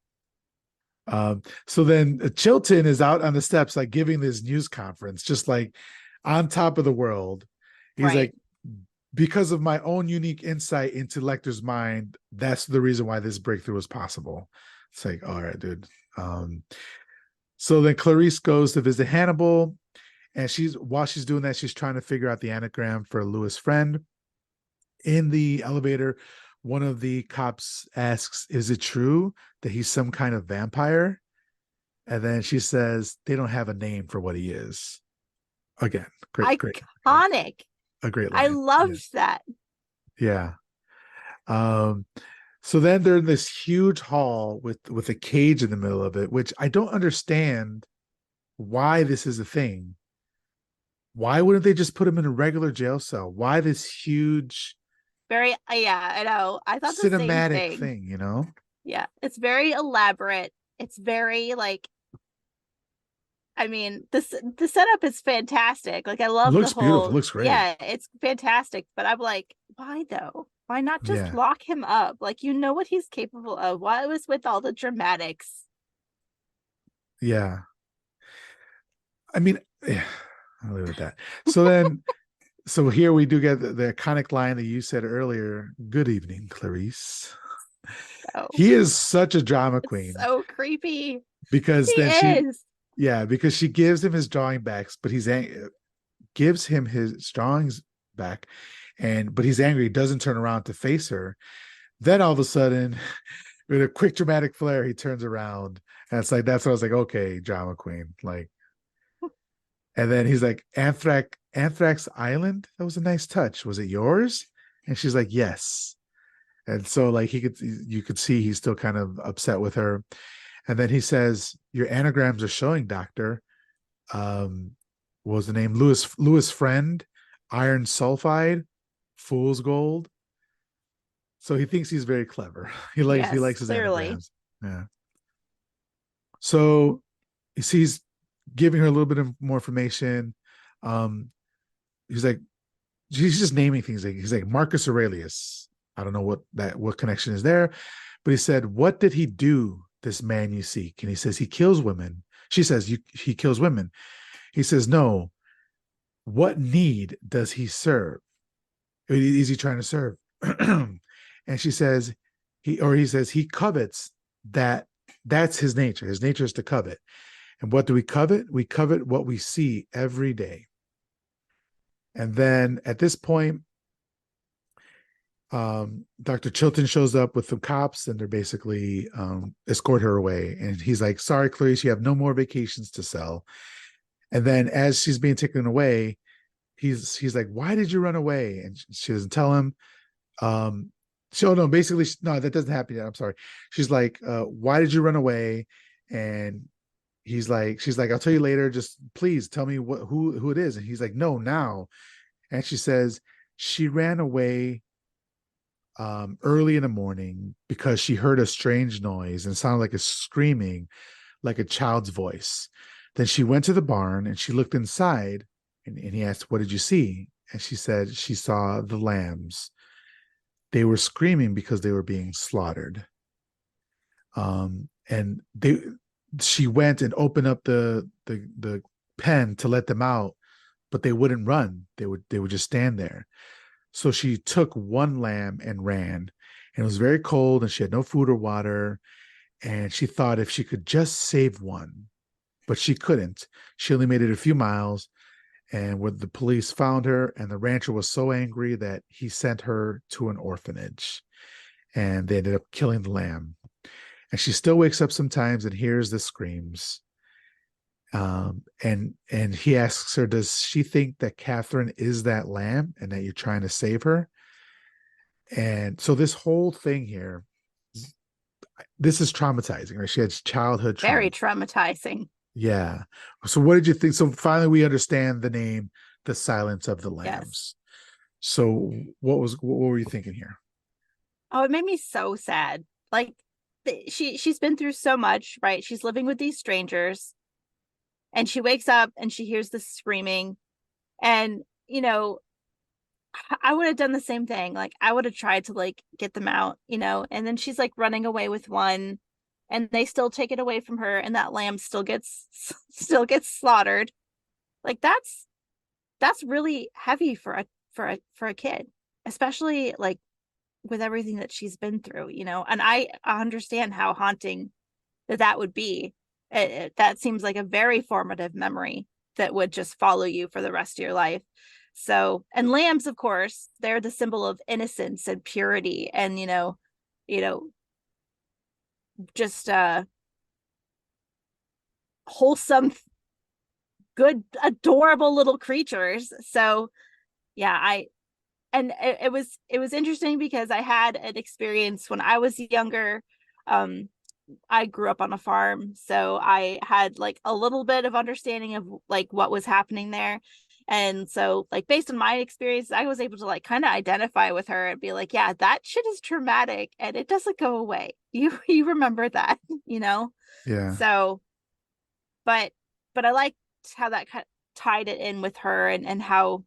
So then Chilton is out on the steps, like giving this news conference, just like on top of the world. He's Right. like, because of my own unique insight into Lecter's mind, that's the reason why this breakthrough was possible. It's like, all right, dude. So then Clarice goes to visit Hannibal, and while she's doing that, she's trying to figure out the anagram for Lewis' friend. In the elevator, one of the cops asks, "Is it true that he's some kind of vampire?" And then she says, "They don't have a name for what he is." Again, great, Iconic. a great I line. Yeah, loved that. yeah. Um, so then they're in this huge hall with a cage in the middle of it, which I don't understand why this is a thing. Why wouldn't they just put him in a regular jail cell? Why this huge Very, yeah, I know. I thought the same cinematic thing. thing, you know? Yeah, it's very elaborate. It's very like, I mean, the setup is fantastic. Like I love the Looks beautiful, whole, looks great. yeah, it's fantastic. But I'm like, why though? Why not just Yeah, lock him up? Like you know what he's capable of. Why was with all the dramatics? yeah. I mean, yeah, I'll leave it at that. So then, so here we do get the iconic line that you said earlier. Good evening, Clarice. Oh, He is such a drama it's queen, so creepy. He because then is. yeah, because she gives him his drawing backs, but gives him his drawings back, but he's angry. He doesn't turn around to face her. Then all of a sudden, with a quick dramatic flare, he turns around, and it's like, that's what I was like, okay, drama queen, like. And then he's like, Anthrax Island. That was a nice touch. Was it yours? And she's like, yes. And so like you could see he's still kind of upset with her. And then he says, your anagrams are showing, doctor. What was the name? Lewis Friend, iron sulfide, fool's gold. So he thinks he's very clever. He Yes, likes his clearly. anagrams. Yeah. So he's giving her a little bit of more information. Um, he's like, he's just naming things. Like, he's like, Marcus Aurelius. I don't know what connection is there, but he said, what did he do, this man you seek? And he says, he kills women. She says, he kills women. He says, no. What need does he serve? Is he trying to serve? And she says, he says, he covets that. That's his nature. His nature is to covet. And what do we covet? We covet what we see every day. And then at this point, Dr. Chilton shows up with some cops, and they're basically escort her away. And he's like, sorry, Clarice, you have no more vacations to sell. And then as she's being taken away, he's like, why did you run away? And she doesn't tell him. So no, basically, no, that doesn't happen yet. I'm sorry. She's like, why did you run away? And she's like, I'll tell you later. Just please tell me who it is. And he's like, no, now. And she says she ran away early in the morning because she heard a strange noise and sounded like a screaming, like a child's voice. Then she went to the barn and she looked inside, and he asked, what did you see? And she said she saw the lambs. They were screaming because they were being slaughtered. And she went and opened up the pen to let them out, but they wouldn't run. They would just stand there. So she took one lamb and ran. And it was very cold, and she had no food or water. And she thought if she could just save one, but she couldn't. She only made it a few miles. And when the police found her, and the rancher was so angry that he sent her to an orphanage, and they ended up killing the lamb. and she still wakes up sometimes and hears the screams. And he asks her, does she think that Catherine is that lamb and that you're trying to save her? And so this whole thing here, this is traumatizing, right? She had childhood Very trauma. traumatizing. Yeah. So what did you think? So finally we understand the name, The Silence of the Yes. Lambs. So what were you thinking here? Oh, it made me so sad. Like she's been through so much, right? She's living with these strangers and she wakes up and she hears the screaming and I would have done the same thing. Like I would have tried to like get them out, and then she's like running away with one and they still take it away from her and that lamb still gets slaughtered. Like that's really heavy for a kid, especially like with everything that she's been through, and I understand how haunting that would be. That seems like a very formative memory that would just follow you for the rest of your life. So, and lambs, of course, they're the symbol of innocence and purity and, you know, just wholesome, good, adorable little creatures. So, yeah, it was interesting because I had an experience when I was younger. Um, I grew up on a farm, so I had like a little bit of understanding of like what was happening there. And so like based on my experience, I was able to like kind of identify with her and be like, yeah, that shit is traumatic and it doesn't go away. You remember that, you know? Yeah. So, but I liked how that kind of tied it in with her and how,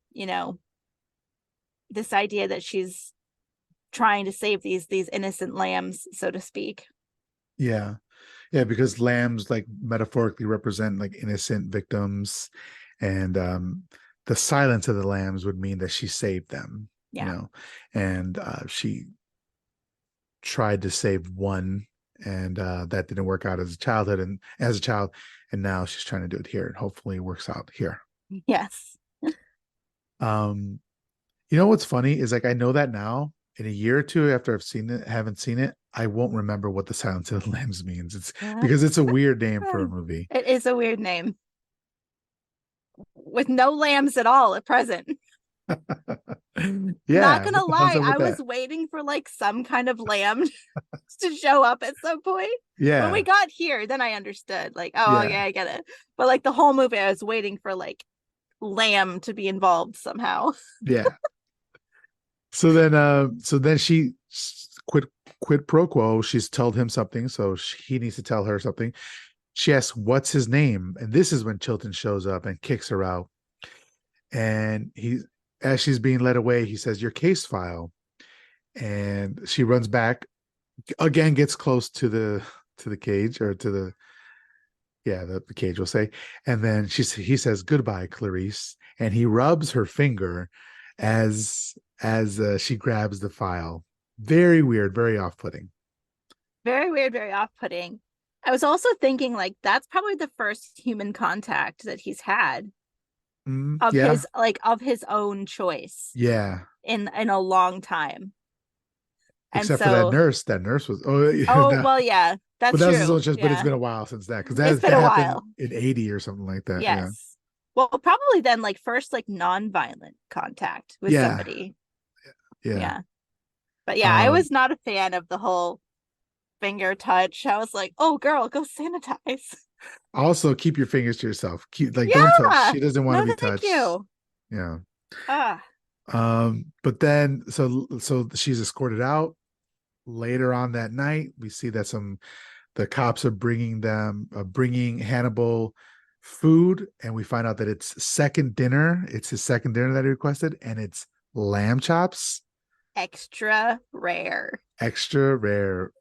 this idea that she's trying to save these innocent lambs, so to speak. Yeah. Yeah, because lambs like metaphorically represent like innocent victims, and the silence of the lambs would mean that she saved them, Yeah. and she tried to save one, and that didn't work out as a child, and now she's trying to do it here, and hopefully it works out here. Yes. Um, what's funny is like I know that now. In a year or two after haven't seen it, I won't remember what the Silence of the Lambs means. It's because it's a weird name for a movie. It is a weird name with no lambs at all at present. Not Yeah, gonna what's lie, up with I was that? waiting for like some kind of lamb to show up at some point. When we Yeah, got here, then I understood. Like, oh yeah, yeah, I get it. But like the whole movie, I was waiting for like lamb to be involved somehow. yeah. So then she quid pro quo. She's told him something, so he needs to tell her something. She asks, "What's his name?" And this is when Chilton shows up and kicks her out. And as she's being led away, he says, "Your case file." And she runs back again, gets close to the cage, or to the yeah, the cage will say. And then he says, "Goodbye, Clarice." And he rubs her finger as she grabs the file. Very weird, very off-putting. Very weird, very off-putting. I was also thinking like that's probably the first human contact that he's had Yeah, of his own choice yeah. in a long time. And Except for that so, nurse. That nurse was oh no, well, yeah, but that's that was his own true. choice. But it's Yeah, been a while since that, because it's been that a happened while. in 80 or something like that. Yeah, Yes. Well, probably then like first like non-violent contact with yeah, somebody. yeah. Yeah. But yeah, I Um, was not a fan of the whole finger touch. I was like, "Oh girl, go sanitize." Also, keep your fingers to yourself. Don't touch. Yeah. She doesn't want to No, be thank touched. you. Yeah. Ah, But then so she's escorted out. Later on that night, we see that the cops are bringing Hannibal food, and we find out that it's second dinner. It's his second dinner that he requested, and it's lamb chops, extra rare. extra rare.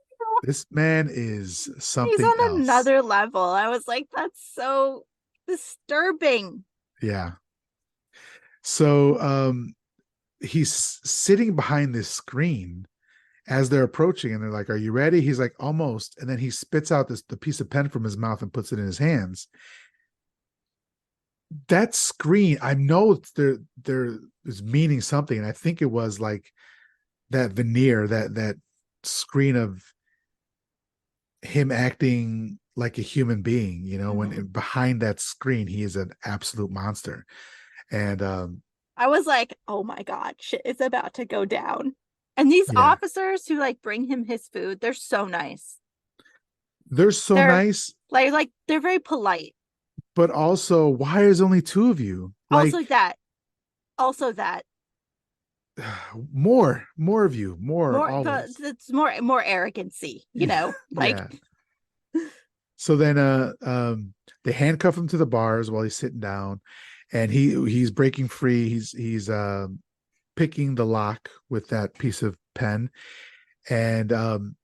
This man is He's something on else. another level. I was like, that's so disturbing. Yeah. So he's sitting behind this screen as they're approaching, and they're like, "Are you ready?" He's like, "Almost." And then he spits out the piece of pen from his mouth and puts it in his hands. That screen, I know there is meaning something, and I think it was like that veneer, that screen of him acting like a human being, Mhm. when behind that screen, he is an absolute monster. And I was like, oh my God, shit is about to go down. And these yeah, officers who like bring him his food, they're so nice. they're so They're nice, they're very polite. but also, why is only two of you? Also Like, that, also that. more of you, more More but always. it's more arrogancy, like Yeah. So then they handcuff him to the bars while he's sitting down, and he's breaking free. He's picking the lock with that piece of pen, and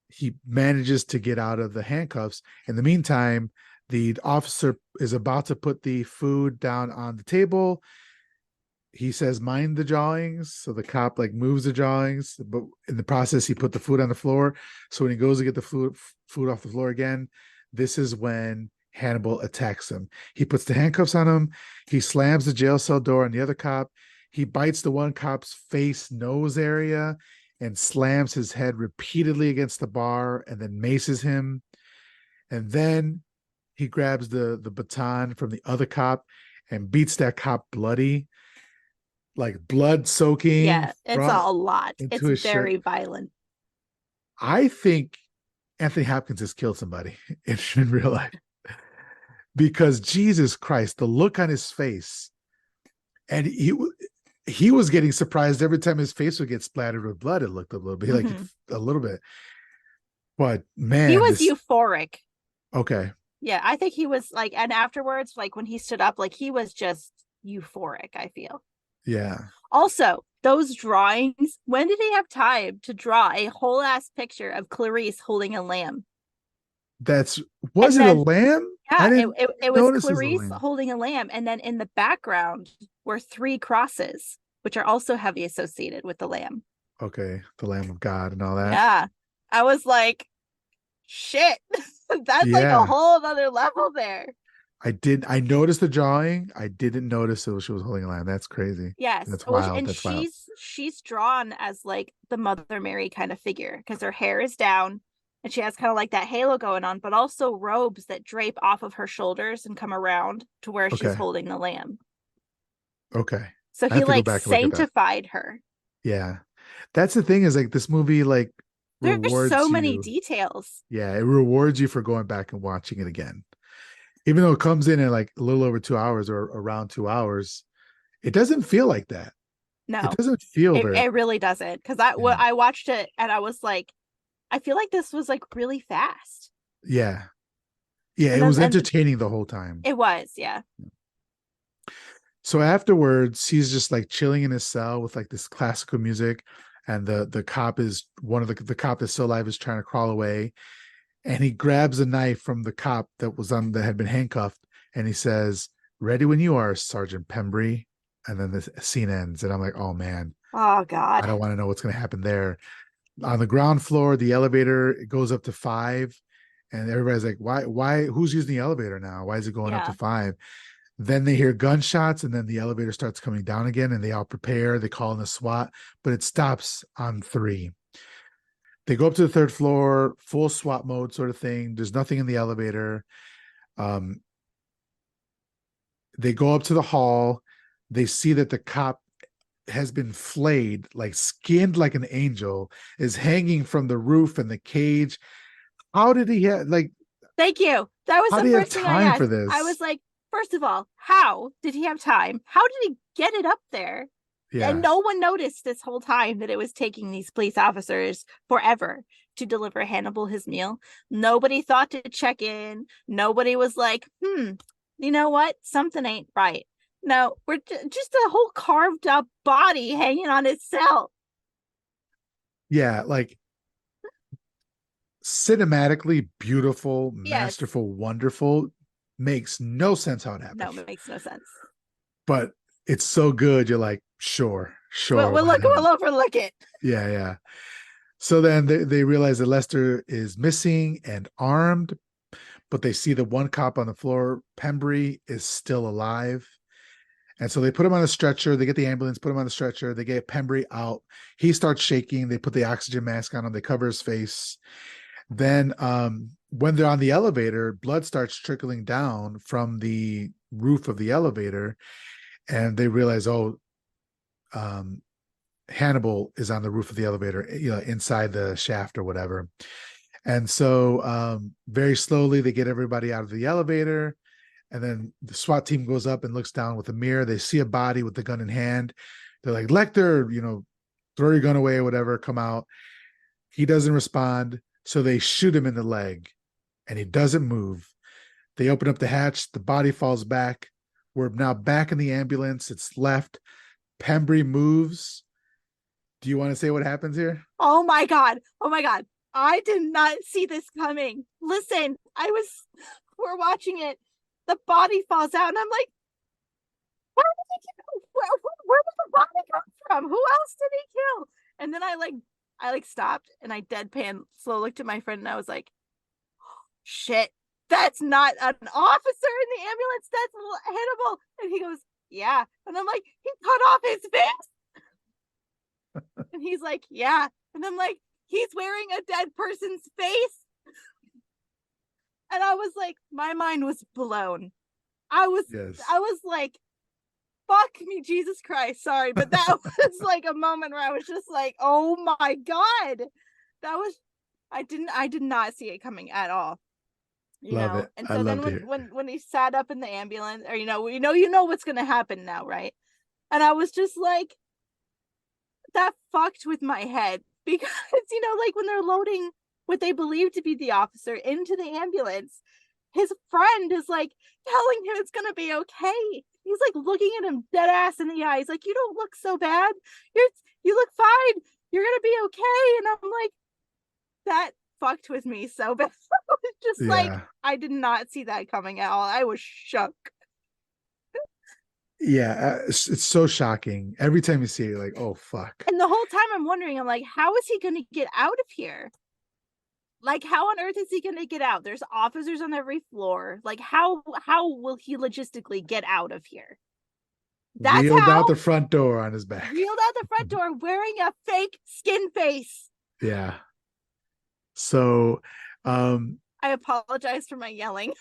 he manages to get out of the handcuffs. In the meantime, the officer is about to put the food down on the table. He says, mind the drawings. So the cop like moves the drawings, but in the process, he put the food on the floor. So when he goes to get the food off the floor again, this is when Hannibal attacks him. He puts the handcuffs on him. He slams the jail cell door on the other cop. He bites the one cop's face, nose area, and slams his head repeatedly against the bar and then maces him. And then he grabs the baton from the other cop and beats that cop bloody, like blood soaking yeah, it's from a lot. into It's his shirt. very violent. I think Anthony Hopkins has killed somebody in real life, because Jesus Christ, the look on his face, and he was getting surprised every time his face would get splattered with blood. It looked a little bit like Mhm. a little bit, but He man, was this euphoric. okay, Yeah, I think he was like, and afterwards, like when he stood up, like he was just euphoric, I feel. yeah, Also, those drawings, when did he have time to draw a whole ass picture of Clarice holding a lamb? that's was And it a then, lamb? I yeah, didn't it was notice it was a Clarice lamb. holding a lamb. And then in the background were three crosses, which are also heavily associated with the lamb. Okay, the Lamb of God and all that. Yeah. I was like, shit, that's like a Yeah, whole other level there. I noticed the drawing. I didn't notice she was holding a lamb. That's crazy. Yes. That's Well, wild. and That's wild. she's drawn as like the Mother Mary kind of figure because her hair is down and she has kind of like that halo going on, but also robes that drape off of her shoulders and come around to where she's Okay. holding the lamb. Okay. So I he have to go like back and look at that. sanctified her. Yeah. That's the thing, is like this movie like There's so rewards many you. details. Yeah, it rewards you for going back and watching it again. Even though it comes in at like a little over 2 hours or around 2 hours, it doesn't feel like that. It No, doesn't feel very it really doesn't. Because yeah. I watched it and I was like, I feel like this was like really fast. Yeah. Yeah, And it then was and entertaining the whole time. it was, yeah. So afterwards, he's just like chilling in his cell with like this classical music, and the cop is one of the cop that's still alive is trying to crawl away, and he grabs a knife from the cop that had been handcuffed, and he says, "Ready when you are, Sergeant Pembry." And then the scene ends, and I'm like, "Oh man, Oh I God. don't want to know what's going to happen there." On the ground floor, the elevator it goes up to 5, and everybody's like, "Why? Who's using the elevator now? Why is it going up to Yeah. 5?" Then they hear gunshots, and then the elevator starts coming down again, and they all prepare. They call in the SWAT, but it stops on 3. They go up to the third floor, full SWAT mode sort of thing. There's nothing in the elevator. Um, they go up to the hall. They see that the cop has been flayed, like skinned like an angel, is hanging from the roof in the cage. How did he have like? Thank you. That was How the do you have first thing I time for asked. I this? was like, first of all, how did he have time? How did he get it up there? And Yeah, no one noticed this whole time that it was taking these police officers forever to deliver Hannibal his meal. Nobody thought to check in. Nobody was like, you know what? Something ain't right. No, we're just a whole carved up body hanging on his cell. yeah, like cinematically beautiful, Yes. masterful, wonderful. Makes no sense how it happened, No, it makes no sense. but it's so good. You're like, sure, We'll, sure, we'll why look, not? we'll overlook it. Yeah, yeah. So then they realize that Lester is missing and armed, but they see the one cop on the floor, Pembry, is still alive. And so they put him on a stretcher. They get the ambulance, put him on the stretcher. They get Pembry out. He starts shaking. They put the oxygen mask on him. They cover his face. Then when they're on the elevator, blood starts trickling down from the roof of the elevator, and they realize, oh, um, Hannibal is on the roof of the elevator, inside the shaft or whatever. And so very slowly they get everybody out of the elevator, and then the SWAT team goes up and looks down with a mirror. They see a body with the gun in hand. They're like, Lecter, throw your gun away or whatever, come out. He doesn't respond. So they shoot him in the leg and he doesn't move. They open up the hatch. The body falls back. We're now back in the ambulance. It's left. Pembry moves. Do you want to say what happens here? Oh my God. Oh my God. I did not see this coming. Listen, we're watching it. The body falls out, and I'm like, where did he kill? Where did the body come from? Who else did he kill? And then I stopped and I deadpan slow looked at my friend and I was like, shit, that's not an officer in the ambulance. That's Hannibal. And he goes, yeah. And I'm like, he cut off his face. And he's like, yeah. And I'm like, he's wearing a dead person's face. And I was like, my mind was blown. Yes. I was like, fuck me, Jesus Christ. Sorry. But that was like a moment where I was just like, oh my God. I did not see it coming at all. Love it. And I so love then to hear. when he sat up in the ambulance, or you know what's gonna happen now, right? And I was just like, that fucked with my head because like when they're loading what they believe to be the officer into the ambulance, his friend is like telling him it's gonna be okay. He's like looking at him dead ass in the eyes, like, you don't look so bad. You look fine. You're gonna be okay. And I'm like, that fucked with me so bad. It's just like, Yeah. I did not see that coming at all. I was shook. Yeah. It's so shocking. Every time you see it, you're like, oh, fuck. And the whole time I'm wondering, I'm like, how is he going to get out of here? Like, how on earth is he going to get out? There's officers on every floor. Like, how will he logistically get out of here? That's Wheeled how. out the front door on his back. Wheeled out the front door wearing a fake skin face. Yeah. So, um, I apologize for my yelling.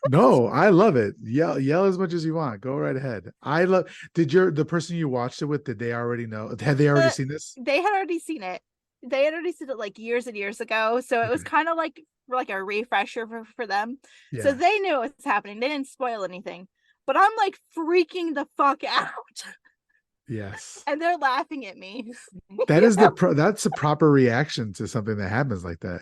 no, I love it. Yell as much as you want. Go right ahead. I love. Did the person you watched it with? Did they already know? Had they already seen this? They had already seen it. They had already seen it like years and years ago. So it was Okay. kind of like a refresher for them. So Yeah. they knew what's happening. They didn't spoil anything. But I'm like freaking the fuck out. Yes. And they're laughing at me. That is that's a proper reaction to something that happens like that.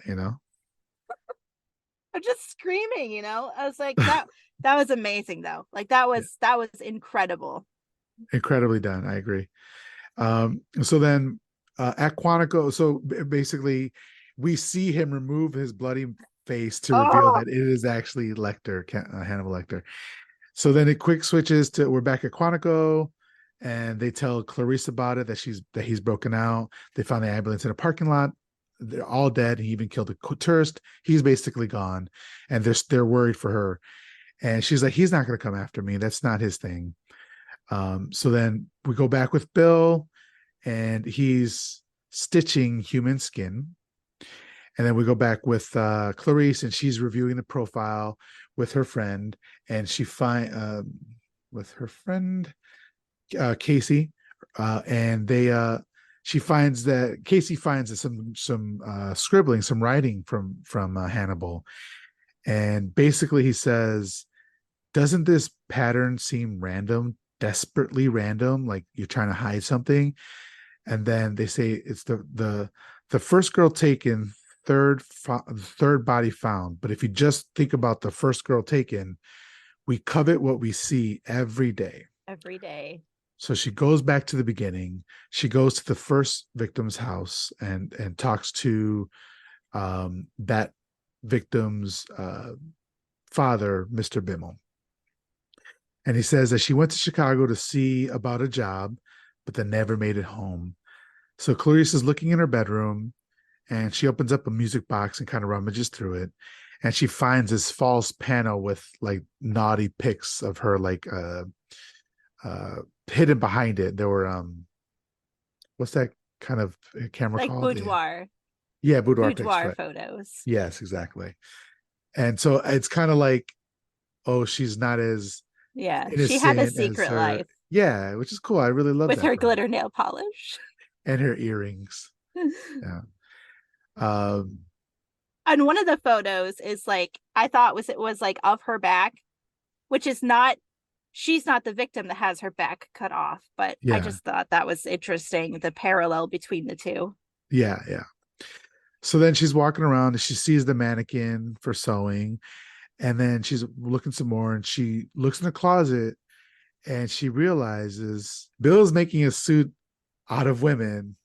I'm just screaming. I was like, that was amazing though. Like that Yeah. was incredible. Incredibly done. I agree. So then at Quantico, so basically we see him remove his bloody face to reveal Oh, that it is actually Lecter, Hannibal Lecter. So then it quick switches to we're back at Quantico, and they tell Clarice about it, that he's broken out. They found the ambulance in a parking lot. They're all dead. He even killed a tourist. He's basically gone, and they're worried for her. And she's like, he's not going to come after me. That's not his thing. So then we go back with Bill, and he's stitching human skin. And then we go back with Clarice, and she's reviewing the profile with her friend, and with her friend Casey, and she finds that Casey finds some scribbling, some writing from Hannibal, and basically he says, "Doesn't this pattern seem random, desperately random? Like you're trying to hide something?" And then they say it's the first girl taken, third body found. But if you just think about the first girl taken, we covet what we see every day. every day. So she goes back to the beginning. She goes to the first victim's house and talks to that victim's father, Mr. Bimmel. And he says that she went to Chicago to see about a job, but then never made it home. So Clarice is looking in her bedroom, and she opens up a music box and kind of rummages through it, and she finds this false panel with like naughty pics of her, like hidden behind it. There were what's that kind of camera Like called? boudoir. Yeah, boudoir pics, boudoir right. photos. Yes, exactly. And so it's kind of like, oh, she's not as Yeah, she had a innocent as secret her. life Yeah, which is cool. I really love with that her for her. glitter nail polish. And her earrings. Yeah. Um, And one of the photos is like I thought was it was like of her back, which is not she's not the victim that has her back cut off, but I yeah, just thought that was interesting, the parallel between the two. yeah, yeah. So then she's walking around and she sees the mannequin for sewing. And then she's looking some more and she looks in the closet and she realizes Bill's making a suit out of women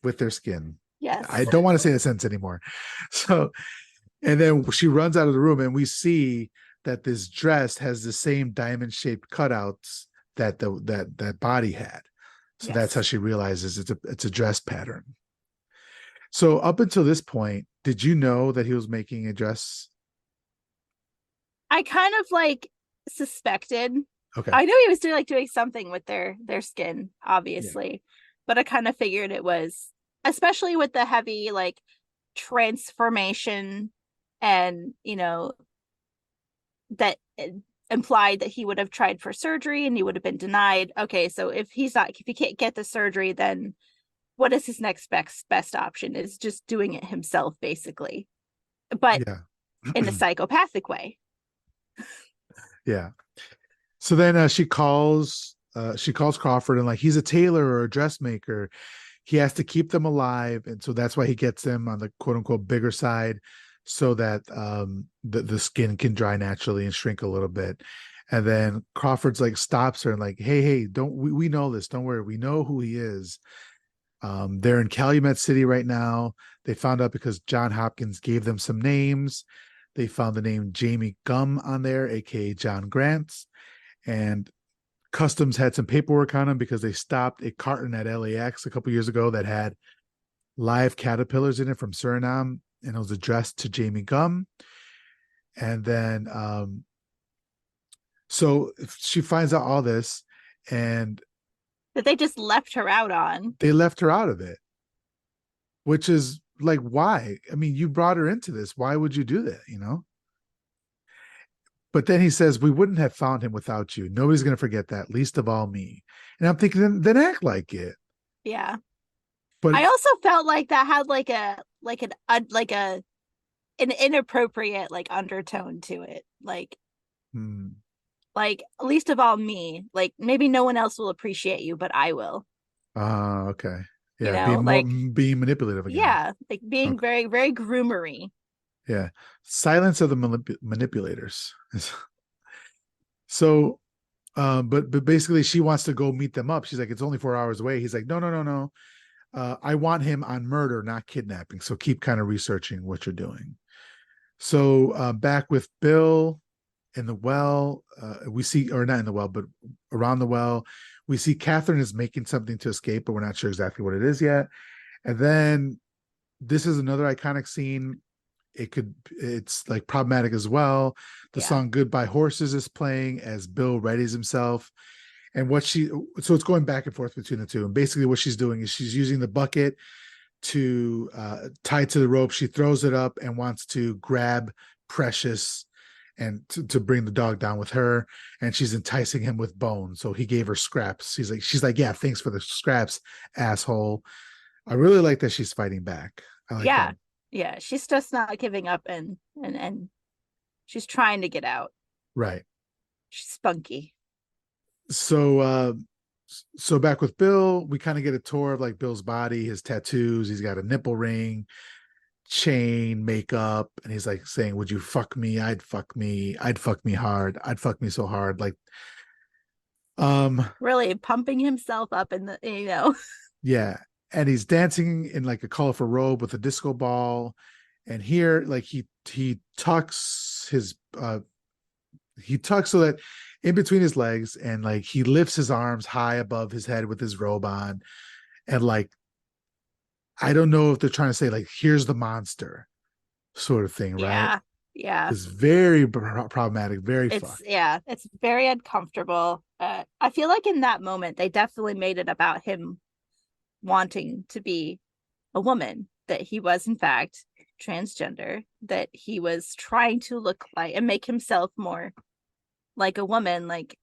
with their skin. I Yes. don't want to say the sentence anymore. So, and then she runs out of the room and we see that this dress has the same diamond shaped cutouts that that body had. So that's how Yes. she realizes it's a dress pattern. So up until this point, did you know that he was making a dress? I kind of like suspected. Okay. I knew he was doing something with their skin, Yeah. obviously, but I kind of figured it was, especially with the heavy like transformation, and that implied that he would have tried for surgery and he would have been denied. Okay, so if he can't get the surgery, then what is his next best option? Is just doing it himself, basically, but Yeah. in a psychopathic way. Yeah. So then she calls Crawford and like he's a tailor or a dressmaker. He has to keep them alive, and so that's why he gets them on the quote unquote bigger side, so that the skin can dry naturally and shrink a little bit. And then Crawford's like stops her and like, hey, don't we know this? Don't worry, we know who he is. They're in Calumet City right now. They found out because John Hopkins gave them some names. They found the name Jamie Gum on there, aka John Grant's, and Customs had some paperwork on him because they stopped a carton at LAX a couple years ago that had live caterpillars in it from Suriname, and it was addressed to Jamie Gum. And then, so she finds out all this, and That they just left her out on. they left her out of it, which is like, why? I mean, you brought her into this. Why would you do that? But then he says, we wouldn't have found him without you. Nobody's going to forget that, least of all me. And I'm thinking, then act like it. Yeah. But I also felt like that had like an inappropriate like undertone to it. hmm, Like least of all me. Like maybe no one else will appreciate you, but I will. okay. You Yeah, know, like being manipulative again. yeah, like being Okay. very, very groomery. Yeah. Silence of the manipulators. So, but basically she wants to go meet them up. She's like, it's only 4 hours away. He's like, no, no, no, no. I want him on murder, not kidnapping. So keep kind of researching what you're doing. So back with Bill in the well, we see, or not in the well, but around the well, we see Catherine is making something to escape, but we're not sure exactly what it is yet. And then this is another iconic scene. It's like problematic as well. The Yeah. song Goodbye Horses is playing as Bill readies himself. And so it's going back and forth between the two. And basically what she's doing is she's using the bucket to tie to the rope. She throws it up and wants to grab Precious and to bring the dog down with her. And she's enticing him with bones. So he gave her scraps. She's like, yeah, thanks for the scraps, asshole. I really like that she's fighting back. I like Yeah. that. Yeah. She's just not giving up, and she's trying to get out. Right. She's spunky. So back with Bill, we kind of get a tour of like Bill's body, his tattoos. He's got a nipple ring, chain, makeup, and he's like saying, "Would you fuck me? I'd fuck me. I'd fuck me hard. I'd fuck me so hard." Like, um, Really pumping himself up in the. yeah. And he's dancing in like a colorful robe with a disco ball. And here, like he tucks he tucks so that in between his legs, and like he lifts his arms high above his head with his robe on, and like I don't know if they're trying to say like here's the monster sort of thing, right? Yeah. Yeah. It's very problematic, very It's fucked. yeah, it's very uncomfortable. I feel like in that moment they definitely made it about him wanting to be a woman. that he was in fact transgender, that he was trying to look like and make himself more like a woman. Like,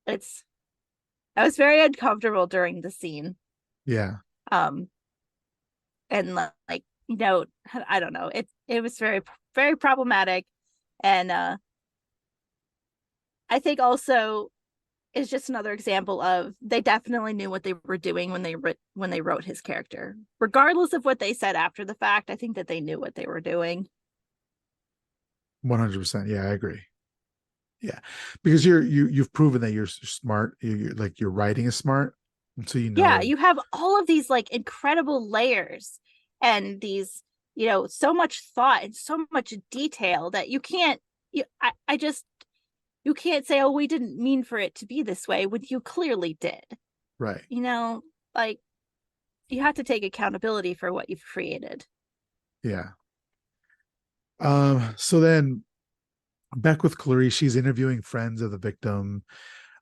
it's I was very uncomfortable during the scene. Yeah. Um and like, I don't know. It was very, very problematic. And I think also is just another example of they definitely knew what they were doing when they wrote his character. Regardless of what they said after the fact, I think that they knew what they were doing. 100%. Yeah, I agree. Yeah, because you've proven that you're smart. Like your writing is smart, and so Yeah, you have all of these like incredible layers and these, so much thought and so much detail that you can't I just you can't say, oh, we didn't mean for it to be this way when you clearly did. right. Like, you have to take accountability for what you've created. Yeah. So then back with Clarice, she's interviewing friends of the victim.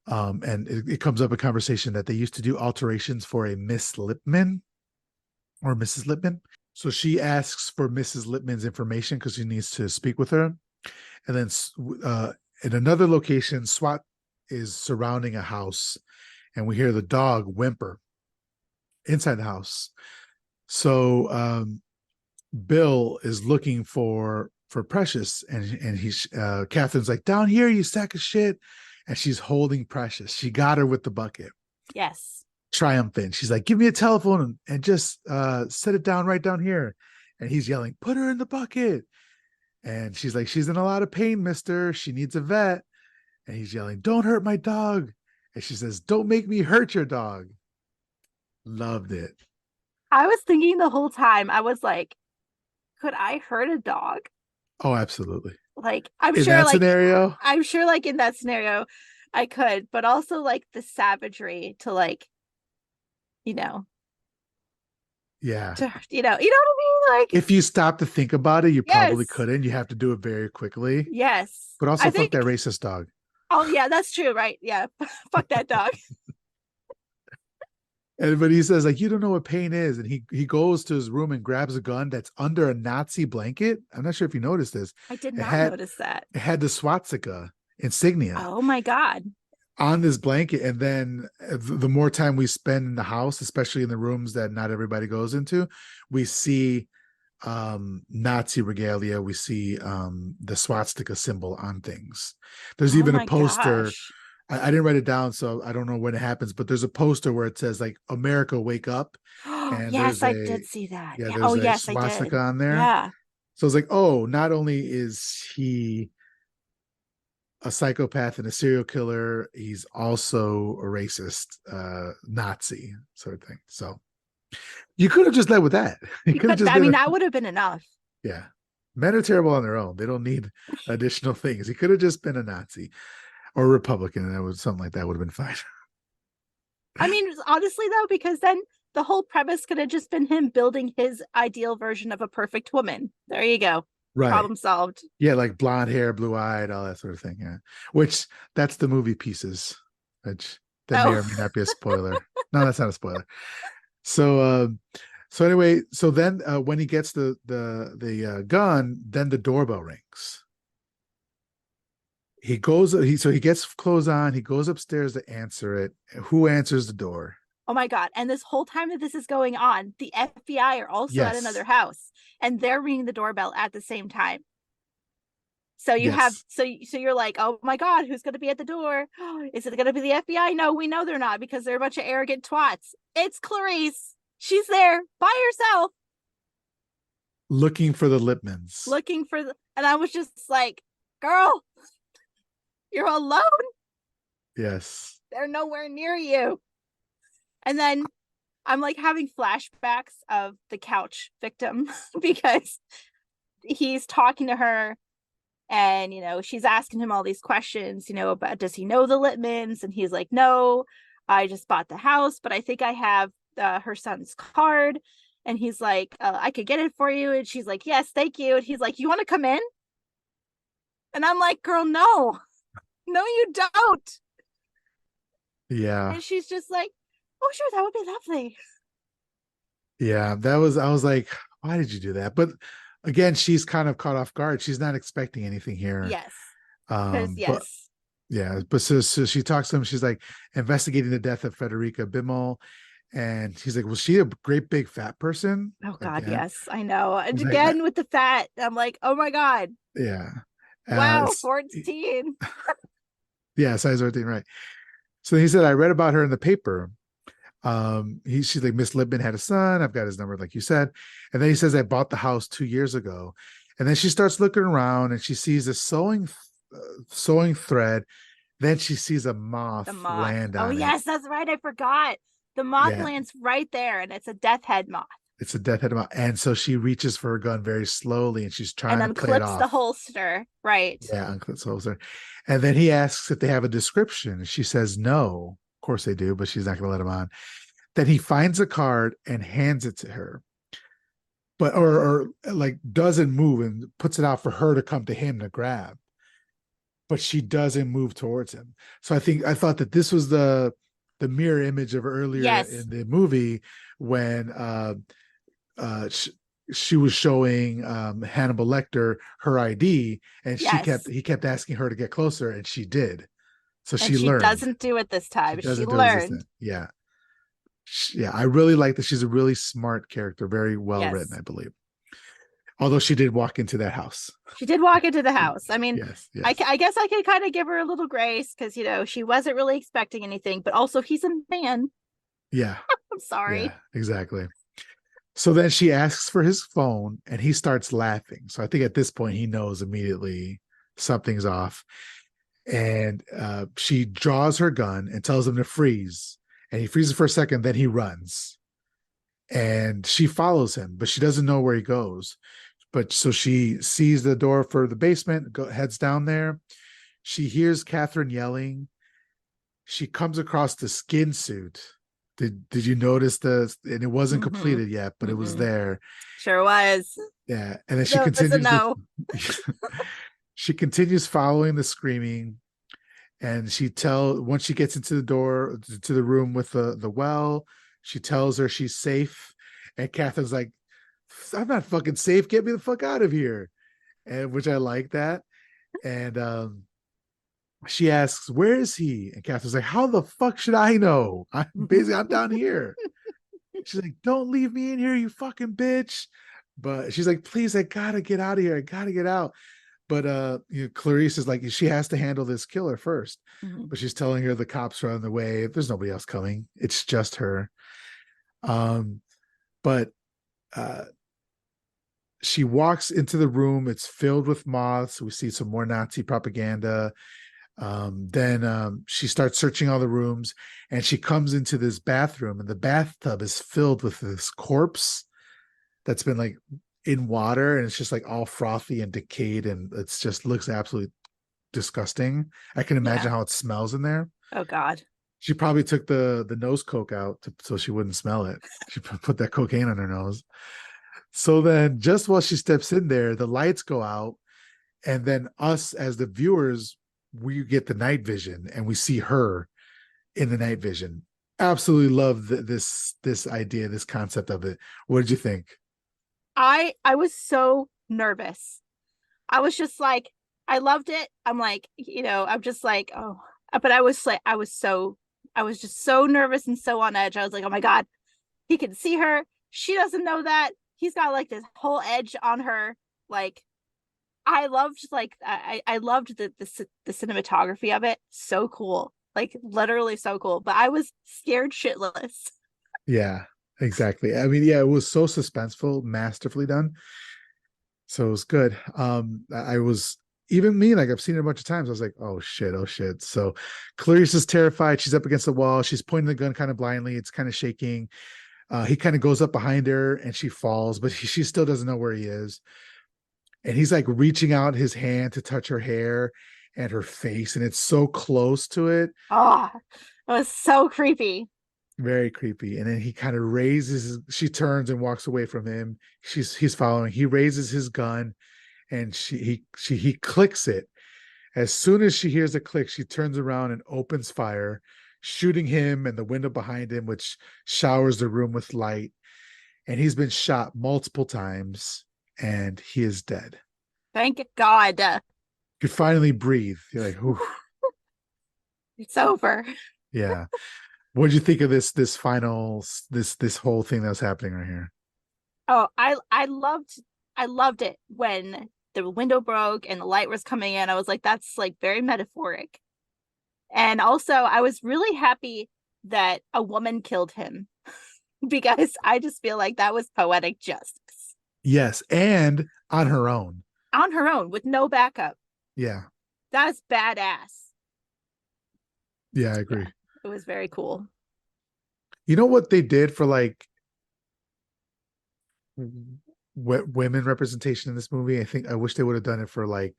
And it comes up a conversation that they used to do alterations for a Miss Lipman or Mrs. Lipman. So she asks for Mrs. Lipman's information because she needs to speak with her. And then in another location, SWAT is surrounding a house, and we hear the dog whimper inside the house. So Bill is looking for Precious, and he's Catherine's like, down here, you sack of shit, and she's holding Precious. She got her with the bucket. Yes. Triumphant. She's like, give me a telephone and just set it down right down here. And he's yelling, put her in the bucket. And she's like, she's in a lot of pain, mister. She needs a vet. And he's yelling, don't hurt my dog. And she says, don't make me hurt your dog. Loved it. I was thinking the whole time, I was like, could I hurt a dog? Oh, absolutely. Like, In that scenario, I'm sure like in that scenario I could, but also like the savagery to like, you know, yeah. what I mean? Like, If you stop to think about it, you probably yes, couldn't. You have to do it very quickly. yes. But also, I fuck think, that racist dog. oh yeah, that's true, right? Yeah. Fuck that dog. And but he says, like, you don't know what pain is. And he goes to his room and grabs a gun that's under a Nazi blanket. I'm not sure if you noticed this. I did It not had notice that. it had the swastika insignia Oh my God. on this blanket. And then the more time we spend in the house, especially in the rooms that not everybody goes into, we see Nazi regalia. We see the swastika symbol on things. There's Oh even a my poster. gosh. I didn't write it down, so I don't know when it happens, but there's a poster where it says like America wake up, and Yes, I did see that. Yeah. Oh there's a yes, I swastika did. on there. Yeah. So it's like, oh, not only is he a psychopath and a serial killer, he's also a racist Nazi sort of thing. So you could have just led with that. You You could have could, just I been mean, that would have been enough. yeah. Men are terrible on their own. They don't need additional things. He could have just been a Nazi or a Republican, and that was something like that would have been fine. I mean, honestly though, because then the whole premise could have just been him building his ideal version of a perfect woman. There you go. Right. Problem solved. Yeah, like blonde hair, blue eyed, all that sort of thing. Yeah. Which that's the movie Pieces, which that may Oh, or may not be a spoiler. No, that's not a spoiler. So so anyway, so then when he gets the gun, then the doorbell rings. He gets clothes on, he goes upstairs to answer it. Who answers the door? oh my God. And this whole time that this is going on, the FBI are also at Yes. another house and they're ringing the doorbell at the same time. So you have Yes. so you're like, oh my God, who's going to be at the door? Is it going to be the FBI? No, we know they're not because they're a bunch of arrogant twats. It's Clarice. She's there by herself Looking for the Lipmans. looking for and I was just like, girl, you're alone. Yes. They're nowhere near you. And then I'm like having flashbacks of the couch victim because he's talking to her and she's asking him all these questions, about does he know the Littmans, and he's like, no, I just bought the house, but I think I have her son's card. And he's like, I could get it for you. And she's like, yes, thank you. And he's like, you want to come in? And I'm like, girl, no, you don't. Yeah. And she's just like, oh sure, that would be lovely. Yeah, that was I was like, why did you do that? But again, she's kind of caught off guard. She's not expecting anything here. Yes, because But yes. yeah, but so she talks to him. She's like investigating the death of Frederica Bimmel, and he's like, was she a great big fat person Oh God, again? yes, I know. And He's like, I, again with the fat, I'm like, oh my God, yeah, wow, 14. yeah, size 14, right? So he said, I read about her in the paper. She's like, Miss Libman had a son. I've got his number, like you said. And then he says, I bought the house 2 years ago. And then she starts looking around and she sees a sewing thread. Then she sees a The moth moth. land Oh on it. yes, that's right. I forgot. The moth Yeah, lands right there, and it's a death head moth, it's a death head moth. And so she reaches for her gun very slowly and she's and trying to play it unclips the off. holster. Right. Yeah, Uncle Soldier. And then he asks if they have a description. She says no. Of course they do, but she's not going to let him on. Then he finds a card and hands it to her, but or like doesn't move and puts it out for her to come to him to grab, but she doesn't move towards him. So I thought that this was the mirror image of earlier Yes. in the movie when uh she was showing Hannibal Lecter her ID, and Yes. he kept asking her to get closer, and she did. So And she she learned. doesn't do it this She time. She doesn't do it this learned. time. Yeah, yeah. I really like that. She's a really smart character, very well written, Yes. I believe. Although she did walk into that house. She did walk into the house. I mean, Yes, yes. I guess I could kind of give her a little grace because, she wasn't really expecting anything, but also he's a man. Yeah, I'm sorry. yeah, exactly. So then she asks for his phone and he starts laughing. So I think at this point he knows immediately something's off. And she draws her gun and tells him to freeze. And he freezes for a second, then he runs. And she follows him, but she doesn't know where he goes. But so she sees the door for the basement, heads down there. She hears Catherine yelling. She comes across the skin suit. Did you notice the? And it wasn't Mm-hmm. completed yet, but it was Mm-hmm. there. Sure was. Yeah, and then she That was a continues with no. she continues following the screaming, and once she gets into the door to the room with the well, she tells her she's safe, and Catherine's like, "I'm not fucking safe. Get me the fuck out of here," and which I like that. And she asks, "Where is he?" And Catherine's like, "How the fuck should I know? I'm down here." She's like, "Don't leave me in here, you fucking bitch." But she's like, "Please, I gotta get out of here. I gotta get out." But Clarice is like, she has to handle this killer first. Mhm. But she's telling her the cops are on the way. There's nobody else coming. It's just her. Um, but uh she walks into the room. It's filled with moths. We see some more Nazi propaganda. Then she starts searching all the rooms, and she comes into this bathroom, and the bathtub is filled with this corpse that's been like in water, and it's just like all frothy and decayed, and it's just looks absolutely disgusting. I can Yeah. imagine how it smells in there. Oh God. She probably took the nose coke out so she wouldn't smell it. She put that cocaine on her nose. So then, just while she steps in there, the lights go out, and then us as the viewers, we get the night vision, and we see her in the night vision. Absolutely love this idea, this concept of it. What did you think? I was so nervous. I was just like, I loved it. I'm like, I'm just like, oh, but I was just so nervous and so on edge. I was like, oh my God, he can see her. She doesn't know that. He's got like this whole edge on her. Like, I loved the cinematography of it. So cool. Like literally so cool. But I was scared shitless. Yeah, exactly. I mean, yeah, it was so suspenseful, masterfully done. So it was good. I was even me, like I've seen it a bunch of times. I was like, oh shit, oh shit. So Clarice is terrified. She's up against the wall. She's pointing the gun kind of blindly. It's kind of shaking. He kind of goes up behind her and she falls, but she still doesn't know where he is. And he's like reaching out his hand to touch her hair and her face, and it's so close to it. Oh, it was so creepy. Very creepy. And then he kind of she turns and walks away from him. He's following. He raises his gun and he clicks it. As soon as she hears a click, she turns around and opens fire, shooting him and the window behind him, which showers the room with light. and he's been shot multiple times, and he is dead. Thank God. You finally breathe. You're like, ooh, It's over. yeah. What did you think of this final this whole thing that was happening right here? Oh, I loved it when the window broke and the light was coming in. I was like, that's like very metaphoric. And also, I was really happy that a woman killed him because I just feel like that was poetic justice Yes, and on her own. on her own with no backup. Yeah, That's badass. yeah, I Yeah, agree. it was very cool. You know what they did for like women representation in this movie? I think I wish they would have done it for like,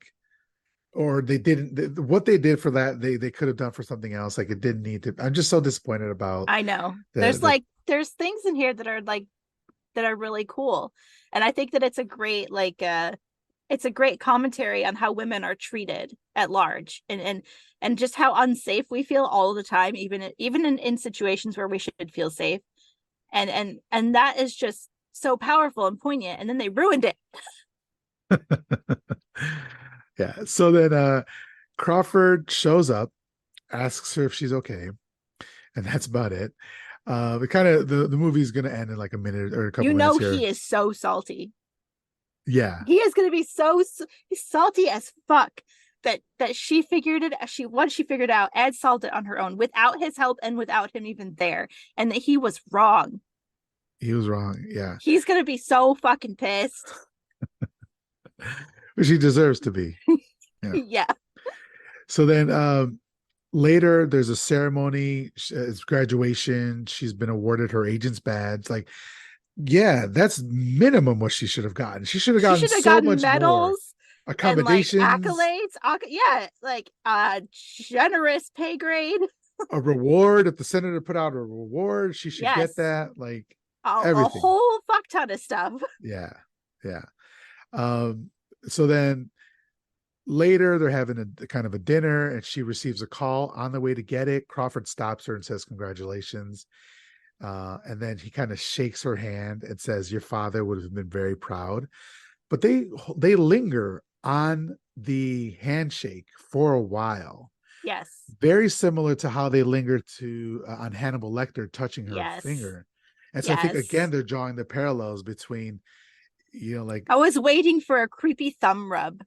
or they didn't. What they did for that, they could have done for something else. Like it didn't need to. I'm just so disappointed about I know. the There's things in here that are like that are really cool. And I think that it's a great commentary on how women are treated at large and just how unsafe we feel all the time, even in situations where we should feel safe. And that is just so powerful and poignant. And then they ruined it. yeah. So then Crawford shows up, asks her if she's okay, and that's about it. It kind of the movie's gonna end in like a minute or a You couple minutes know here. he is so salty. Yeah, He is going to be so salty as fuck that she figured it. Once she figured out Ed solved it on her own without his help and without him even there, and that he was wrong. he was wrong. Yeah, He's going to be so fucking pissed. which he deserves to be. Yeah. Yeah. So then later there's a ceremony. It's graduation. She's been awarded her agent's badge. Like, yeah, that's minimum what she should have gotten. She should have She gotten should have so gotten much more medals and like accommodations, accolades. Yeah, like a generous pay grade. a reward. If the senator put out a reward, she should get Yes. that. Like A everything. whole fuck ton of stuff. Yeah. Yeah. Um, so then later they're having a kind of a dinner and she receives a call on the way to get it. Crawford stops her and says, congratulations. And then he kind of shakes her hand and says, your father would have been very proud. But they linger on the handshake for a while, Yes. very similar to how they linger to on Hannibal Lecter touching her Yes. finger. And so I think again Yes. they're drawing the parallels between, like I was waiting for a creepy thumb rub.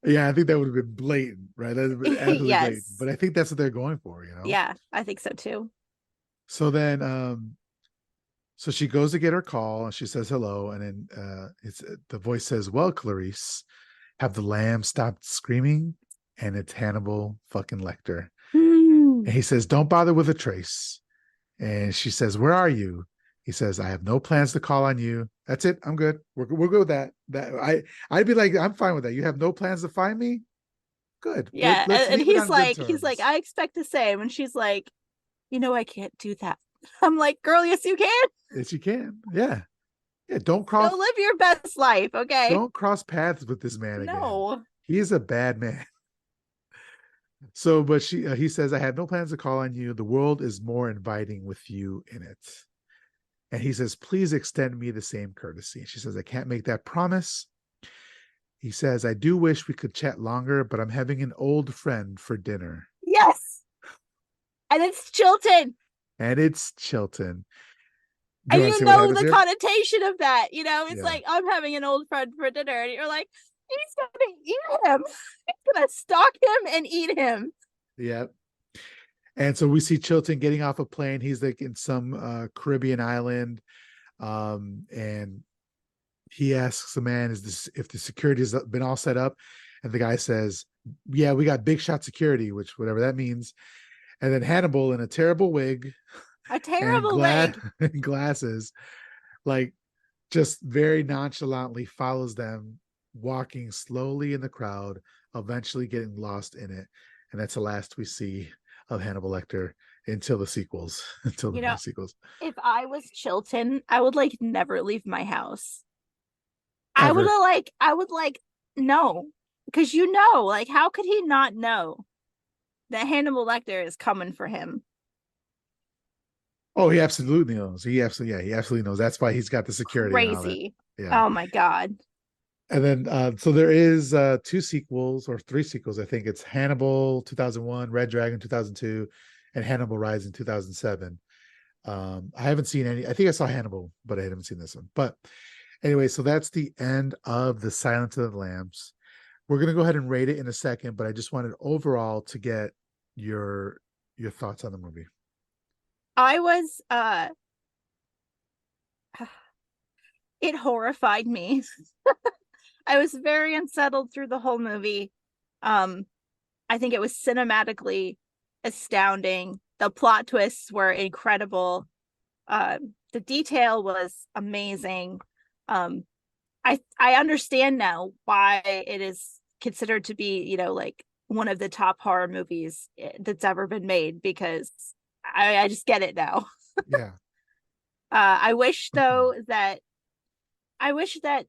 yeah, I think that would have been blatant, right? That would have been absolutely blatant. Yes. But I think that's what they're going for. Yeah, I think so too. So then so she goes to get her call and she says hello, and then it's the voice says, well, Clarice, have the lamb stopped screaming? And it's Hannibal fucking Lecter. And Hmm. he says, don't bother with a trace. And she says, where are you? He says, I have no plans to call on you. That's it. I'm good. We're good with that. I'd be like, I'm fine with that. You have no plans to find me? Good. Yeah, Let's and leave it on good he's like, terms. I expect the same. And she's like, I can't do that. I'm like, girl, yes, you can. Yes, you can. Yeah. Yeah. Go live your best life, okay? Don't cross paths with this man again. No. He is a bad man. So, but he says, I had no plans to call on you. The world is more inviting with you in it. And he says, please extend me the same courtesy. And she says, I can't make that promise. He says, I do wish we could chat longer, but I'm having an old friend for dinner. Yes. And it's Chilton. And it's Chilton. Do you And want to you see what know happens the here? connotation of that. It's Yeah. like, I'm having an old friend for dinner. And you're like, he's gonna eat him. He's gonna stalk him and eat him. Yeah. And so we see Chilton getting off a plane. He's like in some Caribbean island. And he asks the man, "Is this if the security has been all set up?" And the guy says, "Yeah, we got big shot security," which whatever that means. And then Hannibal in a terrible wig A and terrible wig. glasses, like just very nonchalantly follows them, walking slowly in the crowd, eventually getting lost in it. And that's the last we see of Hannibal Lecter until the sequels, until the You know, more sequels if I was Chilton, I would like never leave my house. ever. I would like no, because like how could he not know that Hannibal Lecter is coming for him? Oh, he absolutely knows. He absolutely knows. That's why he's got the security and all that. Crazy. Yeah. Oh my God. And then so there is two sequels or three sequels. I think it's Hannibal 2001, Red Dragon 2002, and Hannibal Rising 2007. I haven't seen any. I think I saw Hannibal, but I haven't seen this one. But anyway, so that's the end of the Silence of the Lambs. We're gonna go ahead and rate it in a second, but I just wanted overall to get your your thoughts on the movie. I was it horrified me. I was very unsettled through the whole movie. Um, I think it was cinematically astounding. The plot twists were incredible. The detail was amazing. Um, I understand now why it is considered to be, like one of the top horror movies that's ever been made, because I just get it now. Yeah. I wish though that I wish that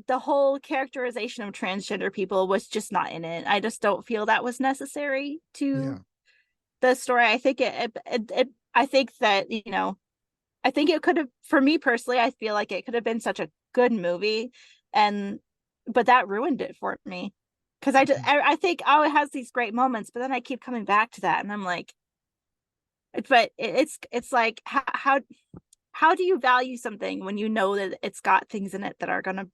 the whole characterization of transgender people was just not in it. I just don't feel that was necessary Yeah. to the story. I think I think that, I think it could have, for me personally, I feel like it could have been such a good movie, and but that ruined it for me. Because I think, oh, it has these great moments, but then I keep coming back to that, and I'm like, but it's like, how do you value something when you know that it's got things in it that are gonna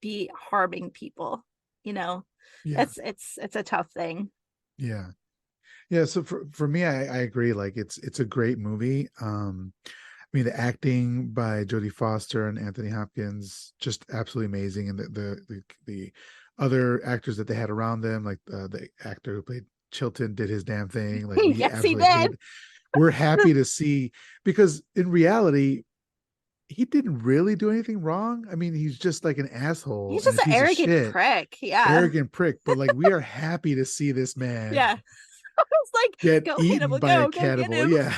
be harming people? You know, Yeah. it's a tough thing. Yeah. Yeah. So for me, I agree. Like it's a great movie. I mean, the acting by Jodie Foster and Anthony Hopkins just absolutely amazing, and the other actors that they had around them, like the actor who played Chilton, did his damn thing. Like we Yes, he absolutely did. hate. We're happy to see because in reality, he didn't really do anything wrong. I mean, he's just like an asshole He's and a just an piece of arrogant shit, prick. Yeah. arrogant prick. But like, we are happy to see this man Yeah. I was like, get go eaten Hannibal, by a go get cannibal. him. Yeah.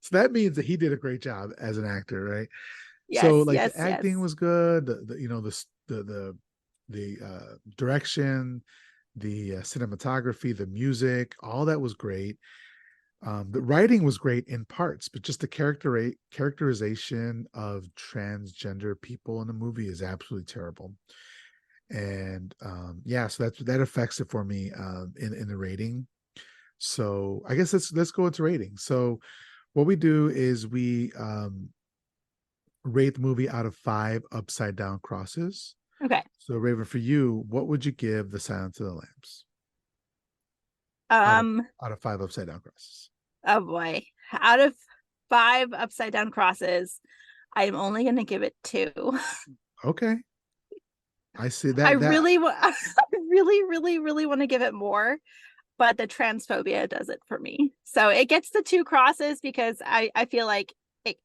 So that means that he did a great job as an actor, right? So Yes, like the yes, yes. acting was good, the direction, the cinematography, the music, all that was great. The writing was great in parts, but just the characterization of transgender people in the movie is absolutely terrible. And yeah, so that affects it for me in the rating. So I guess let's go into rating. So what we do is we rate the movie out of 5 upside down crosses. Okay. So Raven, for you, what would you give The Silence of the Lambs out of Um, 5 upside down crosses? oh boy. Out of 5 upside down crosses, I am only gonna give it 2. Okay, I see I that. I really want to give it more, but the transphobia does it for me. So it gets the 2 crosses because I feel like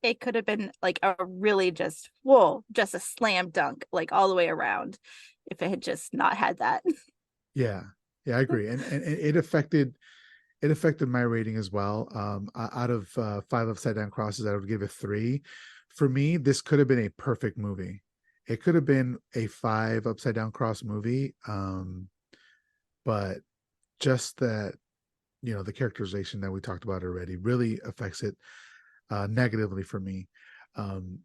it could have been like a really just, whoa, just a slam dunk, like all the way around, if it had just not had that. Yeah, yeah, I agree, and it affected my rating as well. Out of 5 upside down crosses, I would give it 3. For me, this could have been a perfect movie. It could have been a 5 upside down cross movie, but just that, the characterization that we talked about already really affects it negatively for me. Um,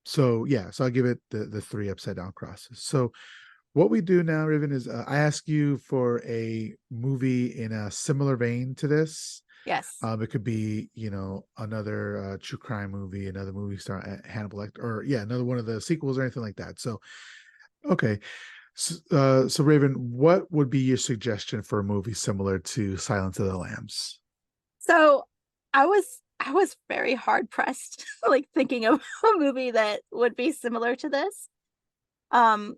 so yeah, so I'll give it the 3 upside down crosses. So what we do now, Riven, is I ask you for a movie in a similar vein to this. Yes. It could be, another true crime movie, another movie star Hannibal Lecter, or yeah, another one of the sequels or anything like that. So, okay. So Raven, what would be your suggestion for a movie similar to Silence of the Lambs? So I was very hard pressed, like thinking of a movie that would be similar to this. Um,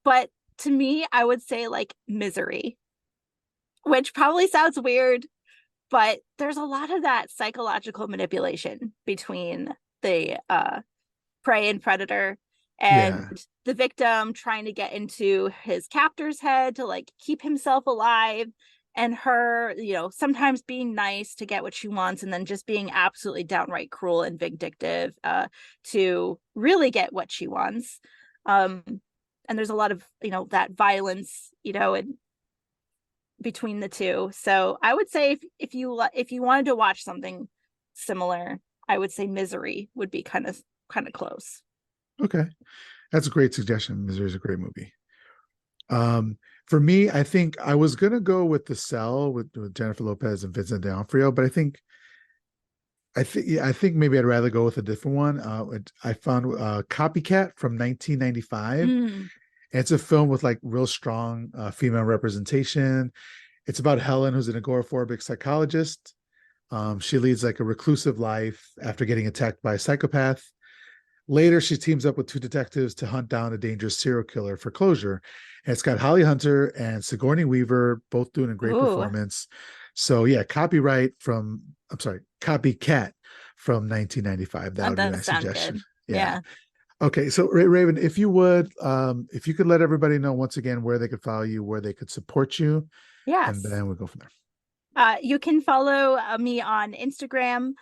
but to me, I would say like Misery, which probably sounds weird, but there's a lot of that psychological manipulation between the prey and predator, Yeah, and the victim trying to get into his captor's head to like keep himself alive, and her, sometimes being nice to get what she wants, and then just being absolutely downright cruel and vindictive to really get what she wants. um and there's a lot of, that violence, and between the two. So I would say, if you wanted to watch something similar. I would say Misery would be kind of close. Okay. That's a great suggestion. Misery is a great movie. For me, I think I was gonna go with The Cell with Jennifer Lopez and Vincent D'Onofrio, but I think maybe I'd rather go with a different one. I found Copycat from 1995. Mm. It's a film with like real strong female representation. It's about Helen, who's an agoraphobic psychologist. She leads like a reclusive life after getting attacked by a psychopath. Later, she teams up with two detectives to hunt down a dangerous serial killer for closure. And it's got Holly Hunter and Sigourney Weaver both doing a great Ooh, performance. So yeah, Copycat from 1995. That that would be does my sound suggestion. good. Yeah. Yeah. Okay, so Raven, if you could let everybody know once again where they could follow you, where they could support you, and Yes. then we'll go from there. You can follow me on Instagram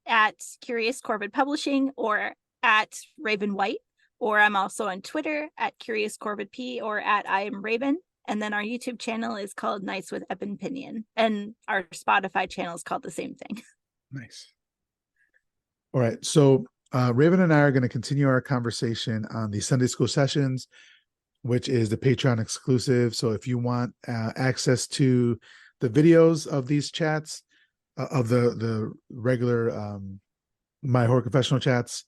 at Curious Corvid Publishing or at Raven White, or I'm also on Twitter at Curious Corvid P or at I am Raven. And then our YouTube channel is called Nights with Ebon Pinion, and our Spotify channel is called the same thing. Nice. All right, so Raven and I are going to continue our conversation on the Sunday School Sessions, which is the Patreon exclusive. So if you want access to the videos of these chats, of the regular My Horror Confessional chats,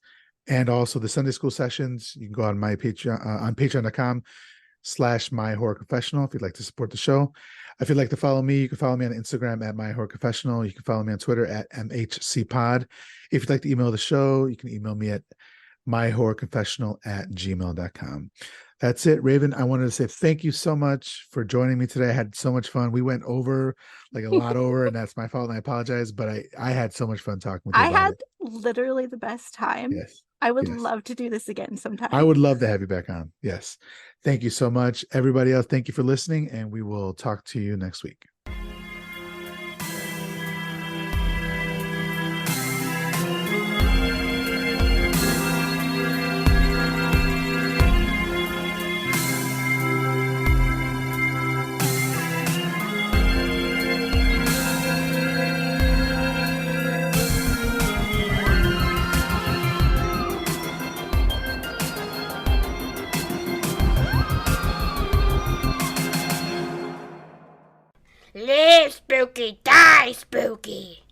and also the Sunday School Sessions, you can go on my Patreon on patreon.com/My Horror Confessional if you'd like to support the show. If you'd like to follow me, you can follow me on Instagram at My Horror Confessional. You can follow me on Twitter at MHCPod. If you'd like to email the show, you can email me at myhorrorconfessional@gmail.com. That's it, Raven. I wanted to say thank you so much for joining me today. I had so much fun. We went over like a lot over, and that's my fault, and I apologize, but I had so much fun talking with you I about had it. literally the best time. Yes. I would Yes. love to do this again I sometime. would love to have you back on. Yes. Thank you so much. Everybody else, thank you for listening, and we will talk to you next week. Live spooky, die spooky.